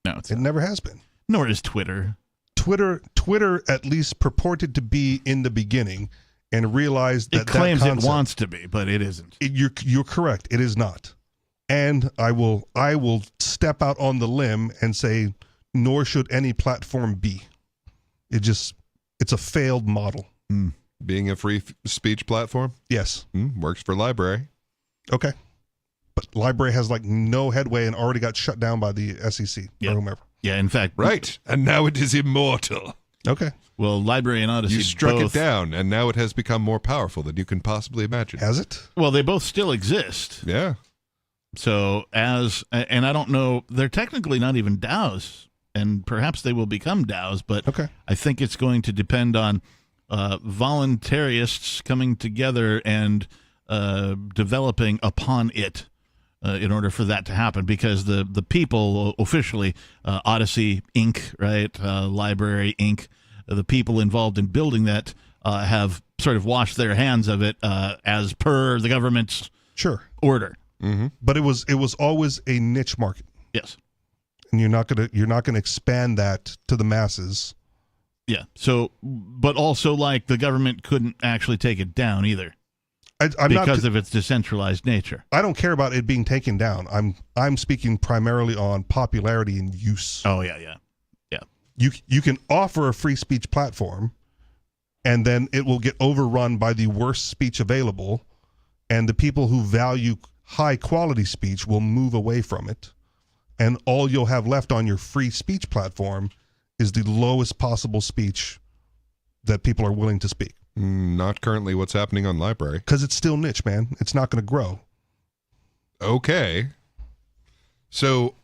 [SPEAKER 7] No, it
[SPEAKER 8] never has been.
[SPEAKER 7] Nor is Twitter.
[SPEAKER 8] Twitter at least purported to be in the beginning and realized that
[SPEAKER 7] it claims
[SPEAKER 8] that concept,
[SPEAKER 7] it wants to be, but it isn't.
[SPEAKER 8] You're correct. It is not. And I will step out on the limb and say, nor should any platform be. It's a failed model.
[SPEAKER 9] Being a free speech platform?
[SPEAKER 8] Yes.
[SPEAKER 9] Works for Library.
[SPEAKER 8] Okay. But Library has like no headway and already got shut down by the SEC or whomever.
[SPEAKER 7] Yeah, in fact.
[SPEAKER 9] Right. And now it is immortal.
[SPEAKER 8] Okay.
[SPEAKER 7] Well, Library and Odyssey
[SPEAKER 9] You struck
[SPEAKER 7] both,
[SPEAKER 9] it down, and now it has become more powerful than you can possibly imagine.
[SPEAKER 8] Has it?
[SPEAKER 7] Well, they both still exist.
[SPEAKER 9] Yeah.
[SPEAKER 7] So and I don't know, they're technically not even DAOs, and perhaps they will become DAOs, but I think it's going to depend on voluntarists coming together and developing upon it in order for that to happen, because the people officially, Odyssey Inc., right, Library Inc., the people involved in building that have sort of washed their hands of it as per the government's order.
[SPEAKER 9] Mm-hmm.
[SPEAKER 8] But it was always a niche market.
[SPEAKER 7] Yes.
[SPEAKER 8] And you're not gonna expand that to the masses.
[SPEAKER 7] Yeah. So, but also like the government couldn't actually take it down either. Because of its decentralized nature.
[SPEAKER 8] I don't care about it being taken down. I'm speaking primarily on popularity and use.
[SPEAKER 7] Oh yeah.
[SPEAKER 8] You can offer a free speech platform, and then it will get overrun by the worst speech available, and the people who value high quality speech will move away from it, and all you'll have left on your free speech platform is the lowest possible speech that people are willing to speak.
[SPEAKER 9] Not currently what's happening on Library.
[SPEAKER 8] Because it's still niche, man. It's not going to grow.
[SPEAKER 9] Okay. So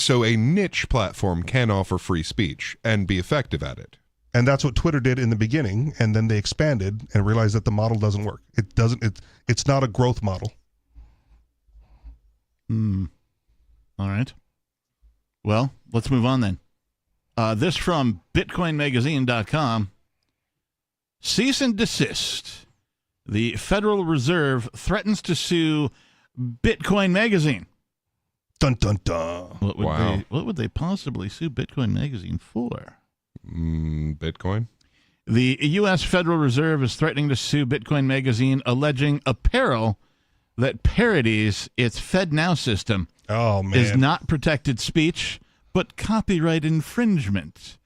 [SPEAKER 9] a niche platform can offer free speech and be effective at it.
[SPEAKER 8] And that's what Twitter did in the beginning, and then they expanded and realized that the model doesn't work. It's not a growth model.
[SPEAKER 7] All right. Well, let's move on then. This from BitcoinMagazine.com. Cease and desist. The Federal Reserve threatens to sue Bitcoin Magazine.
[SPEAKER 8] Dun, dun, dun.
[SPEAKER 7] What would they possibly sue Bitcoin Magazine for?
[SPEAKER 9] Bitcoin?
[SPEAKER 7] The U.S. Federal Reserve is threatening to sue Bitcoin Magazine, alleging apparel that parodies its FedNow system is not protected speech, but copyright infringement.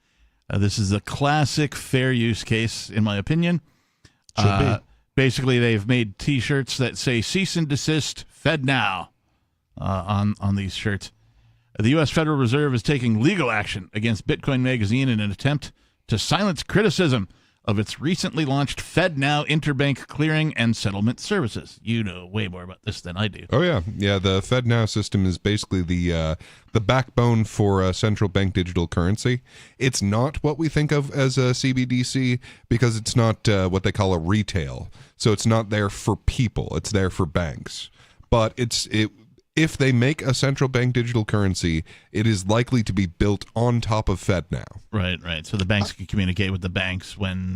[SPEAKER 7] This is a classic fair use case, in my opinion.
[SPEAKER 8] Should be.
[SPEAKER 7] Basically, they've made T-shirts that say "Cease and Desist, Fed Now" on these shirts. The U.S. Federal Reserve is taking legal action against Bitcoin Magazine in an attempt to silence criticism of its recently launched FedNow interbank clearing and settlement services. You know way more about this than I do.
[SPEAKER 9] Oh yeah. The FedNow system is basically the backbone for central bank digital currency. It's not what we think of as a CBDC because it's not what they call a retail. So it's not there for people. It's there for banks. But if they make a central bank digital currency, it is likely to be built on top of FedNow.
[SPEAKER 7] Right. So the banks can communicate with the banks when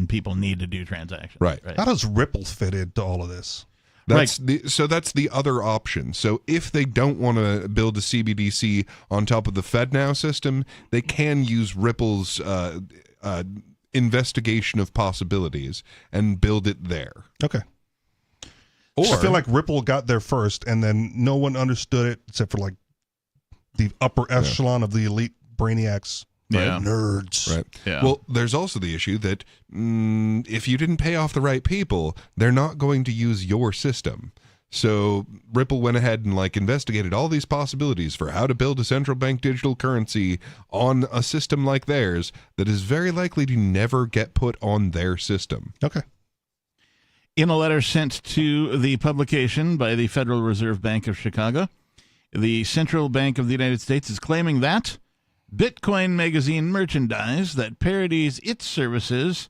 [SPEAKER 7] people need to do transactions.
[SPEAKER 9] Right.
[SPEAKER 8] How does Ripple fit into all of this?
[SPEAKER 9] That's the other option. So if they don't want to build a CBDC on top of the FedNow system, they can use Ripple's investigation of possibilities and build it there.
[SPEAKER 8] Okay. I feel like Ripple got there first, and then no one understood it except for like the upper echelon of the elite brainiacs, nerds.
[SPEAKER 9] Right.
[SPEAKER 7] Yeah.
[SPEAKER 9] Well, there's also the issue that if you didn't pay off the right people, they're not going to use your system. So Ripple went ahead and investigated all these possibilities for how to build a central bank digital currency on a system like theirs that is very likely to never get put on their system.
[SPEAKER 8] Okay.
[SPEAKER 7] In a letter sent to the publication by the Federal Reserve Bank of Chicago, the Central Bank of the United States is claiming that Bitcoin Magazine merchandise that parodies its services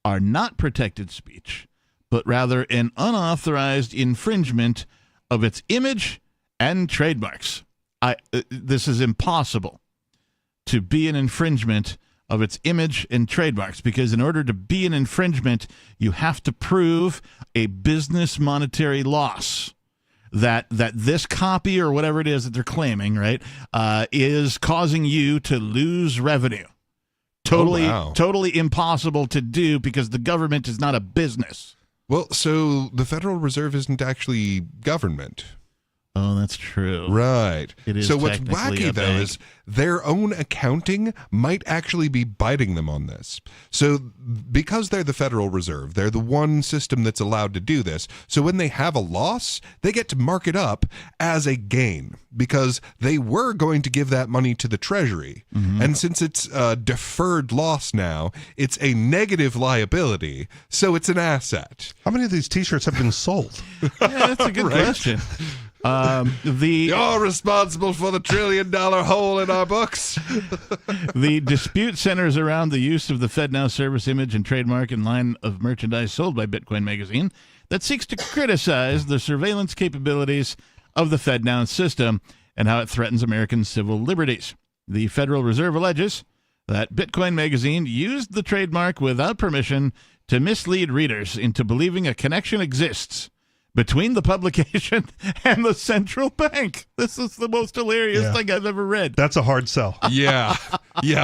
[SPEAKER 7] are not protected speech, but rather an unauthorized infringement of its image and trademarks. This is impossible to be an infringement of its image and trademarks, because in order to be an infringement, you have to prove a business monetary loss. That this copy or whatever it is that they're claiming, right, is causing you to lose revenue. Totally impossible to do because the government is not a business.
[SPEAKER 9] Well, so the Federal Reserve isn't actually government.
[SPEAKER 7] Oh, that's true.
[SPEAKER 9] Right.
[SPEAKER 7] It is.
[SPEAKER 9] So what's
[SPEAKER 7] technically
[SPEAKER 9] wacky,
[SPEAKER 7] a
[SPEAKER 9] though,
[SPEAKER 7] bank.
[SPEAKER 9] is their own accounting might actually be biting them on this. So because they're the Federal Reserve, they're the one system that's allowed to do this. So when they have a loss, they get to mark it up as a gain because they were going to give that money to the Treasury.
[SPEAKER 7] Mm-hmm.
[SPEAKER 9] And since it's a deferred loss now, it's a negative liability, so it's an asset.
[SPEAKER 8] How many of these T-shirts have been sold?
[SPEAKER 7] Yeah, that's a good
[SPEAKER 9] Right?
[SPEAKER 7] question.
[SPEAKER 9] You're responsible for the $1 trillion hole in our books.
[SPEAKER 7] The dispute centers around the use of the FedNow service image and trademark in line of merchandise sold by Bitcoin Magazine that seeks to criticize the surveillance capabilities of the FedNow system and how it threatens American civil liberties. The Federal Reserve alleges that Bitcoin Magazine used the trademark without permission to mislead readers into believing a connection exists between the publication and the central bank. This is the most hilarious thing I've ever read.
[SPEAKER 8] That's a hard sell.
[SPEAKER 9] Yeah,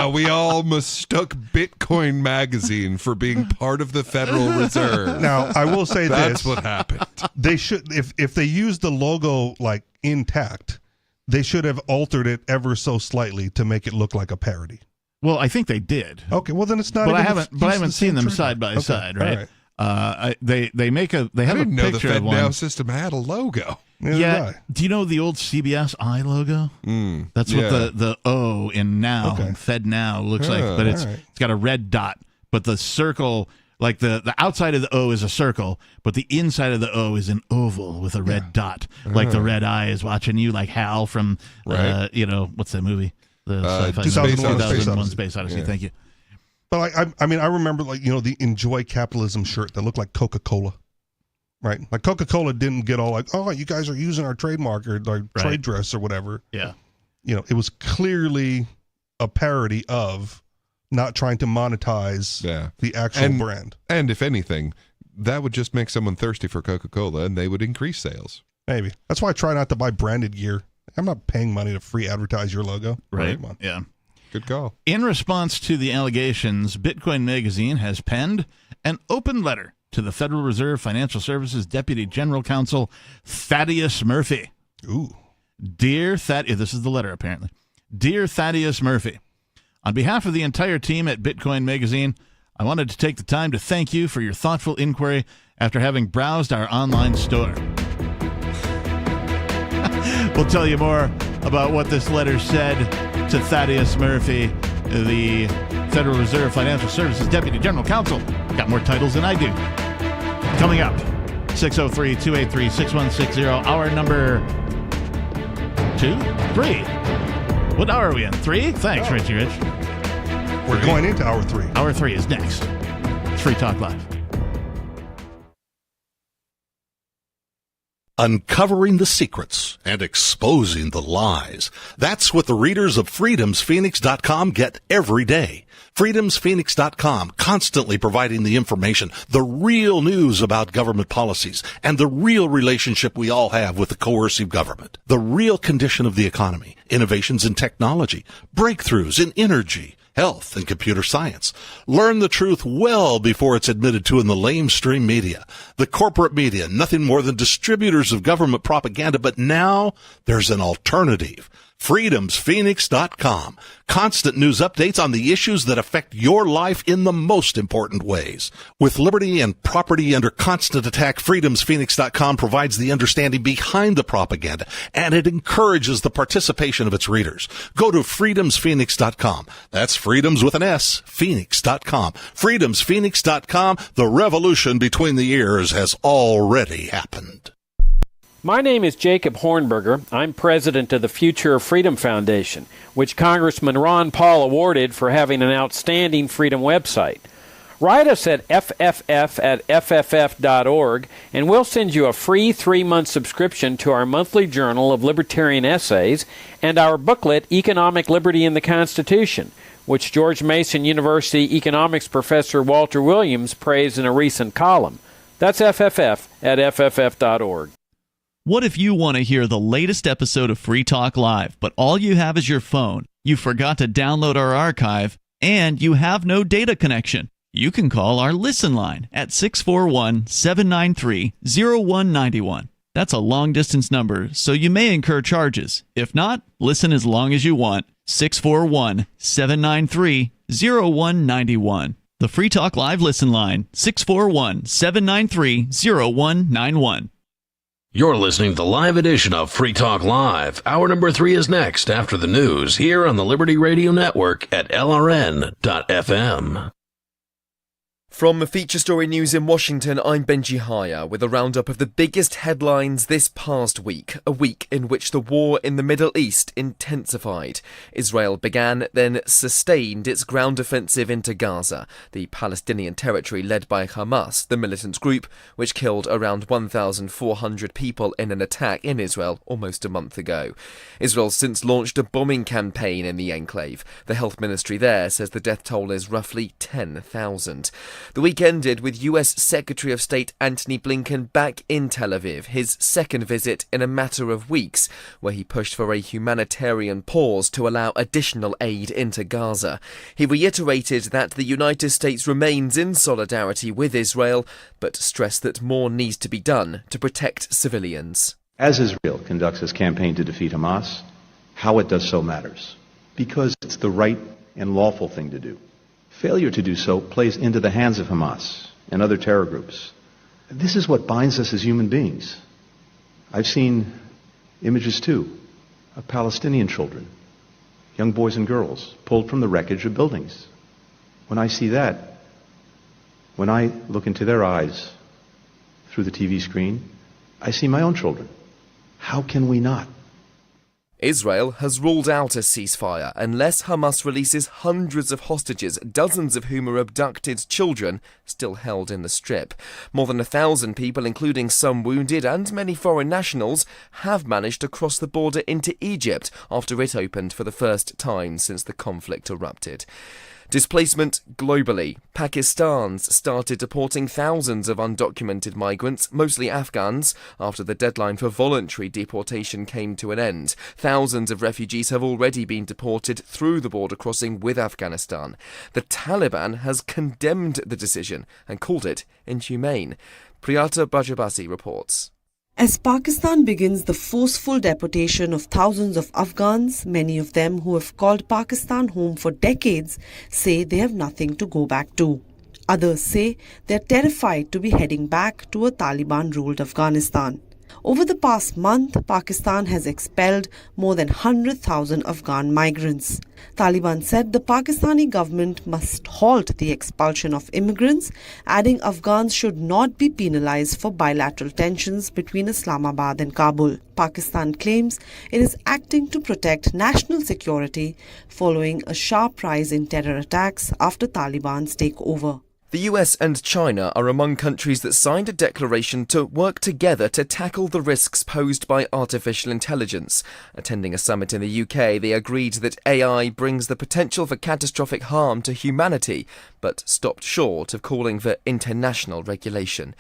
[SPEAKER 9] we all mistook Bitcoin Magazine for being part of the Federal Reserve.
[SPEAKER 8] Now, I will say
[SPEAKER 9] That's
[SPEAKER 8] this.
[SPEAKER 9] what happened.
[SPEAKER 8] They should, if they use the logo intact, they should have altered it ever so slightly to make it look like a parody.
[SPEAKER 7] Well, I think they did.
[SPEAKER 8] Okay, well then it's not.
[SPEAKER 7] But
[SPEAKER 8] even
[SPEAKER 7] I haven't seen them side by side, right?
[SPEAKER 8] All right.
[SPEAKER 7] They have
[SPEAKER 9] I didn't
[SPEAKER 7] a
[SPEAKER 9] know the
[SPEAKER 7] picture of one.
[SPEAKER 9] FedNow system had a logo.
[SPEAKER 7] Yeah. Do you know the old CBS I logo? That's what the O in now in FedNow looks like, but it's got a red dot. But the circle, like the outside of the O is a circle, but the inside of the O is an oval with a red dot, like the red eye is watching you, like Hal from what's that movie? The sci-fi 2001 Space Odyssey.
[SPEAKER 8] Yeah.
[SPEAKER 7] Thank you.
[SPEAKER 8] But I remember the Enjoy Capitalism shirt that looked like Coca-Cola, right? Like Coca-Cola didn't get all you guys are using our trademark or trade dress or whatever.
[SPEAKER 7] Yeah.
[SPEAKER 8] It was clearly a parody of not trying to monetize the actual brand.
[SPEAKER 9] And if anything, that would just make someone thirsty for Coca-Cola and they would increase sales.
[SPEAKER 8] Maybe. That's why I try not to buy branded gear. I'm not paying money to free advertise your logo.
[SPEAKER 7] Right.
[SPEAKER 8] Come on.
[SPEAKER 7] Yeah.
[SPEAKER 9] Good call.
[SPEAKER 7] In response to the allegations, Bitcoin Magazine has penned an open letter to the Federal Reserve Financial Services Deputy General Counsel Thaddeus Murphy.
[SPEAKER 8] Ooh.
[SPEAKER 7] Dear Thaddeus, this is the letter apparently. Dear Thaddeus Murphy, on behalf of the entire team at Bitcoin Magazine, I wanted to take the time to thank you for your thoughtful inquiry after having browsed our online store. We'll tell you more about what this letter said to Thaddeus Murphy, the Federal Reserve Financial Services Deputy General Counsel. Got more titles than I do. Coming up, 603-283-6160, hour number 2? 3. What hour are we in? 3? Thanks, Richie Rich.
[SPEAKER 8] We're going into hour 3.
[SPEAKER 7] Hour 3 is next. It's Free Talk Live.
[SPEAKER 4] Uncovering the secrets and exposing the lies. That's what the readers of freedomsphoenix.com get every day. freedomsphoenix.com, constantly providing the information, the real news about government policies, and the real relationship we all have with the coercive government. The real condition of the economy, innovations in technology, breakthroughs in energy, health, and computer science. Learn the truth well before it's admitted to in the lamestream media. The corporate media, nothing more than distributors of government propaganda, but now there's an alternative. freedomsphoenix.com. Constant news updates on the issues that affect your life in the most important ways. With liberty and property under constant attack, freedomsphoenix.com provides the understanding behind the propaganda, and it encourages the participation of its readers. Go to freedomsphoenix.com. That's freedoms with an S, phoenix.com. freedomsphoenix.com. The revolution between the ears has already happened.
[SPEAKER 10] My name is Jacob Hornberger. I'm president of the Future of Freedom Foundation, which Congressman Ron Paul awarded for having an outstanding freedom website. Write us at fff@fff.org, and we'll send you a free 3-month subscription to our monthly journal of libertarian essays and our booklet, Economic Liberty in the Constitution, which George Mason University economics professor Walter Williams praised in a recent column. That's fff@fff.org.
[SPEAKER 11] What if you want to hear the latest episode of Free Talk Live, but all you have is your phone, you forgot to download our archive, and you have no data connection? You can call our Listen line at 641-793-0191. That's a long-distance number, so you may incur charges. If not, listen as long as you want. 641-793-0191. The Free Talk Live Listen line, 641-793-0191.
[SPEAKER 6] You're listening to the live edition of Free Talk Live. Hour number 3 is next after the news here on the Liberty Radio Network at LRN.FM.
[SPEAKER 12] From Feature Story News in Washington, I'm Benji Haya with a roundup of the biggest headlines this past week, a week in which the war in the Middle East intensified. Israel began, then sustained its ground offensive into Gaza, the Palestinian territory led by Hamas, the militant group which killed around 1,400 people in an attack in Israel almost a month ago. Israel's since launched a bombing campaign in the enclave. The health ministry there says the death toll is roughly 10,000. The week ended with US Secretary of State Antony Blinken back in Tel Aviv, his second visit in a matter of weeks, where he pushed for a humanitarian pause to allow additional aid into Gaza. He reiterated that the United States remains in solidarity with Israel, but stressed that more needs to be done to protect civilians.
[SPEAKER 13] As Israel conducts its campaign to defeat Hamas, how it does so matters, because it's the right and lawful thing to do. Failure to do so plays into the hands of Hamas and other terror groups. This is what binds us as human beings. I've seen images, too, of Palestinian children, young boys and girls, pulled from the wreckage of buildings. When I see that, when I look into their eyes through the TV screen, I see my own children. How can we not?
[SPEAKER 12] Israel has ruled out a ceasefire unless Hamas releases hundreds of hostages, dozens of whom are abducted children still held in the Strip. More than 1,000 people, including some wounded and many foreign nationals, have managed to cross the border into Egypt after it opened for the first time since the conflict erupted. Displacement globally. Pakistan's started deporting thousands of undocumented migrants, mostly Afghans, after the deadline for voluntary deportation came to an end. Thousands of refugees have already been deported through the border crossing with Afghanistan. The Taliban has condemned the decision and called it inhumane. Priyata Bajabasi reports.
[SPEAKER 14] As Pakistan begins the forceful deportation of thousands of Afghans, many of them who have called Pakistan home for decades say they have nothing to go back to. Others say they are terrified to be heading back to a Taliban-ruled Afghanistan. Over the past month, Pakistan has expelled more than 100,000 Afghan migrants. Taliban said the Pakistani government must halt the expulsion of immigrants, adding Afghans should not be penalized for bilateral tensions between Islamabad and Kabul. Pakistan claims it is acting to protect national security following a sharp rise in terror attacks after Taliban's takeover.
[SPEAKER 12] The US and China are among countries that signed a declaration to work together to tackle the risks posed by artificial intelligence. Attending a summit in the UK, they agreed that AI brings the potential for catastrophic harm to humanity, but stopped short of calling for international regulation.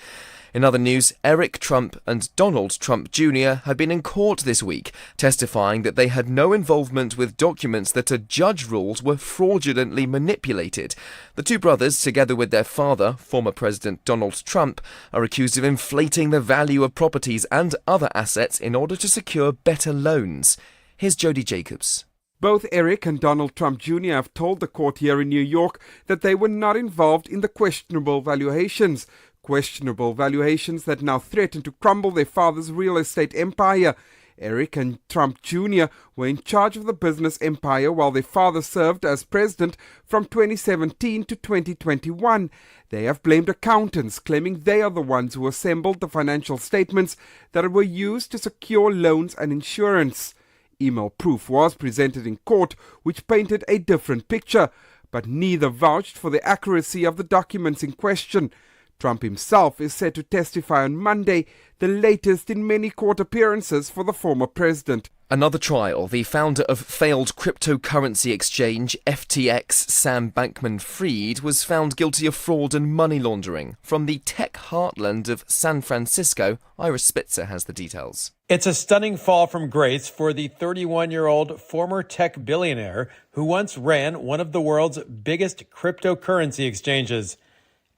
[SPEAKER 12] In other news, Eric Trump and Donald Trump Jr. have been in court this week, testifying that they had no involvement with documents that a judge ruled were fraudulently manipulated. The two brothers, together with their father, former President Donald Trump, are accused of inflating the value of properties and other assets in order to secure better loans. Here's Jody Jacobs.
[SPEAKER 15] Both Eric and Donald Trump Jr. have told the court here in New York that they were not involved in the questionable valuations that now threaten to crumble their father's real estate empire. Eric and Trump Jr. were in charge of the business empire while their father served as president from 2017 to 2021. They have blamed accountants, claiming they are the ones who assembled the financial statements that were used to secure loans and insurance. Email proof was presented in court, which painted a different picture, but neither vouched for the accuracy of the documents in question. Trump himself is set to testify on Monday, the latest in many court appearances for the former president.
[SPEAKER 12] Another trial. The founder of failed cryptocurrency exchange FTX, Sam Bankman-Fried, was found guilty of fraud and money laundering. From the tech heartland of San Francisco, Ira Spitzer has the details.
[SPEAKER 10] It's a stunning fall from grace for the 31-year-old former tech billionaire who once ran one of the world's biggest cryptocurrency exchanges.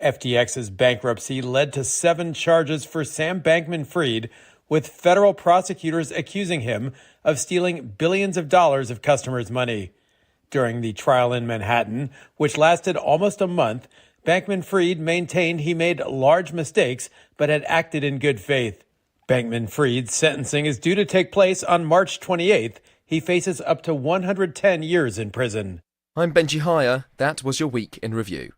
[SPEAKER 10] FTX's bankruptcy led to 7 charges for Sam Bankman-Fried, with federal prosecutors accusing him of stealing billions of dollars of customers' money. During the trial in Manhattan, which lasted almost a month, Bankman-Fried maintained he made large mistakes but had acted in good faith. Bankman-Fried's sentencing is due to take place on March 28th. He faces up to 110 years in prison.
[SPEAKER 12] I'm Benji Hire. That was your week in review.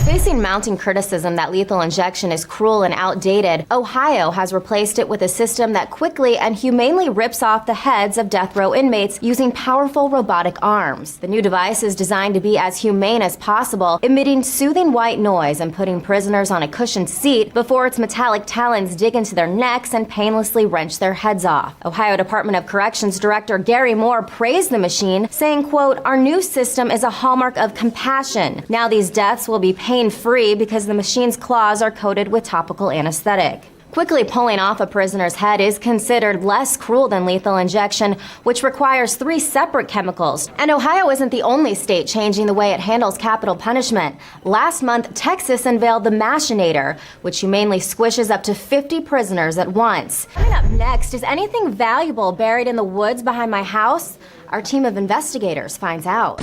[SPEAKER 16] Facing mounting criticism that lethal injection is cruel and outdated, Ohio has replaced it with a system that quickly and humanely rips off the heads of death row inmates using powerful robotic arms. The new device is designed to be as humane as possible, emitting soothing white noise and putting prisoners on a cushioned seat before its metallic talons dig into their necks and painlessly wrench their heads off. Ohio Department of Corrections Director Gary Moore praised the machine, saying, quote, "Our new system is a hallmark of compassion. Now these deaths will be pain-free because the machine's claws are coated with topical anesthetic." Quickly pulling off a prisoner's head is considered less cruel than lethal injection, which requires 3 separate chemicals. And Ohio isn't the only state changing the way it handles capital punishment. Last month, Texas unveiled the Machinator, which humanely squishes up to 50 prisoners at once. Coming up next, is anything valuable buried in the woods behind my house? Our team of investigators finds out.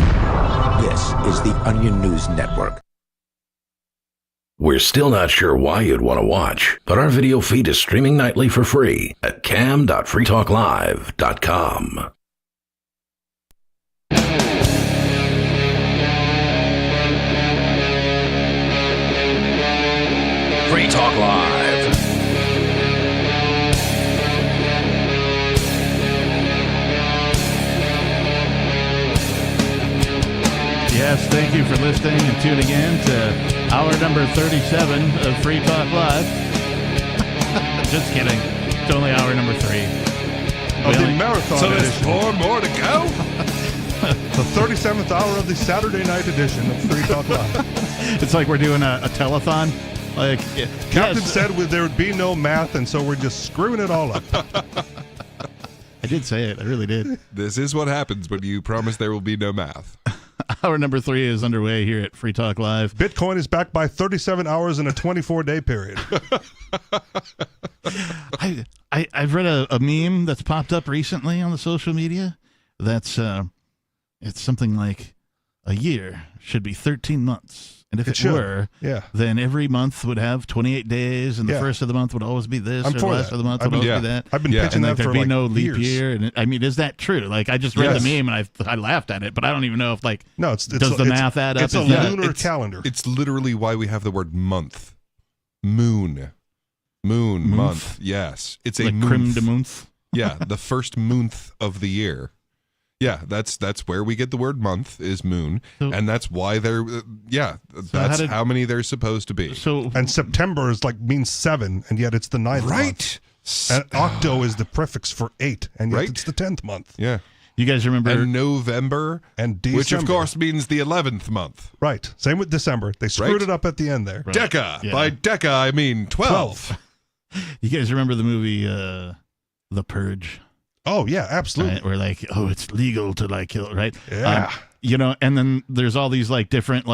[SPEAKER 5] This is the Onion News Network.
[SPEAKER 6] We're still not sure why you'd want to watch, but our video feed is streaming nightly for free at cam.freetalklive.com. Free Talk Live.
[SPEAKER 7] Yes, thank you for listening and tuning in to hour number 37 of Free Talk Live. Just kidding. It's only hour number 3.
[SPEAKER 8] Of the marathon
[SPEAKER 9] So there's
[SPEAKER 8] edition.
[SPEAKER 9] 4 more to go?
[SPEAKER 8] The 37th hour of the Saturday night edition of Free Talk Live.
[SPEAKER 7] It's like we're doing a telethon. Like
[SPEAKER 8] Captain
[SPEAKER 7] yes.
[SPEAKER 8] said there would be no math, and so we're just screwing it all up.
[SPEAKER 7] I did say it. I really did.
[SPEAKER 9] This is what happens when you promise there will be no math.
[SPEAKER 7] Hour number 3 is underway here at Free Talk Live.
[SPEAKER 8] Bitcoin is back by 37 hours in a 24-day period.
[SPEAKER 7] I've read a meme that's popped up recently on the social media. That's it's something like a year should be 13 months. And if it were, then every month would have 28 days, and the first of the month would always be this, or the last of the month would always be that.
[SPEAKER 8] I've been pitching that for
[SPEAKER 7] there'd be no leap
[SPEAKER 8] years.
[SPEAKER 7] year. And I mean, is that true? Like, I just read the meme and I laughed at it, but I don't even know if does the math add up?
[SPEAKER 8] It's a lunar calendar.
[SPEAKER 9] It's literally why we have the word month. Moon, month. Yes, it's a
[SPEAKER 7] like creme de month.
[SPEAKER 9] Yeah, the first month of the year. Yeah, that's where we get the word month is moon, and that's why they're that's how many they're supposed to be.
[SPEAKER 8] And September is means 7, and yet it's the 9th month. And octo is the prefix for 8, and yet it's the 10th month.
[SPEAKER 9] Yeah.
[SPEAKER 7] You guys remember?
[SPEAKER 9] And November,
[SPEAKER 8] and December.
[SPEAKER 9] which of course means the 11th month.
[SPEAKER 8] Right. Same with December. They screwed it up at the end there.
[SPEAKER 9] Right. Deca. Yeah. By Deca, I mean 12.
[SPEAKER 7] You guys remember the movie The Purge?
[SPEAKER 8] Oh, yeah, absolutely.
[SPEAKER 7] Right? We're like, it's legal to kill, right?
[SPEAKER 8] Yeah.
[SPEAKER 7] And then there's all these different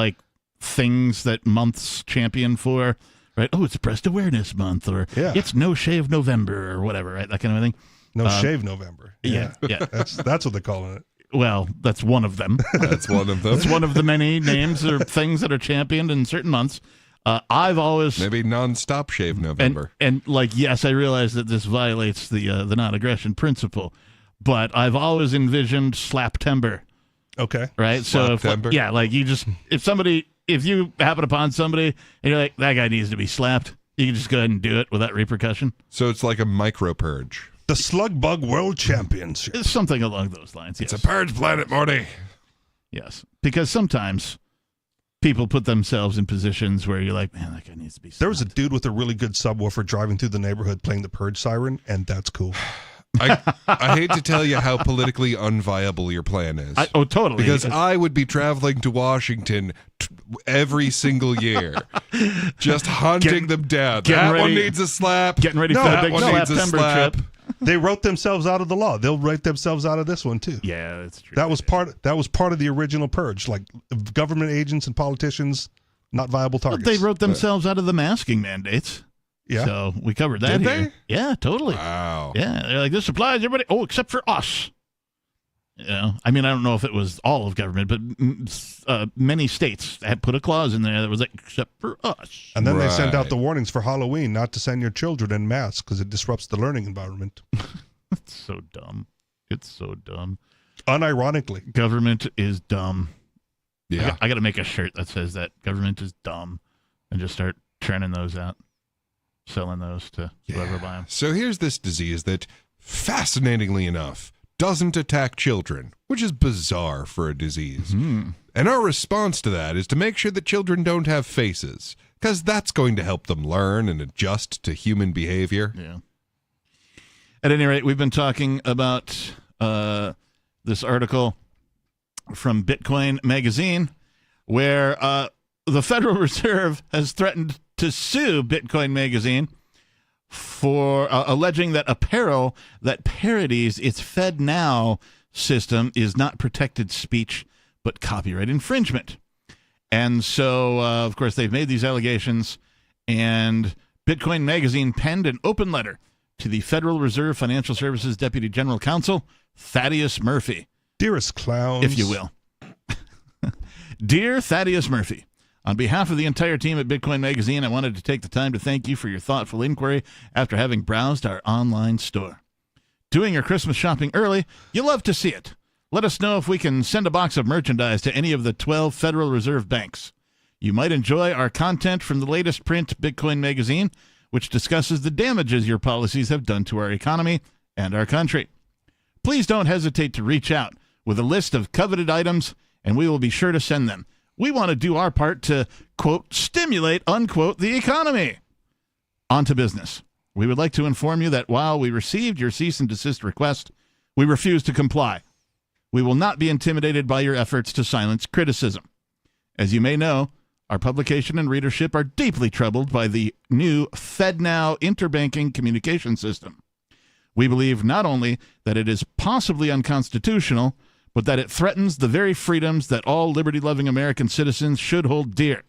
[SPEAKER 7] things that months champion for, right? Oh, it's Breast Awareness Month, or it's No Shave November, or whatever, right? That kind of thing.
[SPEAKER 8] No Shave November.
[SPEAKER 11] Yeah.
[SPEAKER 8] That's what they're calling it.
[SPEAKER 11] Well, that's one of them.
[SPEAKER 9] That's one of them.
[SPEAKER 11] It's one of the many names or things that are championed in certain months. I've always
[SPEAKER 9] maybe nonstop Shave November.
[SPEAKER 11] And yes, I realize that this violates the non-aggression principle, but I've always envisioned Slaptember.
[SPEAKER 8] Okay.
[SPEAKER 11] Right. So if you happen upon somebody and you're like, that guy needs to be slapped, you can just go ahead and do it without repercussion.
[SPEAKER 9] So it's like a micro purge.
[SPEAKER 8] The Slug Bug World Championship.
[SPEAKER 11] It's something along those lines. Yes.
[SPEAKER 9] It's a purge planet, Morty.
[SPEAKER 11] Yes, because sometimes people put themselves in positions where you're like, man, that guy needs to be slapped.
[SPEAKER 8] There was a dude with a really good subwoofer driving through the neighborhood playing the purge siren, and that's cool.
[SPEAKER 9] I hate to tell you how politically unviable your plan is.
[SPEAKER 11] Totally.
[SPEAKER 9] Because I would be traveling to Washington every single year, just hunting them down. That one needs a slap.
[SPEAKER 11] Getting ready for that big Slaptember trip.
[SPEAKER 8] They wrote themselves out of the law. They'll write themselves out of this one too.
[SPEAKER 11] Yeah, that's true.
[SPEAKER 8] That was part of the original purge. Like government agents and politicians, not viable targets.
[SPEAKER 11] But they wrote themselves out of the masking mandates.
[SPEAKER 8] Yeah.
[SPEAKER 11] So we covered that
[SPEAKER 9] Did
[SPEAKER 11] here.
[SPEAKER 9] they?
[SPEAKER 11] Yeah, totally.
[SPEAKER 9] Wow.
[SPEAKER 11] Yeah, they're like, this applies to everybody. Oh, except for us. You know, I mean, I don't know if it was all of government, but many states had put a clause in there that was like, except for us.
[SPEAKER 8] And then they sent out the warnings for Halloween not to send your children in masks because it disrupts the learning environment.
[SPEAKER 11] It's so dumb. It's so dumb.
[SPEAKER 8] Unironically.
[SPEAKER 11] Government is dumb.
[SPEAKER 9] Yeah.
[SPEAKER 11] I got to make a shirt that says that government is dumb and just start churning those out, selling those to whoever buy them.
[SPEAKER 9] So here's this disease that, fascinatingly enough, doesn't attack children, which is bizarre for a disease. And our response to that is to make sure that children don't have faces, because that's going to help them learn and adjust to human behavior.
[SPEAKER 11] Yeah. At any rate, we've been talking about this article from Bitcoin Magazine, where the Federal Reserve has threatened to sue Bitcoin Magazine for alleging that apparel that parodies its FedNow system is not protected speech, but copyright infringement. And so, of course, they've made these allegations, and Bitcoin Magazine penned an open letter to the Federal Reserve Financial Services Deputy General Counsel, Thaddeus Murphy.
[SPEAKER 8] Dearest clowns.
[SPEAKER 11] If you will. Dear Thaddeus Murphy, on behalf of the entire team at Bitcoin Magazine, I wanted to take the time to thank you for your thoughtful inquiry after having browsed our online store. Doing your Christmas shopping early, you love to see it. Let us know if we can send a box of merchandise to any of the 12 Federal Reserve banks. You might enjoy our content from the latest print, Bitcoin Magazine, which discusses the damages your policies have done to our economy and our country. Please don't hesitate to reach out with a list of coveted items, and we will be sure to send them. We want to do our part to, quote, stimulate, unquote, the economy. On to business. We would like to inform you that while we received your cease and desist request, we refuse to comply. We will not be intimidated by your efforts to silence criticism. As you may know, our publication and readership are deeply troubled by the new FedNow interbanking communication system. We believe not only that it is possibly unconstitutional, but that it threatens the very freedoms that all liberty-loving American citizens should hold dear.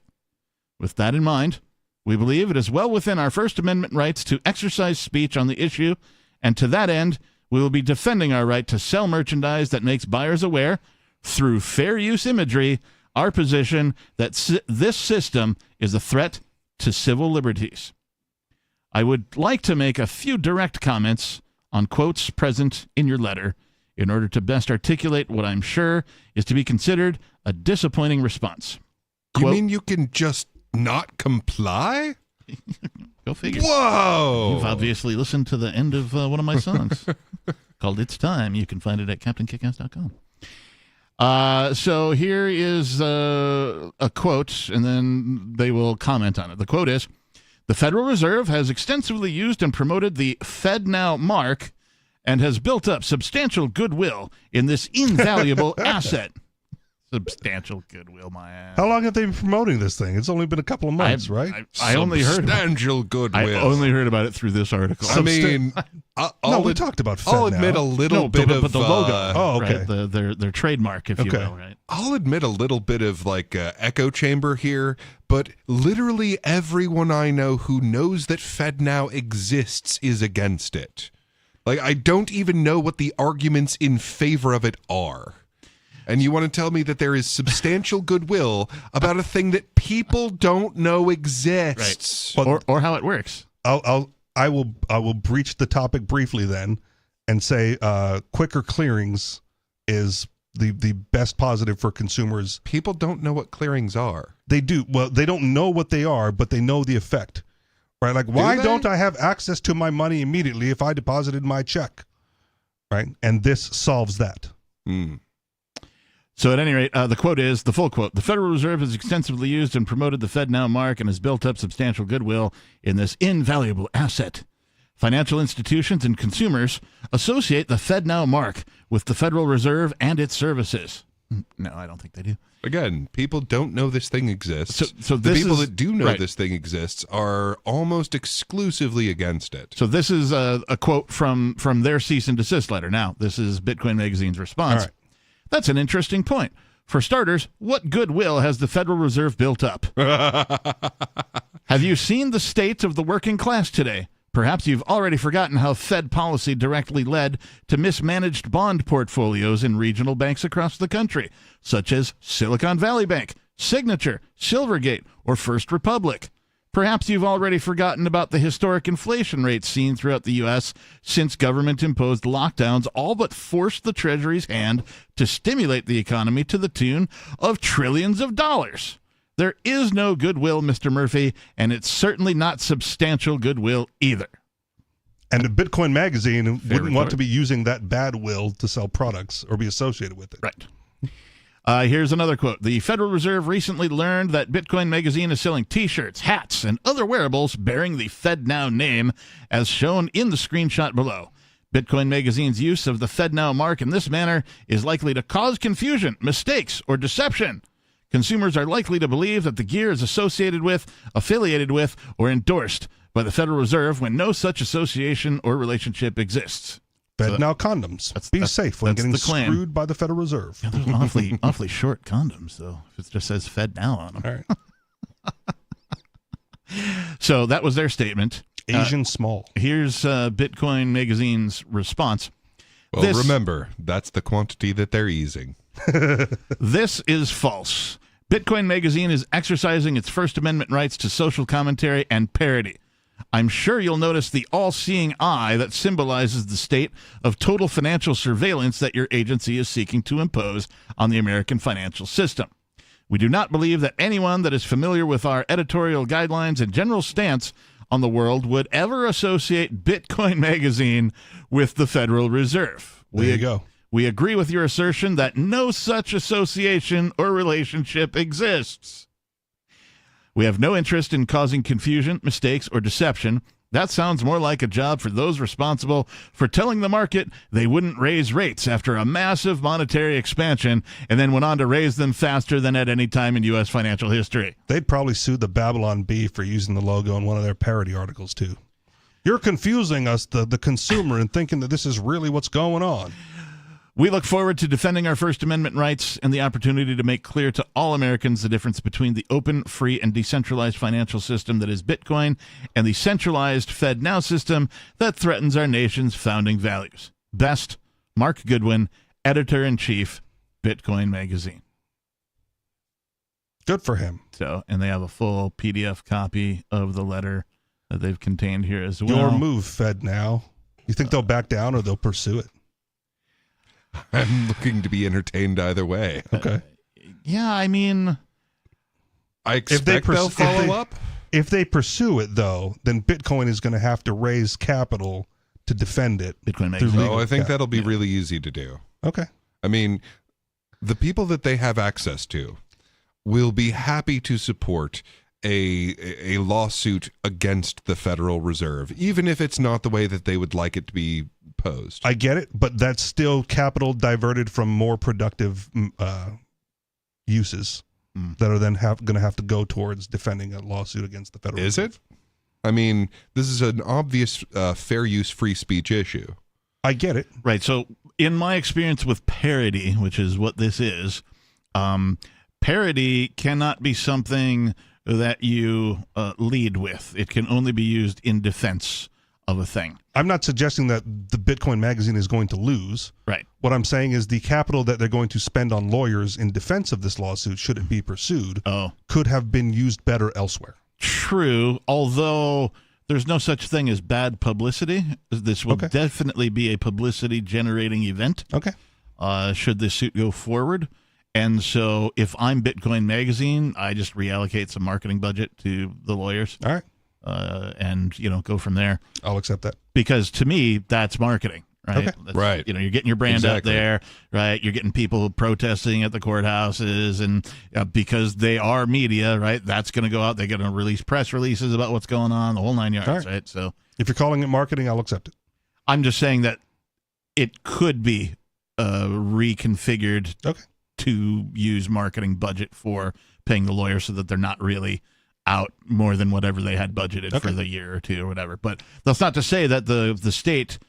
[SPEAKER 11] With that in mind, we believe it is well within our First Amendment rights to exercise speech on the issue, and to that end, we will be defending our right to sell merchandise that makes buyers aware, through fair use imagery, our position that this system is a threat to civil liberties. I would like to make a few direct comments on quotes present in your letter, in order to best articulate what I'm sure is to be considered a disappointing response.
[SPEAKER 9] Quote, you mean you can just not comply?
[SPEAKER 11] Go figure.
[SPEAKER 9] Whoa!
[SPEAKER 11] You've obviously listened to the end of one of my songs called It's Time. You can find it at CaptainKickass.com. So here is a quote, and then they will comment on it. The quote is, "The Federal Reserve has extensively used and promoted the FedNow mark and has built up substantial goodwill in this invaluable asset." Substantial goodwill, my ass.
[SPEAKER 8] How long have they been promoting this thing? It's only been a couple of months, right?
[SPEAKER 11] I only heard
[SPEAKER 9] substantial goodwill.
[SPEAKER 11] I only heard about it through this article.
[SPEAKER 9] I mean,
[SPEAKER 8] we talked about FedNow.
[SPEAKER 9] I'll admit a little bit of
[SPEAKER 11] the logo.
[SPEAKER 8] Oh, okay.
[SPEAKER 11] Right? Their trademark, if you will, right?
[SPEAKER 9] I'll admit a little bit of like echo chamber here, but literally everyone I know who knows that FedNow exists is against it. Like, I don't even know what the arguments in favor of it are. And you want to tell me that there is substantial goodwill about a thing that people don't know exists.
[SPEAKER 7] Right. Or how it works.
[SPEAKER 8] I will breach the topic briefly then and say quicker clearings is the best positive for consumers.
[SPEAKER 9] People don't know what clearings are.
[SPEAKER 8] They do. Well, they don't know what they are, but they know the effect. Right? Like, why don't I have access to my money immediately if I deposited my check? Right? And this solves that.
[SPEAKER 7] So at any rate, the quote is, the full quote, "The Federal Reserve has extensively used and promoted the FedNow mark and has built up substantial goodwill in this invaluable asset. Financial institutions and consumers associate the FedNow mark with the Federal Reserve and its services." No, I don't think they do.
[SPEAKER 9] Again, people don't know this thing exists.
[SPEAKER 7] So
[SPEAKER 9] the
[SPEAKER 7] this
[SPEAKER 9] people
[SPEAKER 7] is,
[SPEAKER 9] that do know
[SPEAKER 7] right.
[SPEAKER 9] this thing exists are almost exclusively against it.
[SPEAKER 7] So this is a quote from their cease and desist letter. Now, this is Bitcoin Magazine's response.
[SPEAKER 8] All right.
[SPEAKER 7] "That's an interesting point. For starters, what goodwill has the Federal Reserve built up? Have you seen the state of the working class today? Perhaps you've already forgotten how Fed policy directly led to mismanaged bond portfolios in regional banks across the country, such as Silicon Valley Bank, Signature, Silvergate, or First Republic. Perhaps you've already forgotten about the historic inflation rates seen throughout the U.S. since government-imposed lockdowns all but forced the Treasury's hand to stimulate the economy to the tune of trillions of dollars. There is no goodwill, Mr. Murphy, and it's certainly not substantial goodwill either."
[SPEAKER 8] And the Bitcoin Magazine wouldn't want to be using that bad will to sell products or be associated with it.
[SPEAKER 7] Right. Here's another quote. "The Federal Reserve recently learned that Bitcoin Magazine is selling T-shirts, hats, and other wearables bearing the FedNow name, as shown in the screenshot below. Bitcoin Magazine's use of the FedNow mark in this manner is likely to cause confusion, mistakes, or deception. Consumers are likely to believe that the gear is associated with, affiliated with, or endorsed by the Federal Reserve when no such association or relationship exists."
[SPEAKER 8] FedNow condoms. Be safe when getting screwed by the Federal Reserve.
[SPEAKER 7] Yeah, those are awfully short condoms, though, if it just says FedNow on them.
[SPEAKER 8] All right.
[SPEAKER 7] So that was their statement.
[SPEAKER 8] Asian small.
[SPEAKER 7] Here's Bitcoin Magazine's response.
[SPEAKER 9] Well, remember, that's the quantity that they're easing.
[SPEAKER 7] "This is false. Bitcoin Magazine is exercising its First Amendment rights to social commentary and parody. I'm sure you'll notice the all-seeing eye that symbolizes the state of total financial surveillance that your agency is seeking to impose on the American financial system. We do not believe that anyone that is familiar with our editorial guidelines and general stance on the world would ever associate Bitcoin Magazine with the Federal Reserve.
[SPEAKER 8] There you go.
[SPEAKER 7] We agree with your assertion that no such association or relationship exists. We have no interest in causing confusion, mistakes, or deception. That sounds more like a job for those responsible for telling the market they wouldn't raise rates after a massive monetary expansion and then went on to raise them faster than at any time in U.S. financial history."
[SPEAKER 8] They'd probably sue the Babylon Bee for using the logo in one of their parody articles, too. You're confusing us, the consumer, and thinking that this is really what's going on.
[SPEAKER 7] We look forward to defending our First Amendment rights and the opportunity to make clear to all Americans the difference between the open, free, and decentralized financial system that is Bitcoin and the centralized FedNow system that threatens our nation's founding values. Best, Mark Goodwin, Editor-in-Chief, Bitcoin Magazine.
[SPEAKER 8] Good for him.
[SPEAKER 7] So, and they have a full PDF copy of the letter that they've contained here as well.
[SPEAKER 8] Your move, FedNow. You think they'll back down or they'll pursue it?
[SPEAKER 9] I'm looking to be entertained either way.
[SPEAKER 8] Okay.
[SPEAKER 7] Yeah, I mean,
[SPEAKER 9] I expect they'll follow up.
[SPEAKER 8] If they pursue it, though, then Bitcoin is going to have to raise capital to defend it.
[SPEAKER 7] Bitcoin Magazine.
[SPEAKER 9] Oh, I think that'll be really easy to do.
[SPEAKER 8] Okay.
[SPEAKER 9] I mean, the people that they have access to will be happy to support a lawsuit against the Federal Reserve, even if it's not the way that they would like it to be posed.
[SPEAKER 8] I get it, but that's still capital diverted from more productive uses that are then going to have to go towards defending a lawsuit against the Federal Reserve.
[SPEAKER 9] Is it? I mean, this is an obvious fair use free speech issue.
[SPEAKER 8] I get it.
[SPEAKER 7] Right. So in my experience with parody, which is what this is, parody cannot be something that you lead with. It can only be used in defense of a thing.
[SPEAKER 8] I'm not suggesting that the Bitcoin magazine is going to lose.
[SPEAKER 7] Right.
[SPEAKER 8] What I'm saying is the capital that they're going to spend on lawyers in defense of this lawsuit, should it be pursued, could have been used better elsewhere.
[SPEAKER 7] True, although there's no such thing as bad publicity. This will definitely be a publicity-generating event.
[SPEAKER 8] Okay.
[SPEAKER 7] Should this suit go forward. And so if I'm Bitcoin Magazine, I just reallocate some marketing budget to the lawyers.
[SPEAKER 8] All right.
[SPEAKER 7] And, go from there.
[SPEAKER 8] I'll accept that.
[SPEAKER 7] Because to me, that's marketing, right?
[SPEAKER 8] Okay.
[SPEAKER 7] That's,
[SPEAKER 9] right.
[SPEAKER 7] You're getting your brand out there, right? You're getting people protesting at the courthouses, and because they are media, right? That's going to go out. They're going to release press releases about what's going on, the whole 9 yards, right? So
[SPEAKER 8] if you're calling it marketing, I'll accept it.
[SPEAKER 7] I'm just saying that it could be reconfigured to use marketing budget for paying the lawyer so that they're not really out more than whatever they had budgeted for the year or two or whatever. But that's not to say that the state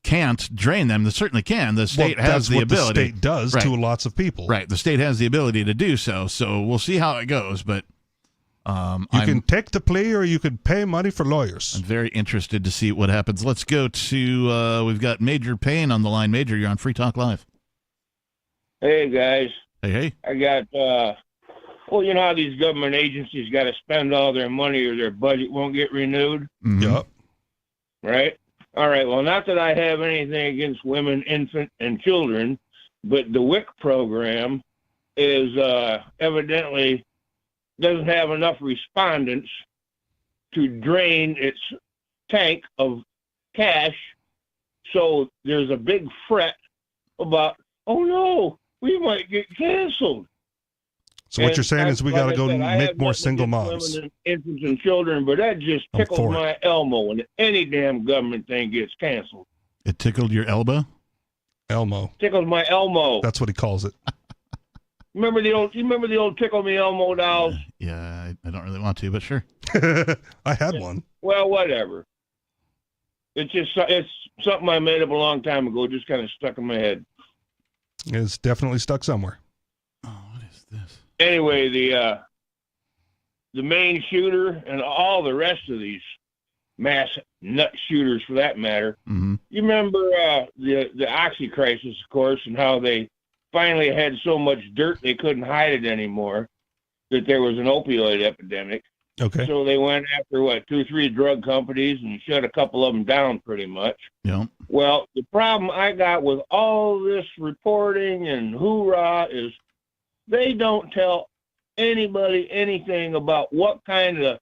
[SPEAKER 7] can't drain them. They certainly can. The state has the ability.
[SPEAKER 8] The state does to lots of people.
[SPEAKER 7] Right. The state has the ability to do so. So we'll see how it goes. But
[SPEAKER 8] you can take the plea or you can pay money for lawyers.
[SPEAKER 7] I'm very interested to see what happens. Let's go to, we've got Major Payne on the line. Major, you're on Free Talk Live.
[SPEAKER 17] Hey, guys.
[SPEAKER 7] Hey.
[SPEAKER 17] I got, well, you know how these government agencies got to spend all their money or their budget won't get renewed?
[SPEAKER 7] Mm-hmm.
[SPEAKER 8] Yep.
[SPEAKER 17] Right? All right. Well, not that I have anything against women, infant, and children, but the WIC program is evidently doesn't have enough respondents to drain its tank of cash. So there's a big fret about, oh, no, we might get canceled.
[SPEAKER 8] So what you're saying is we got to go make more single moms.
[SPEAKER 17] Women, infants, and children, but that just tickled my elmo when any damn government thing gets canceled.
[SPEAKER 7] It tickled your elbow?
[SPEAKER 8] Elmo.
[SPEAKER 17] Tickled my elmo.
[SPEAKER 8] That's what he calls it.
[SPEAKER 17] Remember the old Tickle Me Elmo dolls?
[SPEAKER 7] Yeah, I don't really want to, but sure.
[SPEAKER 8] I had one.
[SPEAKER 17] Well, whatever. It's something I made up a long time ago, just kind of stuck in my head.
[SPEAKER 8] It's definitely stuck somewhere.
[SPEAKER 7] Oh, what is this?
[SPEAKER 17] Anyway, the main shooter and all the rest of these mass nut shooters, for that matter.
[SPEAKER 7] Mm-hmm.
[SPEAKER 17] You remember the Oxy crisis, of course, and how they finally had so much dirt they couldn't hide it anymore, that there was an opioid epidemic.
[SPEAKER 8] Okay.
[SPEAKER 17] So they went after, 2 or 3 drug companies and shut a couple of them down pretty much.
[SPEAKER 7] Yeah.
[SPEAKER 17] Well, the problem I got with all this reporting and hoorah is they don't tell anybody anything about what kind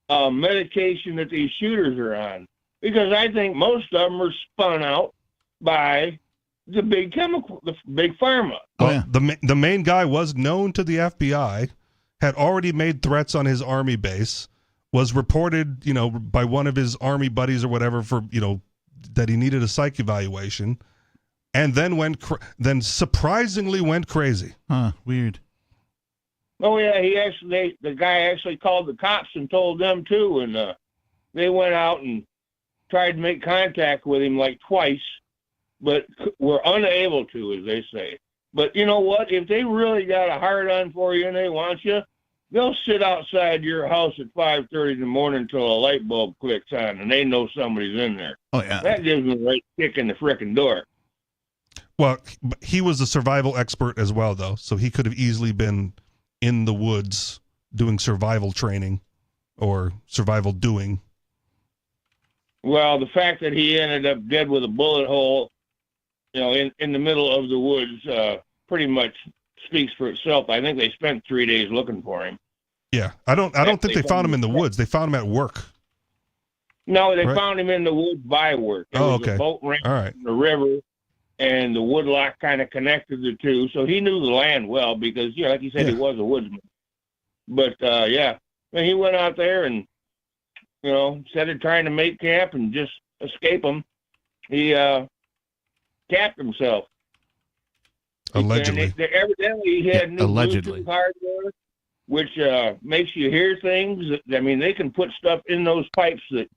[SPEAKER 17] of medication that these shooters are on. Because I think most of them are spun out by the big chemical, the big pharma.
[SPEAKER 8] Well, the main guy was known to the FBI, had already made threats on his army base, was reported, by one of his army buddies or whatever for, that he needed a psych evaluation, and then then surprisingly went crazy.
[SPEAKER 7] Huh, weird.
[SPEAKER 17] Oh yeah, the guy actually called the cops and told them too, and they went out and tried to make contact with him like twice, but were unable to, as they say. But you know what? If they really got a hard on for you and they want you, they'll sit outside your house at 5:30 in the morning until a light bulb clicks on, and they know somebody's in there.
[SPEAKER 7] Oh yeah,
[SPEAKER 17] that gives them the right kick in the frickin' door.
[SPEAKER 8] Well, he was a survival expert as well, though, so he could have easily been in the woods doing survival training or survival doing.
[SPEAKER 17] Well, the fact that he ended up dead with a bullet hole, in the middle of the woods, pretty much speaks for itself. I think they spent 3 days looking for him.
[SPEAKER 8] Yeah, I don't think they found him in the woods. They found him at work.
[SPEAKER 17] No, they found him in the woods by work. There was
[SPEAKER 8] okay.
[SPEAKER 17] A boat ramp
[SPEAKER 8] all right.
[SPEAKER 17] in the river, and the woodlot kind of connected the two. So he knew the land well because, like you said, he was a woodsman. But, when he went out there and, instead of trying to make camp and just escape them, he capped himself.
[SPEAKER 8] Allegedly.
[SPEAKER 17] Evidently, he had new
[SPEAKER 7] allegedly.
[SPEAKER 17] Bluetooth hardware, which makes you hear things. They can put stuff in those pipes that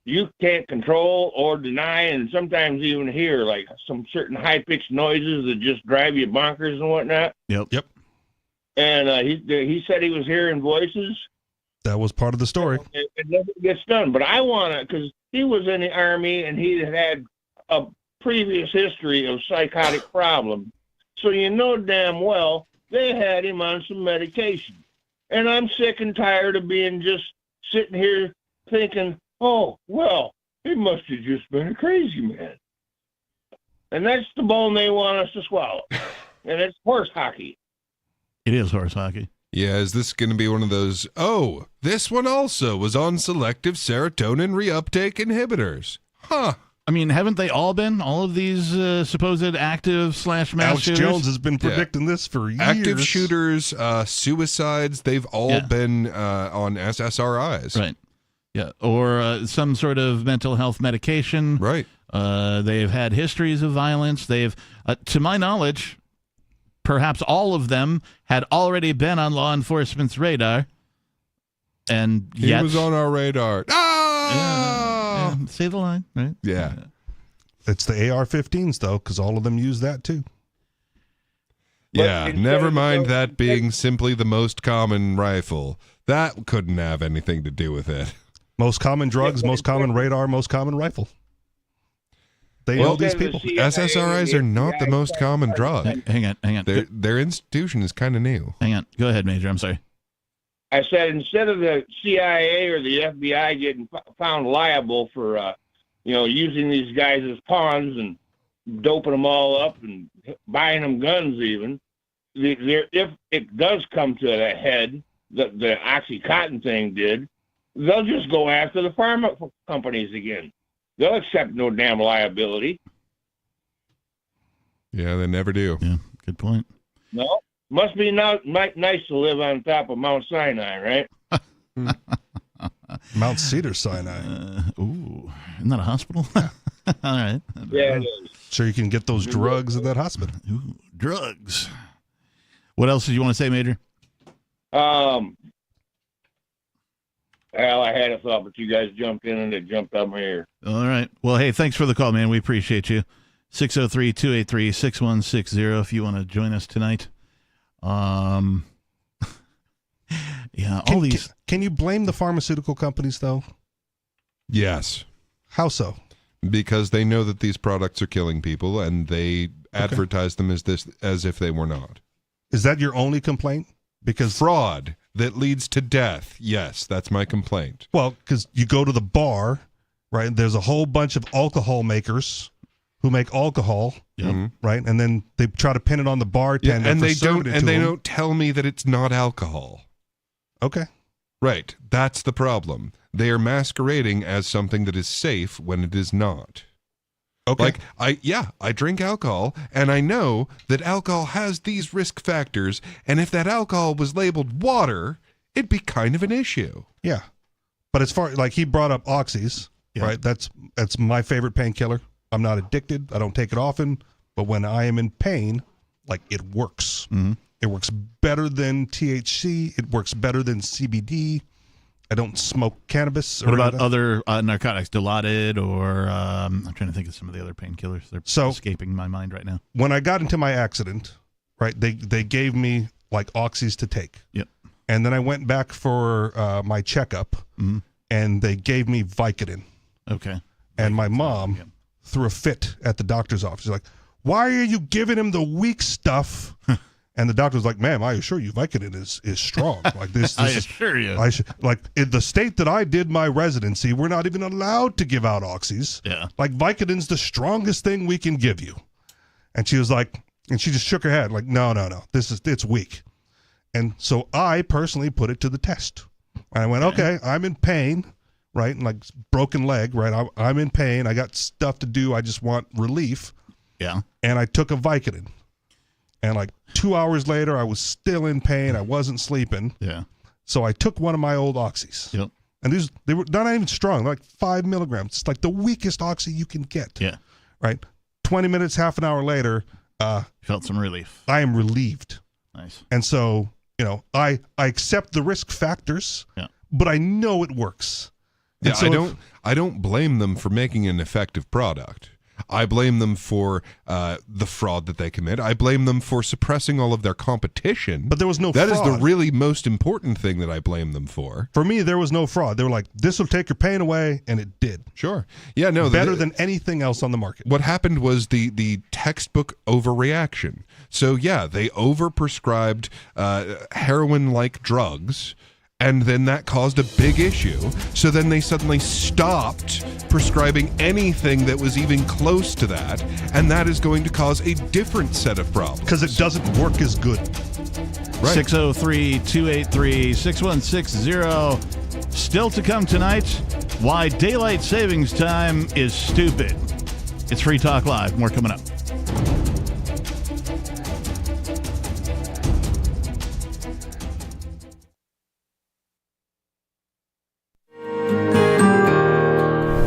[SPEAKER 17] you can't control or deny, and sometimes even hear, like some certain high-pitched noises that just drive you bonkers and whatnot.
[SPEAKER 7] Yep.
[SPEAKER 8] Yep.
[SPEAKER 17] And he said he was hearing voices,
[SPEAKER 8] That was part of the story.
[SPEAKER 17] It never gets done. But I want to, because he was in the Army and he had a previous history of psychotic problems. So you know damn well they had him on some medication. And I'm sick and tired of being just sitting here thinking, oh, well, he must have just been a crazy man. And that's the bone they want us to swallow. And it's horse hockey.
[SPEAKER 7] It is horse hockey.
[SPEAKER 9] Yeah, is this going to be one of those, oh, this one also was on selective serotonin reuptake inhibitors? Huh.
[SPEAKER 7] I mean, haven't they all been? All of these supposed active / mass
[SPEAKER 8] Alex
[SPEAKER 7] shooters?
[SPEAKER 8] Jones has been predicting this for years.
[SPEAKER 9] Active shooters, suicides, they've all been on SSRIs.
[SPEAKER 7] Right. Yeah, or some sort of mental health medication.
[SPEAKER 9] Right.
[SPEAKER 7] They've had histories of violence. They've, to my knowledge, perhaps all of them had already been on law enforcement's radar. And yet...
[SPEAKER 9] He was on our radar.
[SPEAKER 7] Yeah, say the line, right?
[SPEAKER 9] Yeah.
[SPEAKER 8] It's the AR-15s, though, because all of them use that, too.
[SPEAKER 9] Yeah, never mind that being simply the most common rifle. That couldn't have anything to do with it.
[SPEAKER 8] Most common drugs, most common radar, most common rifle. They know these people.
[SPEAKER 9] SSRIs are not the most common drug.
[SPEAKER 7] Hang on.
[SPEAKER 9] Their institution is kind of new.
[SPEAKER 7] Hang on. Go ahead, Major. I'm sorry.
[SPEAKER 17] I said instead of the CIA or the FBI getting found liable for, using these guys as pawns and doping them all up and buying them guns even, if it does come to a head, the OxyContin thing did, they'll just go after the pharma companies again. They'll accept no damn liability.
[SPEAKER 9] Yeah, they never do.
[SPEAKER 7] Yeah, good point.
[SPEAKER 17] No, must be nice to live on top of Mount Sinai, right?
[SPEAKER 8] Mount Cedar Sinai.
[SPEAKER 7] Ooh, isn't that a hospital? All right.
[SPEAKER 17] Yeah, it is.
[SPEAKER 8] Sure you can get those drugs at that hospital.
[SPEAKER 7] Ooh, drugs. What else did you want to say, Major?
[SPEAKER 17] Well, I had a thought, but you guys jumped in and it jumped out my ear.
[SPEAKER 7] All right. Well, hey, thanks for the call, man. We appreciate you. 603-283-6160 if you want to join us tonight. Yeah, all these...
[SPEAKER 8] Can you blame the pharmaceutical companies, though?
[SPEAKER 9] Yes.
[SPEAKER 8] How so?
[SPEAKER 9] Because they know that these products are killing people, and they advertise them as if they were not.
[SPEAKER 8] Is that your only complaint? Because
[SPEAKER 9] fraud that leads to death. Yes, that's my complaint.
[SPEAKER 8] Well, because you go to the bar, right? There's a whole bunch of alcohol makers who make alcohol, right? And then they try to pin it on the bartender.
[SPEAKER 9] And they
[SPEAKER 8] don't.
[SPEAKER 9] And they don't tell me that it's not alcohol.
[SPEAKER 8] Okay.
[SPEAKER 9] Right. That's the problem. They are masquerading as something that is safe when it is not.
[SPEAKER 8] Okay.
[SPEAKER 9] Like, I drink alcohol, and I know that alcohol has these risk factors, and if that alcohol was labeled water, it'd be kind of an issue.
[SPEAKER 8] Yeah. But as far, like he brought up Oxys, right? That's my favorite painkiller. I'm not addicted. I don't take it often, but when I am in pain, like it works.
[SPEAKER 7] Mm-hmm.
[SPEAKER 8] It works better than THC. It works better than CBD. I don't smoke cannabis.
[SPEAKER 7] What about other narcotics, Dilaudid, or I'm trying to think of some of the other painkillers. They're escaping my mind right now.
[SPEAKER 8] When I got into my accident, right, they gave me like Oxys to take.
[SPEAKER 7] Yep.
[SPEAKER 8] And then I went back for my checkup, and they gave me Vicodin.
[SPEAKER 7] Okay.
[SPEAKER 8] And my mom threw a fit at the doctor's office. She's like, "Why are you giving him the weak stuff?" And the doctor was like, "Ma'am, I assure you, Vicodin is strong. Like this
[SPEAKER 7] I assure you.
[SPEAKER 8] Like in the state that I did my residency, we're not even allowed to give out Oxys.
[SPEAKER 7] Yeah.
[SPEAKER 8] Like Vicodin's the strongest thing we can give you." And she was like, and she just shook her head, like, no, it's weak. And so I personally put it to the test. And I went, okay, I'm in pain, right? And like broken leg, right? I'm in pain. I got stuff to do. I just want relief.
[SPEAKER 7] Yeah. And
[SPEAKER 8] I took a Vicodin. And like 2 hours later, I was still in pain. I wasn't sleeping.
[SPEAKER 7] Yeah.
[SPEAKER 8] So I took one of my old Oxys.
[SPEAKER 7] Yep.
[SPEAKER 8] And they were not even strong. They're like 5 milligrams. It's like the weakest Oxy you can get.
[SPEAKER 7] Yeah.
[SPEAKER 8] Right. 20 minutes, half an hour later,
[SPEAKER 7] felt some relief.
[SPEAKER 8] I am relieved.
[SPEAKER 7] Nice.
[SPEAKER 8] And so, I accept the risk factors, but I know it works.
[SPEAKER 9] Yeah,
[SPEAKER 8] and so
[SPEAKER 9] I don't blame them for making an effective product. I blame them for the fraud that they commit. I blame them for suppressing all of their competition.
[SPEAKER 8] But there was no
[SPEAKER 9] fraud. That is the really most important thing that I blame them for.
[SPEAKER 8] For me, there was no fraud. They were like, this will take your pain away, and it did.
[SPEAKER 9] Sure. Yeah, no.
[SPEAKER 8] Better than anything else on the market.
[SPEAKER 9] What happened was the textbook overreaction. So, yeah, they overprescribed heroin-like drugs, and then that caused a big issue. So then they suddenly stopped prescribing anything that was even close to that, and that is going to cause a different set of problems.
[SPEAKER 8] Because it doesn't work as good.
[SPEAKER 9] Right.
[SPEAKER 7] 603-283-6160. Still to come tonight, why daylight savings time is stupid. It's Free Talk Live. More coming up.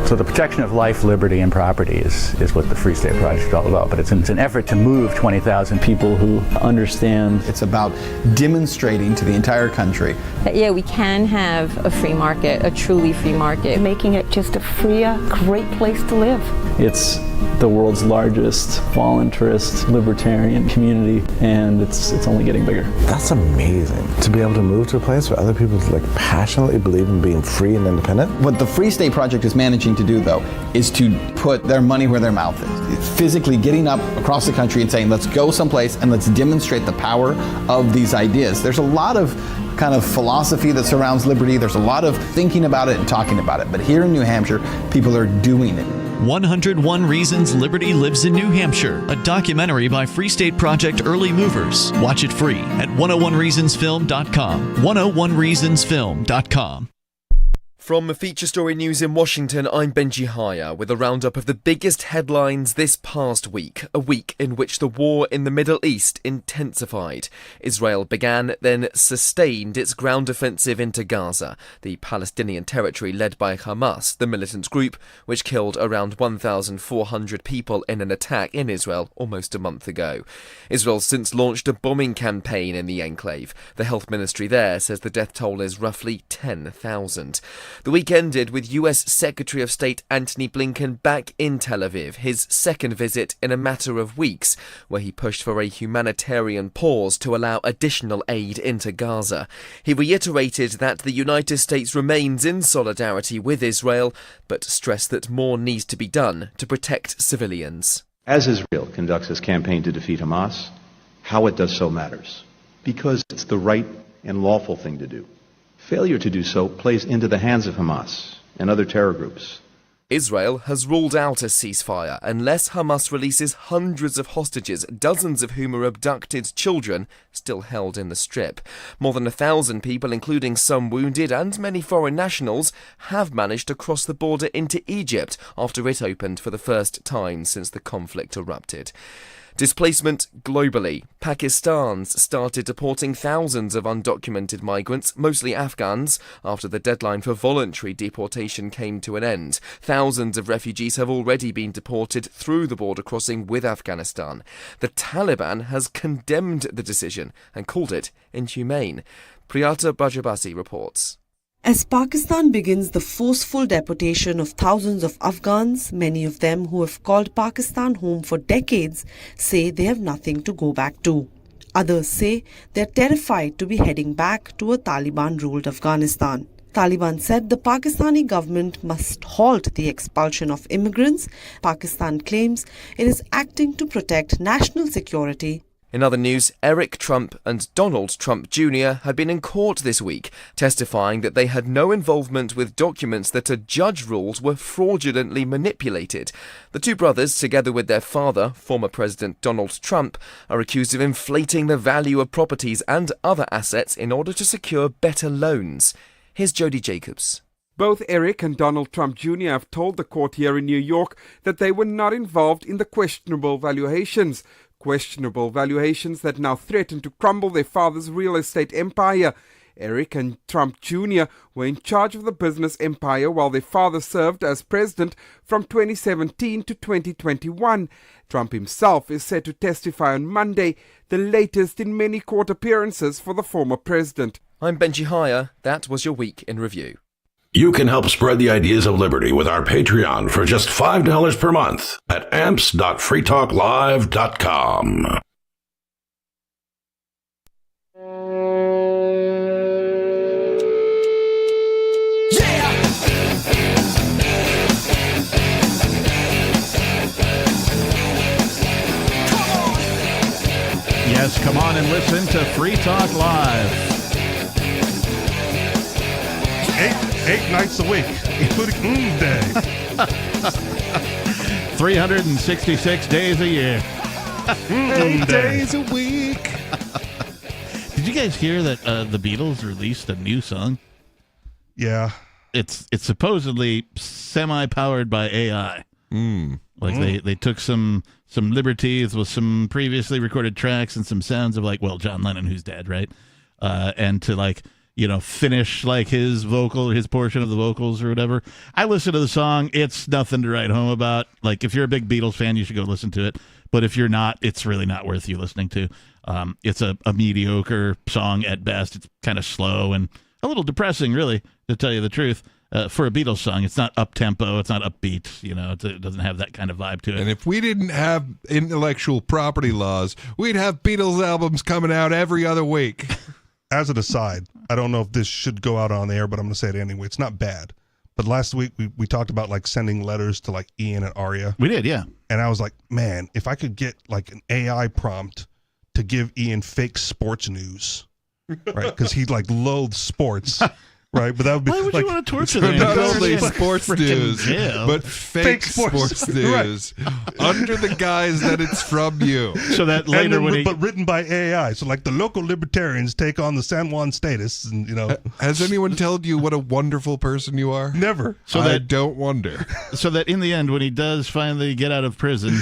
[SPEAKER 18] So the protection of life, liberty, and property is what the Free State Project is all about. But it's an effort to move 20,000 people who understand.
[SPEAKER 19] It's about demonstrating to the entire country
[SPEAKER 20] that, yeah, we can have a free market, a truly free market.
[SPEAKER 21] Making it just a freer, great place to live.
[SPEAKER 18] It's the world's largest voluntarist libertarian community, and it's only getting bigger.
[SPEAKER 25] That's amazing, to be able to move to a place where other people passionately believe in being free and independent.
[SPEAKER 19] What the Free State Project is managing to do, though, is to put their money where their mouth is. Physically getting up across the country and saying, let's go someplace and let's demonstrate the power of these ideas. There's a lot of kind of philosophy that surrounds liberty. There's a lot of thinking about it and talking about it. But here in New Hampshire, people are doing it.
[SPEAKER 11] 101 Reasons Liberty Lives in New Hampshire, a documentary by Free State Project Early Movers. Watch it free at 101reasonsfilm.com. 101reasonsfilm.com.
[SPEAKER 12] From Feature Story News in Washington, I'm Benji Haya with a roundup of the biggest headlines this past week, a week in which the war in the Middle East intensified. Israel began, then sustained its ground offensive into Gaza, the Palestinian territory led by Hamas, the militant group which killed around 1,400 people in an attack in Israel almost a month ago. Israel's since launched a bombing campaign in the enclave. The health ministry there says the death toll is roughly 10,000. The week ended with US Secretary of State Antony Blinken back in Tel Aviv, his second visit in a matter of weeks, where he pushed for a humanitarian pause to allow additional aid into Gaza. He reiterated that the United States remains in solidarity with Israel, but stressed that more needs to be done to protect civilians.
[SPEAKER 13] As Israel conducts its campaign to defeat Hamas, how it does so matters, because it's the right and lawful thing to do. Failure to do so plays into the hands of Hamas and other terror groups.
[SPEAKER 12] Israel has ruled out a ceasefire unless Hamas releases hundreds of hostages, dozens of whom are abducted children still held in the Strip. More than 1,000 people, including some wounded and many foreign nationals, have managed to cross the border into Egypt after it opened for the first time since the conflict erupted. Displacement globally. Pakistan's started deporting thousands of undocumented migrants, mostly Afghans, after the deadline for voluntary deportation came to an end. Thousands of refugees have already been deported through the border crossing with Afghanistan. The Taliban has condemned the decision and called it inhumane. Priyata Bajabasi reports.
[SPEAKER 14] As Pakistan begins the forceful deportation of thousands of Afghans, many of them who have called Pakistan home for decades say they have nothing to go back to. Others say they're terrified to be heading back to a Taliban-ruled Afghanistan. Taliban said the Pakistani government must halt the expulsion of immigrants. Pakistan claims it is acting to protect national security.
[SPEAKER 12] In other news, Eric Trump and Donald Trump Jr. had been in court this week, testifying that they had no involvement with documents that a judge ruled were fraudulently manipulated. The two brothers, together with their father, former President Donald Trump, are accused of inflating the value of properties and other assets in order to secure better loans. Here's Jody Jacobs.
[SPEAKER 15] Both Eric and Donald Trump Jr. have told the court here in New York that they were not involved in the questionable valuations that now threaten to crumble their father's real estate empire. Eric and Trump Jr. were in charge of the business empire while their father served as president from 2017 to 2021. Trump himself is set to testify on Monday, the latest in many court appearances for the former president.
[SPEAKER 12] I'm Benji Haya. That was your Week in Review.
[SPEAKER 6] You can help spread the ideas of liberty with our Patreon for just $5 per month at amps.freetalklive.com.
[SPEAKER 7] Yes, come on and listen to Free Talk Live.
[SPEAKER 8] Eight nights a week, including Day.
[SPEAKER 7] 366 days a year.
[SPEAKER 9] 8 days a week.
[SPEAKER 7] Did you guys hear that the Beatles released a new song?
[SPEAKER 8] Yeah.
[SPEAKER 7] It's supposedly semi-powered by AI. They took some liberties with some previously recorded tracks and some sounds of John Lennon, who's dead, right? And to finish his portion of the vocals or whatever. I listened to the song. It's nothing to write home about. If you're a big Beatles fan, you should go listen to it. But if you're not, it's really not worth you listening to. It's a mediocre song at best. It's kind of slow and a little depressing, really, to tell you the truth. For a Beatles song, it's not up-tempo, it's not upbeat, it doesn't have that kind of vibe to it.
[SPEAKER 9] And if we didn't have intellectual property laws, we'd have Beatles albums coming out every other week.
[SPEAKER 8] As an aside, I don't know if this should go out on the air, but I'm going to say it anyway. It's not bad. But last week, we talked about sending letters to Ian and Arya.
[SPEAKER 7] We did, yeah.
[SPEAKER 8] And I was like, man, if I could get an AI prompt to give Ian fake sports news, right? Because he loathes sports. Right, but that would be
[SPEAKER 7] why would you want to torture them?
[SPEAKER 9] Not only sports news, but fake sports news under the guise that it's from you.
[SPEAKER 7] So that later,
[SPEAKER 8] but written by AI. So the local libertarians take on the San Juan status, and
[SPEAKER 9] Has anyone told you what a wonderful person you are?
[SPEAKER 8] Never.
[SPEAKER 7] So
[SPEAKER 9] I don't wonder.
[SPEAKER 7] So that in the end, when he does finally get out of prison.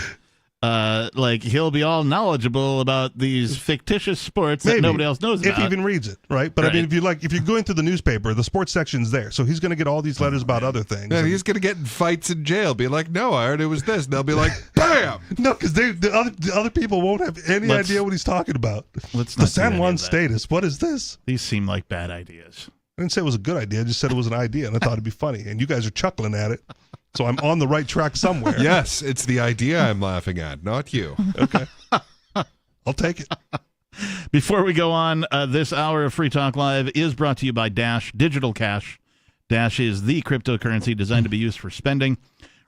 [SPEAKER 7] He'll be all knowledgeable about these fictitious sports that nobody else knows about.
[SPEAKER 8] If he even reads it, right? But
[SPEAKER 7] right.
[SPEAKER 8] I mean, if you're going through the newspaper, the sports section's there, so he's going to get all these letters about other things.
[SPEAKER 9] Yeah, he's going to get in fights in jail. Be like, no, I heard it was this. And they'll be like, bam!
[SPEAKER 8] No, because the other people won't have any idea what he's talking about. The San Juan status. What is this?
[SPEAKER 7] These seem like bad ideas.
[SPEAKER 8] I didn't say it was a good idea. I just said it was an idea, and I thought it'd be funny. And you guys are chuckling at it. So I'm on the right track somewhere.
[SPEAKER 9] Yes, it's the idea I'm laughing at, not you.
[SPEAKER 8] Okay. I'll take it.
[SPEAKER 7] Before we go on, this hour of Free Talk Live is brought to you by Dash Digital Cash. Dash is the cryptocurrency designed to be used for spending.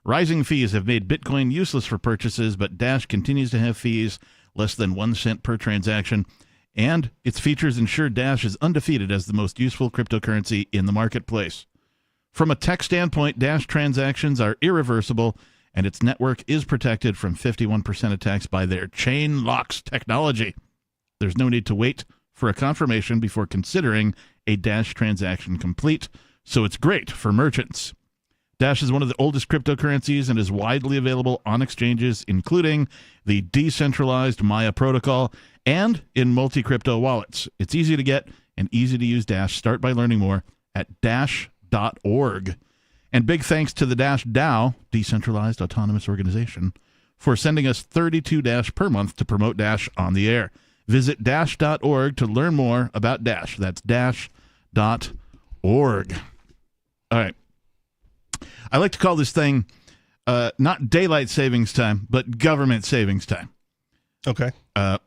[SPEAKER 7] Rising fees have made Bitcoin useless for purchases, but Dash continues to have fees less than 1 cent per transaction. And its features ensure Dash is undefeated as the most useful cryptocurrency in the marketplace. From a tech standpoint, Dash transactions are irreversible, and its network is protected from 51% attacks by their chain locks technology. There's no need to wait for a confirmation before considering a Dash transaction complete, so it's great for merchants. Dash is one of the oldest cryptocurrencies and is widely available on exchanges, including the decentralized Maya protocol and in multi-crypto wallets. It's easy to get and easy to use Dash. Start by learning more at Dash.org. And big thanks to the Dash DAO, Decentralized Autonomous Organization, for sending us 32 Dash per month to promote Dash on the air. Visit Dash.org to learn more about Dash. That's Dash.org. All right. I like to call this thing not daylight savings time, but government savings time.
[SPEAKER 8] Okay.
[SPEAKER 7] I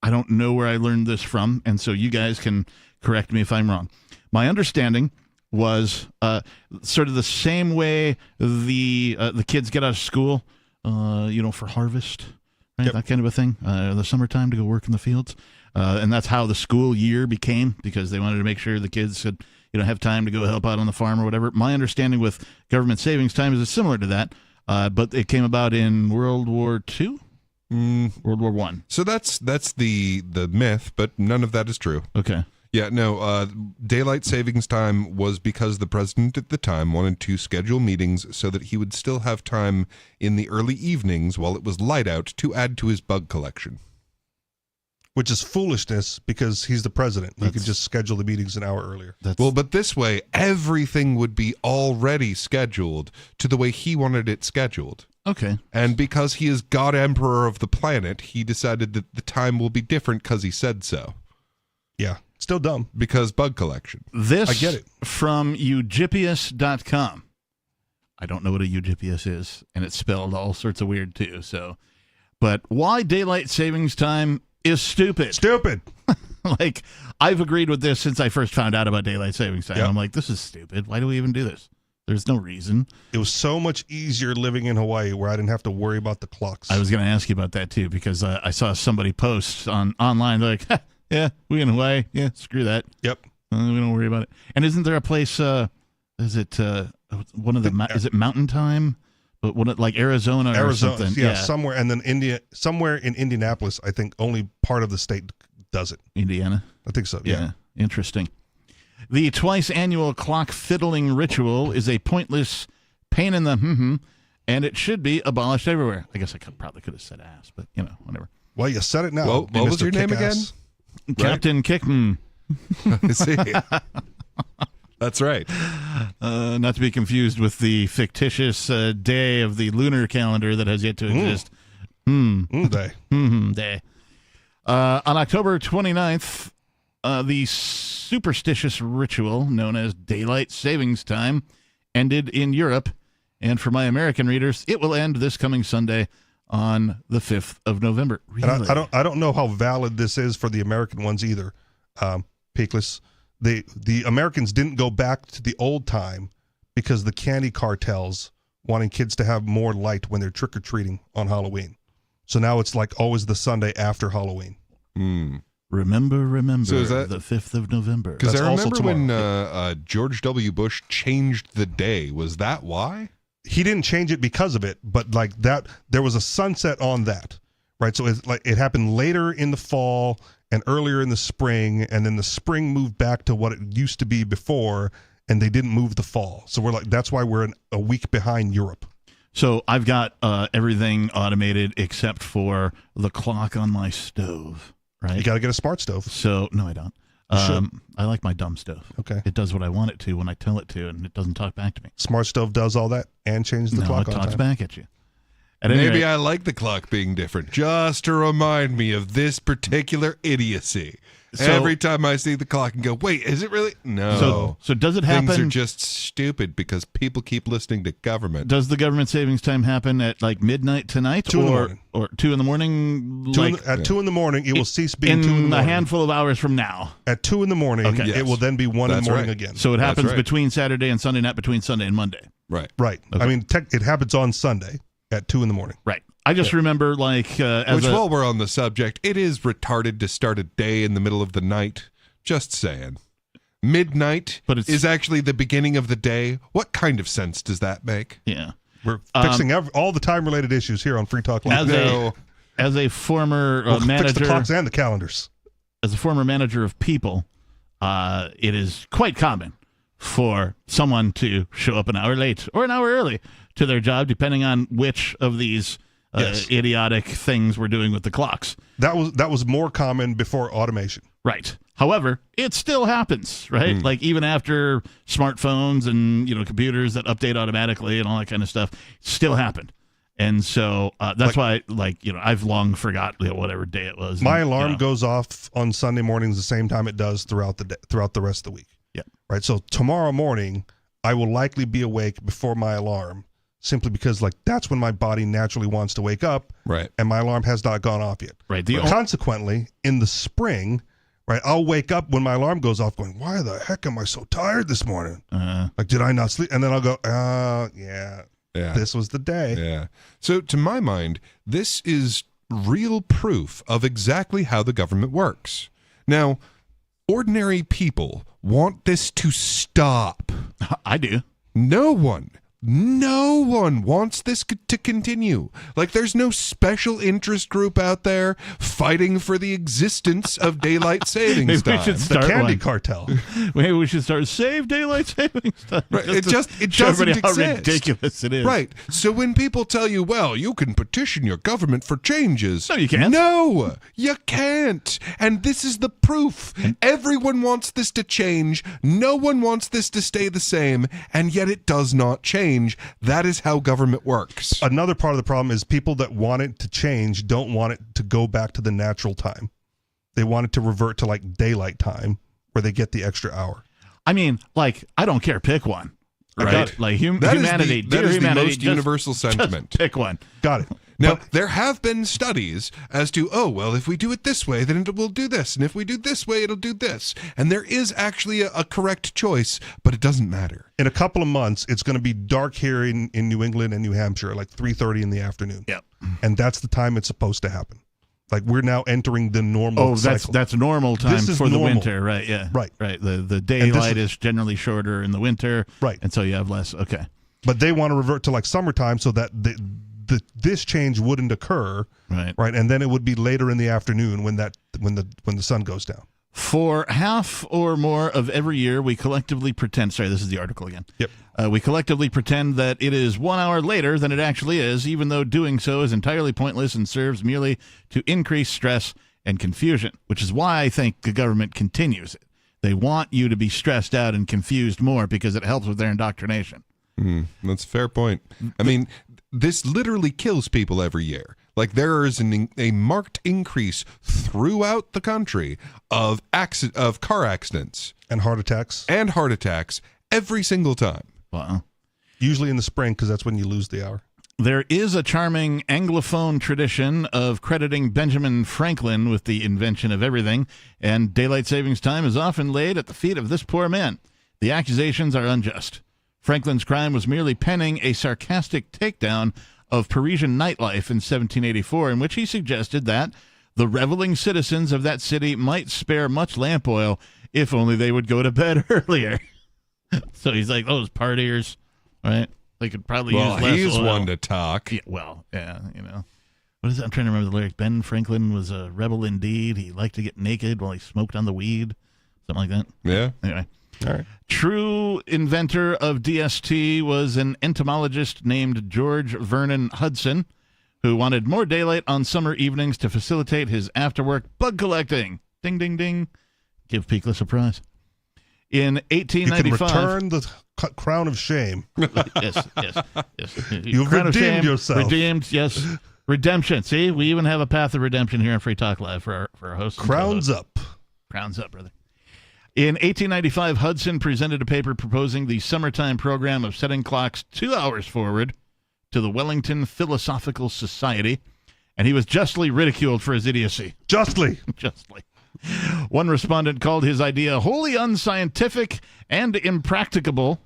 [SPEAKER 7] don't know where I learned this from, and so you guys can correct me if I'm wrong. My understanding was sort of the same way the kids get out of school, for harvest, right? Yep. That kind of a thing. The summertime to go work in the fields, and that's how the school year became, because they wanted to make sure the kids could have time to go help out on the farm or whatever. My understanding with government savings time is similar to that, but it came about in World War II. World War I.
[SPEAKER 9] So that's the myth, but none of that is true.
[SPEAKER 7] Okay.
[SPEAKER 9] Yeah, no, daylight savings time was because the president at the time wanted to schedule meetings so that he would still have time in the early evenings while it was light out to add to his bug collection.
[SPEAKER 8] Which is foolishness, because he's the president. You could just schedule the meetings an hour earlier.
[SPEAKER 9] Well, but this way, everything would be already scheduled to the way he wanted it scheduled.
[SPEAKER 7] Okay.
[SPEAKER 9] And because he is God Emperor of the planet, he decided that the time will be different because he said so.
[SPEAKER 8] Yeah. Still dumb.
[SPEAKER 9] Because bug collection.
[SPEAKER 7] This
[SPEAKER 8] I get it.
[SPEAKER 7] from Eugipius.com. I don't know what a Eugipius is, and it's spelled all sorts of weird too. But why daylight savings time is stupid.
[SPEAKER 8] Stupid.
[SPEAKER 7] Like, I've agreed with this since I first found out about daylight savings time.
[SPEAKER 8] Yep.
[SPEAKER 7] I'm like, this is stupid. Why do we even do this? There's no reason.
[SPEAKER 8] It was so much easier living in Hawaii where I didn't have to worry about the clocks.
[SPEAKER 7] I was going to ask you about that too, because I saw somebody post online. They're like, yeah, we in Hawaii. Yeah, screw that.
[SPEAKER 8] Yep.
[SPEAKER 7] We don't worry about it. And isn't there a place, is it one of the, is it Mountain Time? But like Arizona or something?
[SPEAKER 8] Yeah, somewhere. And then somewhere in Indianapolis, I think only part of the state does it.
[SPEAKER 7] Indiana?
[SPEAKER 8] I think so, yeah.
[SPEAKER 7] Interesting. The twice annual clock fiddling ritual is a pointless pain in the and it should be abolished everywhere. I guess I probably could have said ass, but whatever.
[SPEAKER 8] Well, you said it now.
[SPEAKER 9] Well, what was your name again?
[SPEAKER 7] Captain Kickman.
[SPEAKER 9] See? That's right.
[SPEAKER 7] Not to be confused with the fictitious day of the lunar calendar that has yet to exist.
[SPEAKER 8] Day.
[SPEAKER 7] Day. On October 29th, the superstitious ritual known as daylight savings time ended in Europe. And for my American readers, it will end this coming Sunday on the 5th of November. Really?
[SPEAKER 8] And I don't know how valid this is for the American ones either, Peakless. The Americans didn't go back to the old time because the candy cartels wanting kids to have more light when they're trick-or-treating on Halloween. So now it's like always the Sunday after Halloween.
[SPEAKER 7] Remember
[SPEAKER 9] So is that,
[SPEAKER 7] the 5th of November.
[SPEAKER 9] Because I remember when George W. Bush changed the day. Was that why?
[SPEAKER 8] He didn't change it because of it, but like that, there was a sunset on that, right? So it's like it happened later in the fall and earlier in the spring, and then the spring moved back to what it used to be before, and they didn't move the fall. So we're like, that's why we're a week behind Europe.
[SPEAKER 7] So I've got everything automated except for the clock on my stove, right?
[SPEAKER 8] You got to get a smart stove.
[SPEAKER 7] So, no, I don't. I like my dumb stove.
[SPEAKER 8] Okay.
[SPEAKER 7] It does what I want it to when I tell it to, and it doesn't talk back to me.
[SPEAKER 8] Smart stove does all that and changes the clock
[SPEAKER 7] it
[SPEAKER 8] on
[SPEAKER 7] talks
[SPEAKER 8] time.
[SPEAKER 7] back at you.
[SPEAKER 9] Maybe I like the clock being different, just to remind me of this particular idiocy. So, every time I see the clock and go, wait, is it really? No.
[SPEAKER 7] So does it happen?
[SPEAKER 9] Things are just stupid because people keep listening to government.
[SPEAKER 7] Does the government savings time happen at like midnight tonight?
[SPEAKER 8] 2 in the morning.
[SPEAKER 7] Or 2 in the morning?
[SPEAKER 8] At 2 in the morning, it will cease being 2 in the morning.
[SPEAKER 7] In a handful of hours from now.
[SPEAKER 8] At 2 in the morning, it will then be 1 in the morning
[SPEAKER 9] right.
[SPEAKER 8] again.
[SPEAKER 7] So it happens between Saturday and Sunday, not between Sunday and Monday.
[SPEAKER 9] Right.
[SPEAKER 8] Right.
[SPEAKER 7] Okay.
[SPEAKER 8] I mean, it happens on Sunday at 2 in the morning.
[SPEAKER 7] Right. I just remember
[SPEAKER 9] while we're on the subject, it is retarded to start a day in the middle of the night. Just saying. Midnight is actually the beginning of the day. What kind of sense does that make?
[SPEAKER 7] Yeah.
[SPEAKER 8] We're fixing all the time-related issues here on Free Talk Live.
[SPEAKER 7] As a former manager,
[SPEAKER 8] fix the clocks and the calendars.
[SPEAKER 7] As a former manager of people, it is quite common for someone to show up an hour late or an hour early to their job, depending on which of these idiotic things we're doing with the clocks.
[SPEAKER 8] That was more common before automation.
[SPEAKER 7] Right. However, it still happens, right? Like even after smartphones and computers that update automatically and all that kind of stuff, still happened. And so that's why, I've long forgot whatever day it was.
[SPEAKER 8] My alarm goes off on Sunday mornings the same time it does throughout the day, throughout the rest of the week.
[SPEAKER 7] Yeah.
[SPEAKER 8] Right. So tomorrow morning, I will likely be awake before my alarm, simply because that's when my body naturally wants to wake up.
[SPEAKER 9] Right.
[SPEAKER 8] And my alarm has not gone off yet.
[SPEAKER 7] Right.
[SPEAKER 8] Consequently, in the spring, right, I'll wake up when my alarm goes off going, why the heck am I so tired this morning? Did I not sleep? And then I'll go, yeah, this was the day.
[SPEAKER 9] Yeah. So to my mind, this is real proof of exactly how the government works. Now, ordinary people want this to stop.
[SPEAKER 7] I do.
[SPEAKER 9] No one wants this to continue. Like, there's no special interest group out there fighting for the existence of daylight savings time.
[SPEAKER 7] We should start
[SPEAKER 8] the candy cartel.
[SPEAKER 7] Maybe we should start Save Daylight Savings Time.
[SPEAKER 9] Right. It doesn't
[SPEAKER 7] how
[SPEAKER 9] exist.
[SPEAKER 7] ridiculous it is.
[SPEAKER 9] Right. So when people tell you, well, you can petition your government for changes.
[SPEAKER 7] No, you can't.
[SPEAKER 9] No, you can't. And this is the proof. Everyone wants this to change. No one wants this to stay the same. And yet it does not change. That is how government works.
[SPEAKER 8] Another part of the problem is people that want it to change don't want it to go back to the natural time. They want it to revert to daylight time, where they get the extra hour.
[SPEAKER 7] I mean, like, I don't care. Pick one.
[SPEAKER 9] Right.
[SPEAKER 7] Humanity.
[SPEAKER 9] That is the
[SPEAKER 7] humanity,
[SPEAKER 9] most universal sentiment.
[SPEAKER 7] Just pick one.
[SPEAKER 8] Got it.
[SPEAKER 9] Now, there have been studies as to, if we do it this way, then it will do this. And if we do this way, it'll do this. And there is actually a correct choice, but it doesn't matter.
[SPEAKER 8] In a couple of months, it's going to be dark here in New England and New Hampshire, like 3:30 in the afternoon.
[SPEAKER 7] Yep.
[SPEAKER 8] And that's the time it's supposed to happen. Like, we're now entering the normal cycle.
[SPEAKER 7] That's normal time for the winter, right? Yeah.
[SPEAKER 8] Right.
[SPEAKER 7] The daylight is generally shorter in the winter.
[SPEAKER 8] Right.
[SPEAKER 7] And so you have less. Okay.
[SPEAKER 8] But they want to revert to like summertime so that this change wouldn't occur.
[SPEAKER 7] Right.
[SPEAKER 8] And then it would be later in the afternoon when the sun goes down.
[SPEAKER 7] For half or more of every year, we collectively pretend. Sorry, this is the article again.
[SPEAKER 8] Yep.
[SPEAKER 7] We collectively pretend that it is 1 hour later than it actually is, even though doing so is entirely pointless and serves merely to increase stress and confusion, which is why I think the government continues it. They want you to be stressed out and confused more because it helps with their indoctrination.
[SPEAKER 9] That's a fair point. I mean, this literally kills people every year. Like, there is a marked increase throughout the country of car accidents
[SPEAKER 8] and heart attacks
[SPEAKER 9] every single time.
[SPEAKER 7] Wow.
[SPEAKER 8] Usually in the spring, because that's when you lose the hour.
[SPEAKER 7] There is a charming Anglophone tradition of crediting Benjamin Franklin with the invention of everything, and daylight savings time is often laid at the feet of this poor man. The accusations are unjust. Franklin's crime was merely penning a sarcastic takedown of Parisian nightlife in 1784, in which he suggested that the reveling citizens of that city might spare much lamp oil if only they would go to bed earlier. So he's like, those partiers, right? They could probably use less
[SPEAKER 9] he's
[SPEAKER 7] oil.
[SPEAKER 9] one to talk.
[SPEAKER 7] Yeah, what is it? I'm trying to remember the lyric. Ben Franklin was a rebel indeed. He liked to get naked while he smoked on the weed. Something like that.
[SPEAKER 9] Yeah.
[SPEAKER 7] Anyway.
[SPEAKER 8] All right.
[SPEAKER 7] True inventor of DST was an entomologist named George Vernon Hudson, who wanted more daylight on summer evenings to facilitate his after-work bug collecting. Ding, ding, ding. Give Peakless a prize. In 1895...
[SPEAKER 8] You can return the crown of shame.
[SPEAKER 7] Yes.
[SPEAKER 8] You've
[SPEAKER 7] Crown of
[SPEAKER 8] redeemed
[SPEAKER 7] shame,
[SPEAKER 8] yourself.
[SPEAKER 7] Redeemed, yes. Redemption. See, we even have a path of redemption here on Free Talk Live for our hosts.
[SPEAKER 8] Crowns up.
[SPEAKER 7] Crowns up, brother. In 1895, Hudson presented a paper proposing the summertime program of setting clocks 2 hours forward to the Wellington Philosophical Society, and he was justly ridiculed for his idiocy.
[SPEAKER 8] Justly.
[SPEAKER 7] One respondent called his idea wholly unscientific and impracticable.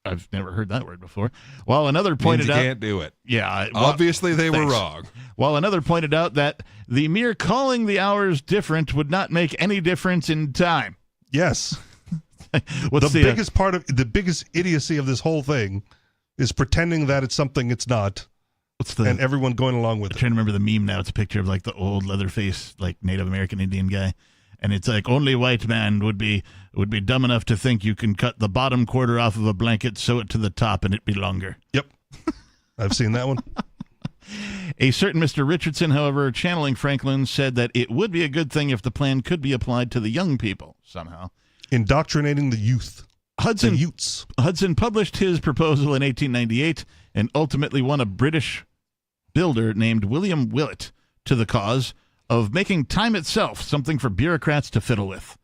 [SPEAKER 7] I've never heard that word before. While another pointed out...
[SPEAKER 9] you can't do it.
[SPEAKER 7] Yeah.
[SPEAKER 9] Obviously, they were wrong.
[SPEAKER 7] While another pointed out that the mere calling the hours different would not make any difference in time.
[SPEAKER 8] Yes.
[SPEAKER 7] What's
[SPEAKER 8] the biggest idiocy of this whole thing is pretending that it's something it's not. And everyone going along with it.
[SPEAKER 7] I'm trying to remember the meme now. It's a picture of like the old Leatherface, like Native American Indian guy. And it's like, only white man would be dumb enough to think you can cut the bottom quarter off of a blanket, sew it to the top, and it'd be longer.
[SPEAKER 8] Yep. I've seen that one.
[SPEAKER 7] A certain Mr. Richardson, however, channeling Franklin, said that it would be a good thing if the plan could be applied to the young people somehow.
[SPEAKER 8] Indoctrinating the youth.
[SPEAKER 7] Hudson published his proposal in 1898 and ultimately won a British builder named William Willett to the cause of making time itself something for bureaucrats to fiddle with.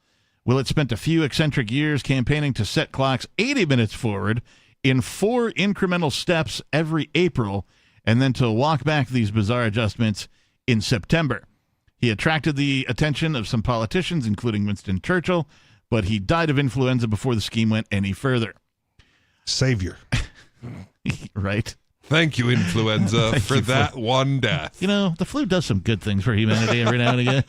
[SPEAKER 7] Willett spent a few eccentric years campaigning to set clocks 80 minutes forward in 4 incremental steps every April, and then to walk back these bizarre adjustments in September. He attracted the attention of some politicians, including Winston Churchill, but he died of influenza before the scheme went any further.
[SPEAKER 8] Savior.
[SPEAKER 7] Right.
[SPEAKER 9] Thank you, influenza, for that one death.
[SPEAKER 7] You know, the flu does some good things for humanity every now and again.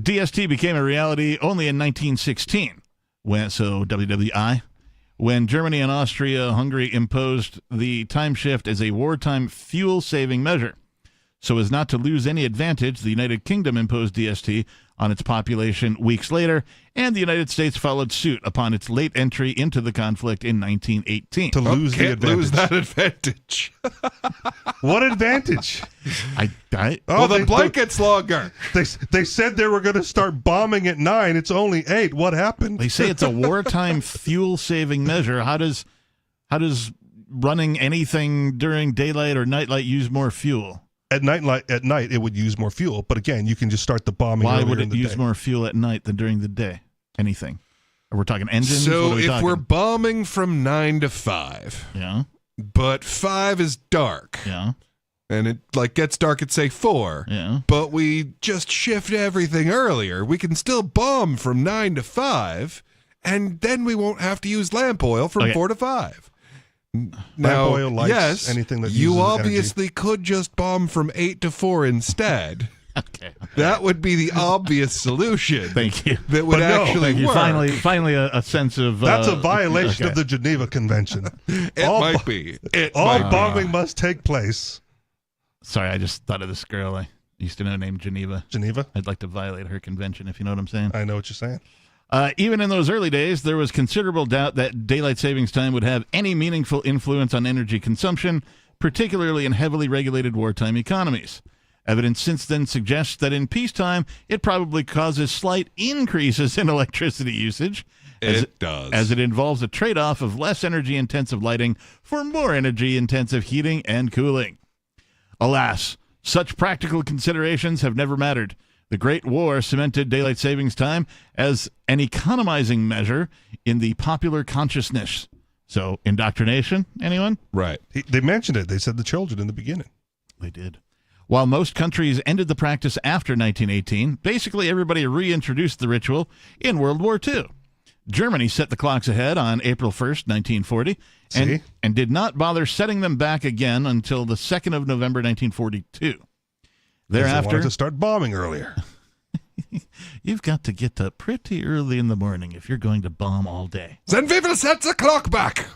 [SPEAKER 7] DST became a reality only in 1916, WWI, when Germany and Austria-Hungary imposed the time shift as a wartime fuel-saving measure. So as not to lose any advantage, the United Kingdom imposed DST on its population weeks later, and the United States followed suit upon its late entry into the conflict in 1918.
[SPEAKER 8] To lose the advantage.
[SPEAKER 9] Lose that advantage.
[SPEAKER 8] What advantage?
[SPEAKER 9] The blanket's longer.
[SPEAKER 8] They said they were going to start bombing at 9. It's only 8. What happened?
[SPEAKER 7] They say it's a wartime fuel-saving measure. How does running anything during daylight or nightlight use more fuel?
[SPEAKER 8] At night, it would use more fuel. But again, you can just start the bombing.
[SPEAKER 7] Why
[SPEAKER 8] earlier
[SPEAKER 7] would
[SPEAKER 8] in
[SPEAKER 7] it
[SPEAKER 8] the
[SPEAKER 7] use
[SPEAKER 8] day.
[SPEAKER 7] more fuel at night than during the day? Anything? Are we talking engines?
[SPEAKER 9] So
[SPEAKER 7] What are we
[SPEAKER 9] if
[SPEAKER 7] talking?
[SPEAKER 9] we're bombing from 9 to 5,
[SPEAKER 7] yeah,
[SPEAKER 9] but 5 is dark,
[SPEAKER 7] yeah,
[SPEAKER 9] and it gets dark at say 4,
[SPEAKER 7] yeah,
[SPEAKER 9] but we just shift everything earlier, we can still bomb from 9 to 5, and then we won't have to use lamp oil from 4 to 5. Now,
[SPEAKER 8] oil, lights,
[SPEAKER 9] yes,
[SPEAKER 8] anything that
[SPEAKER 9] you
[SPEAKER 8] uses
[SPEAKER 9] obviously could just bomb from 8 to 4 instead.
[SPEAKER 7] Okay.
[SPEAKER 9] That would be the obvious solution.
[SPEAKER 7] Thank you.
[SPEAKER 9] That would actually
[SPEAKER 7] Thank you.
[SPEAKER 9] work.
[SPEAKER 7] Finally, a sense of
[SPEAKER 8] That's a violation
[SPEAKER 7] okay.
[SPEAKER 8] of the Geneva Convention.
[SPEAKER 9] It might be.
[SPEAKER 8] All bombing must take place.
[SPEAKER 7] Sorry, I just thought of this girl I used to know named Geneva.
[SPEAKER 8] Geneva?
[SPEAKER 7] I'd like to violate her convention, if you know what I'm saying.
[SPEAKER 8] I know what you're saying.
[SPEAKER 7] Even in those early days, there was considerable doubt that daylight savings time would have any meaningful influence on energy consumption, particularly in heavily regulated wartime economies. Evidence since then suggests that in peacetime, it probably causes slight increases in electricity usage.
[SPEAKER 9] It does.
[SPEAKER 7] As it involves a trade-off of less energy-intensive lighting for more energy-intensive heating and cooling. Alas, such practical considerations have never mattered. The Great War cemented daylight savings time as an economizing measure in the popular consciousness. So, indoctrination, anyone?
[SPEAKER 9] Right.
[SPEAKER 8] They mentioned it. They said the children in the beginning.
[SPEAKER 7] They did. While most countries ended the practice after 1918, basically everybody reintroduced the ritual in World War II. Germany set the clocks ahead on April 1st, 1940, and did not bother setting them back again until the 2nd of November, 1942. Thereafter,
[SPEAKER 8] they wanted to start bombing earlier.
[SPEAKER 7] You've got to get up pretty early in the morning if you're going to bomb all day.
[SPEAKER 9] Then we will set the clock back.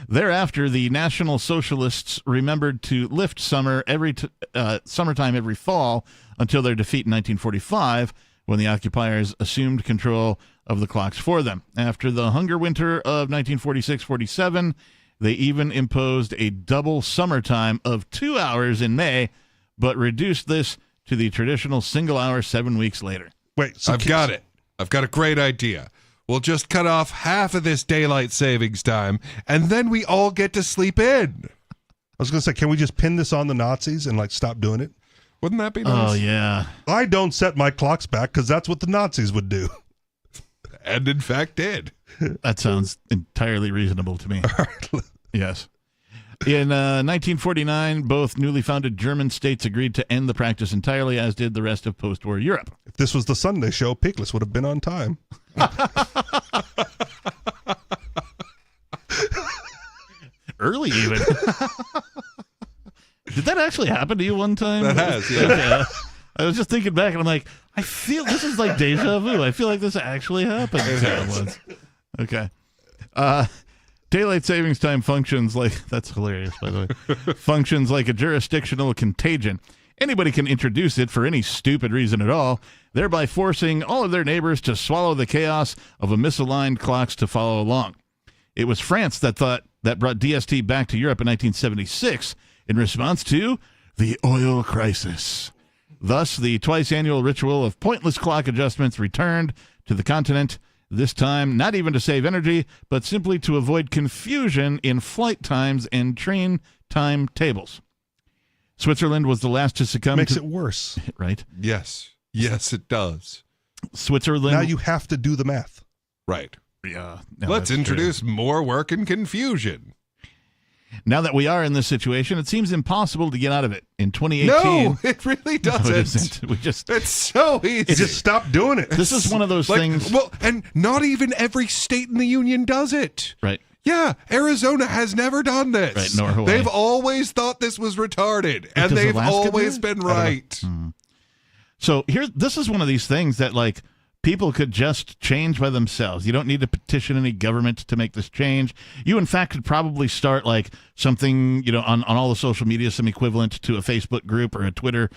[SPEAKER 7] Thereafter, the National Socialists remembered to lift summertime every fall until their defeat in 1945, when the occupiers assumed control of the clocks for them. After the hunger winter of 1946-47, they even imposed a double summertime of 2 hours in May, but reduced this to the traditional single hour 7 weeks later.
[SPEAKER 8] Wait,
[SPEAKER 9] I've got it. I've got a great idea. We'll just cut off half of this daylight savings time, and then we all get to sleep in.
[SPEAKER 8] I was going to say, can we just pin this on the Nazis and stop doing it?
[SPEAKER 9] Wouldn't that be nice?
[SPEAKER 7] Oh, yeah.
[SPEAKER 8] I don't set my clocks back because that's what the Nazis would do.
[SPEAKER 9] And in fact did.
[SPEAKER 7] That sounds entirely reasonable to me. Yes. In 1949, both newly founded German states agreed to end the practice entirely, as did the rest of post-war Europe.
[SPEAKER 8] If this was the Sunday show, Peakless would have been on time.
[SPEAKER 7] Early, even. Did that actually happen to you one time?
[SPEAKER 9] That has, yeah.
[SPEAKER 7] Okay. I was just thinking back, and I'm like, I feel this is like deja vu. I feel like this actually happened. Once. Okay. Daylight savings time functions like, that's hilarious, by the way, functions like a jurisdictional contagion. Anybody can introduce it for any stupid reason at all, thereby forcing all of their neighbors to swallow the chaos of a misaligned clocks to follow along. It was France that brought DST back to Europe in 1976 in response to the oil crisis. Thus, the twice-annual ritual of pointless clock adjustments returned to the continent, this time not even to save energy, but simply to avoid confusion in flight times and train timetables. Switzerland was the last to succumb
[SPEAKER 8] Makes
[SPEAKER 7] to...
[SPEAKER 8] it worse.
[SPEAKER 7] Right?
[SPEAKER 9] Yes. Yes, it does.
[SPEAKER 7] Switzerland...
[SPEAKER 8] Now you have to do the math.
[SPEAKER 9] Right.
[SPEAKER 7] Yeah.
[SPEAKER 9] Let's introduce more work and confusion.
[SPEAKER 7] Now that we are in this situation, it seems impossible to get out of it. In 2018...
[SPEAKER 9] No, it really doesn't.
[SPEAKER 7] No, it isn't.
[SPEAKER 9] It's so easy.
[SPEAKER 8] Just stop doing it.
[SPEAKER 7] This is one of those things...
[SPEAKER 9] Well, and not even every state in the union does it.
[SPEAKER 7] Right.
[SPEAKER 9] Yeah, Arizona has never done this.
[SPEAKER 7] Right, nor Hawaii.
[SPEAKER 9] They've always thought this was retarded, and
[SPEAKER 7] Does
[SPEAKER 9] they've
[SPEAKER 7] Alaska
[SPEAKER 9] always
[SPEAKER 7] do it?
[SPEAKER 9] been
[SPEAKER 7] I don't know.
[SPEAKER 9] right.
[SPEAKER 7] So this is one of these things that, like, people could just change by themselves. You don't need to petition any government to make this change. You, in fact, could probably start, like, something, on all the social media, some equivalent to a Facebook group or a Twitter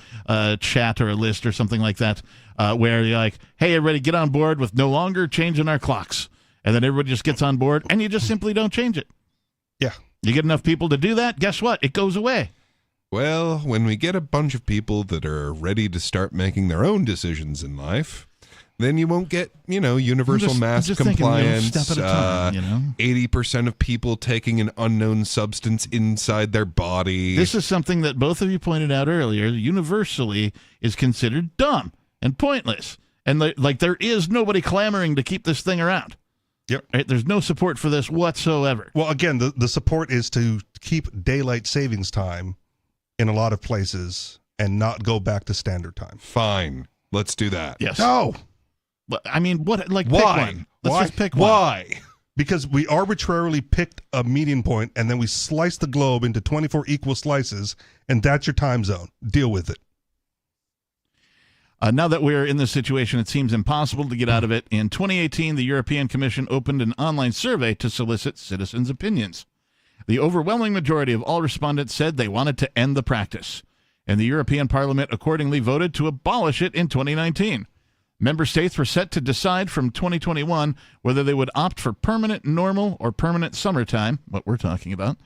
[SPEAKER 7] chat or a list or something like that, where you're like, hey, everybody, get on board with no longer changing our clocks. And then everybody just gets on board, and you just simply don't change it.
[SPEAKER 8] Yeah.
[SPEAKER 7] You get enough people to do that, guess what? It goes away.
[SPEAKER 9] Well, when we get a bunch of people that are ready to start making their own decisions in life, Then you won't get, universal mask compliance.
[SPEAKER 7] Thinking, step at a time,
[SPEAKER 9] 80% of people taking an unknown substance inside their body.
[SPEAKER 7] This is something that both of you pointed out earlier. Universally is considered dumb and pointless. And there is nobody clamoring to keep this thing around.
[SPEAKER 8] Yep.
[SPEAKER 7] Right? There's no support for this whatsoever.
[SPEAKER 8] Well, again, the support is to keep daylight savings time in a lot of places and not go back to standard time.
[SPEAKER 9] Fine. Let's do that.
[SPEAKER 7] Yes.
[SPEAKER 8] No.
[SPEAKER 7] But, I mean, what? Like,
[SPEAKER 8] why?
[SPEAKER 7] Pick one. Let's just pick one.
[SPEAKER 8] Why? Because we arbitrarily picked a median point and then we sliced the globe into 24 equal slices, and that's your time zone. Deal with it.
[SPEAKER 7] Now that we're in this situation, it seems impossible to get out of it. In 2018, the European Commission opened an online survey to solicit citizens' opinions. The overwhelming majority of all respondents said they wanted to end the practice, and the European Parliament accordingly voted to abolish it in 2019. Member states were set to decide from 2021 whether they would opt for permanent normal or permanent summertime, what we're talking about.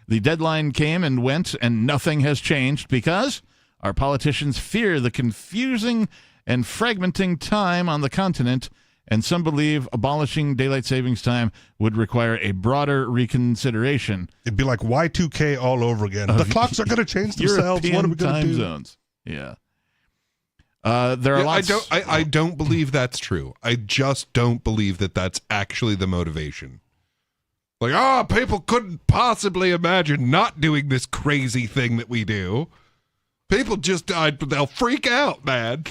[SPEAKER 7] The deadline came and went, and nothing has changed because our politicians fear the confusing and fragmenting time on the continent, and some believe abolishing daylight savings time would require a broader reconsideration.
[SPEAKER 8] It'd be like Y2K all over again. The clocks are going to change themselves.
[SPEAKER 7] European
[SPEAKER 8] What are we going to do?
[SPEAKER 7] time zones. Yeah. There are lots.
[SPEAKER 9] I don't believe that's true. I just don't believe that that's actually the motivation. Like, people couldn't possibly imagine not doing this crazy thing that we do. People just, they'll freak out, man.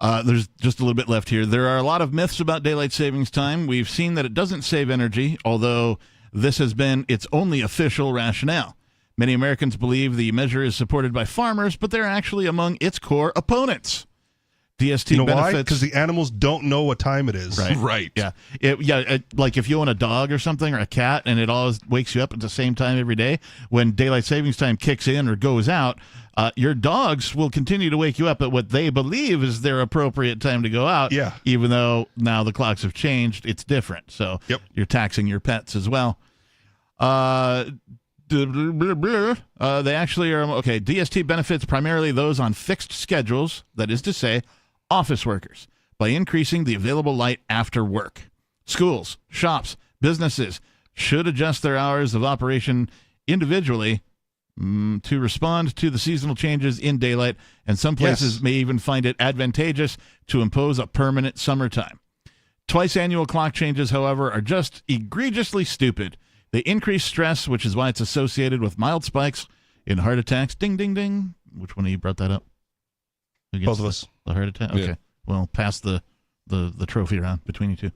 [SPEAKER 7] There's just a little bit left here. There are a lot of myths about daylight savings time. We've seen that it doesn't save energy, although this has been its only official rationale. Many Americans believe the measure is supported by farmers, but they're actually among its core opponents. DST
[SPEAKER 8] you know
[SPEAKER 7] benefits.
[SPEAKER 8] why? Because the animals don't know what time it is.
[SPEAKER 9] Right.
[SPEAKER 7] Yeah. Like if you own a dog or something or a cat and it always wakes you up at the same time every day, when daylight savings time kicks in or goes out, your dogs will continue to wake you up at what they believe is their appropriate time to go out.
[SPEAKER 8] Yeah.
[SPEAKER 7] Even though now the clocks have changed, it's different. So you're taxing your pets as well. They actually are okay. DST benefits primarily those on fixed schedules, that is to say, office workers, by increasing the available light after work. Schools, shops, businesses should adjust their hours of operation individually to respond to the seasonal changes in daylight, and some places may even find it advantageous to impose a permanent summertime. Twice annual clock changes, however, are just egregiously stupid. They increase stress, which is why it's associated with mild spikes in heart attacks. Ding, ding, ding. Which one of you brought that up?
[SPEAKER 8] Both of us.
[SPEAKER 7] The heart attack? Okay.
[SPEAKER 9] Yeah.
[SPEAKER 7] Well, pass the trophy around between you two.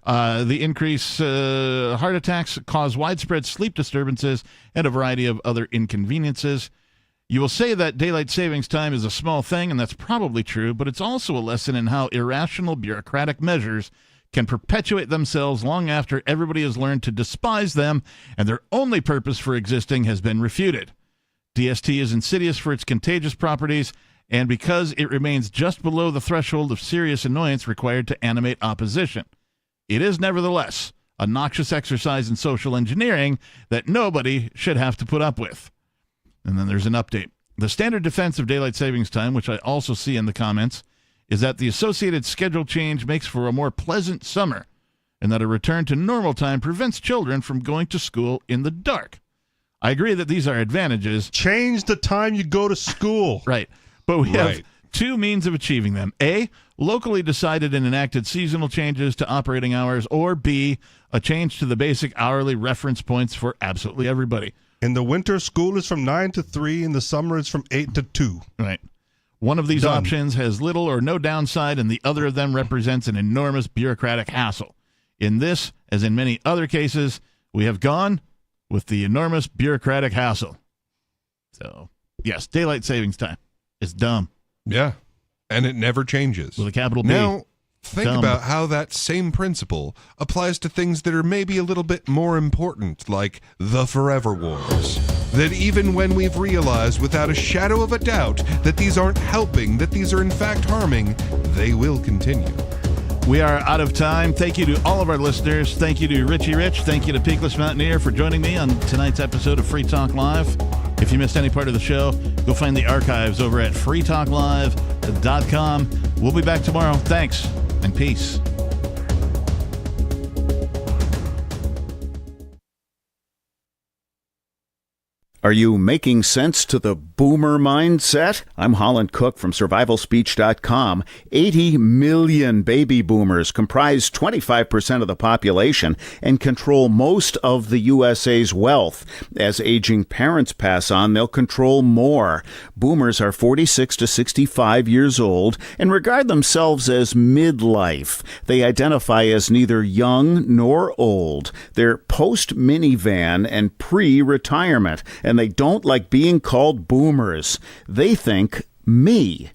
[SPEAKER 7] The increase heart attacks cause widespread sleep disturbances and a variety of other inconveniences. You will say that daylight savings time is a small thing, and that's probably true, but it's also a lesson in how irrational bureaucratic measures can perpetuate themselves long after everybody has learned to despise them and their only purpose for existing has been refuted. DST is insidious for its contagious properties, and because it remains just below the threshold of serious annoyance required to animate opposition. It is nevertheless a noxious exercise in social engineering that nobody should have to put up with. And then there's an update. The standard defense of daylight savings time, which I also see in the comments, is that the associated schedule change makes for a more pleasant summer, and that a return to normal time prevents children from going to school in the dark. I agree that these are advantages.
[SPEAKER 8] Change the time you go to school.
[SPEAKER 7] Right. But we have two means of achieving them. A, locally decided and enacted seasonal changes to operating hours, or B, a change to the basic hourly reference points for absolutely everybody.
[SPEAKER 8] In the winter, school is from 9 to 3. In the summer, it's from 8 to 2.
[SPEAKER 7] Right. One of these options has little or no downside, and the other of them represents an enormous bureaucratic hassle. In this, as in many other cases, we have gone with the enormous bureaucratic hassle. So, yes, daylight savings time. It's dumb.
[SPEAKER 9] Yeah. And it never changes.
[SPEAKER 7] With a capital B.
[SPEAKER 9] Now, think about how that same principle applies to things that are maybe a little bit more important, like the Forever Wars. That even when we've realized without a shadow of a doubt that these aren't helping, that these are in fact harming, they will continue.
[SPEAKER 7] We are out of time. Thank you to all of our listeners. Thank you to Richie Rich. Thank you to Peakless Mountaineer for joining me on tonight's episode of Free Talk Live. If you missed any part of the show, go find the archives over at freetalklive.com. We'll be back tomorrow. Thanks, and Peace.
[SPEAKER 1] Are you making sense to the boomer mindset? I'm Holland Cook from survivalspeech.com. 80 million baby boomers comprise 25% of the population and control most of the USA's wealth. As aging parents pass on, they'll control more. Boomers are 46 to 65 years old and regard themselves as midlife. They identify as neither young nor old. They're post-minivan and pre-retirement, and they don't like being called boomers. They think me.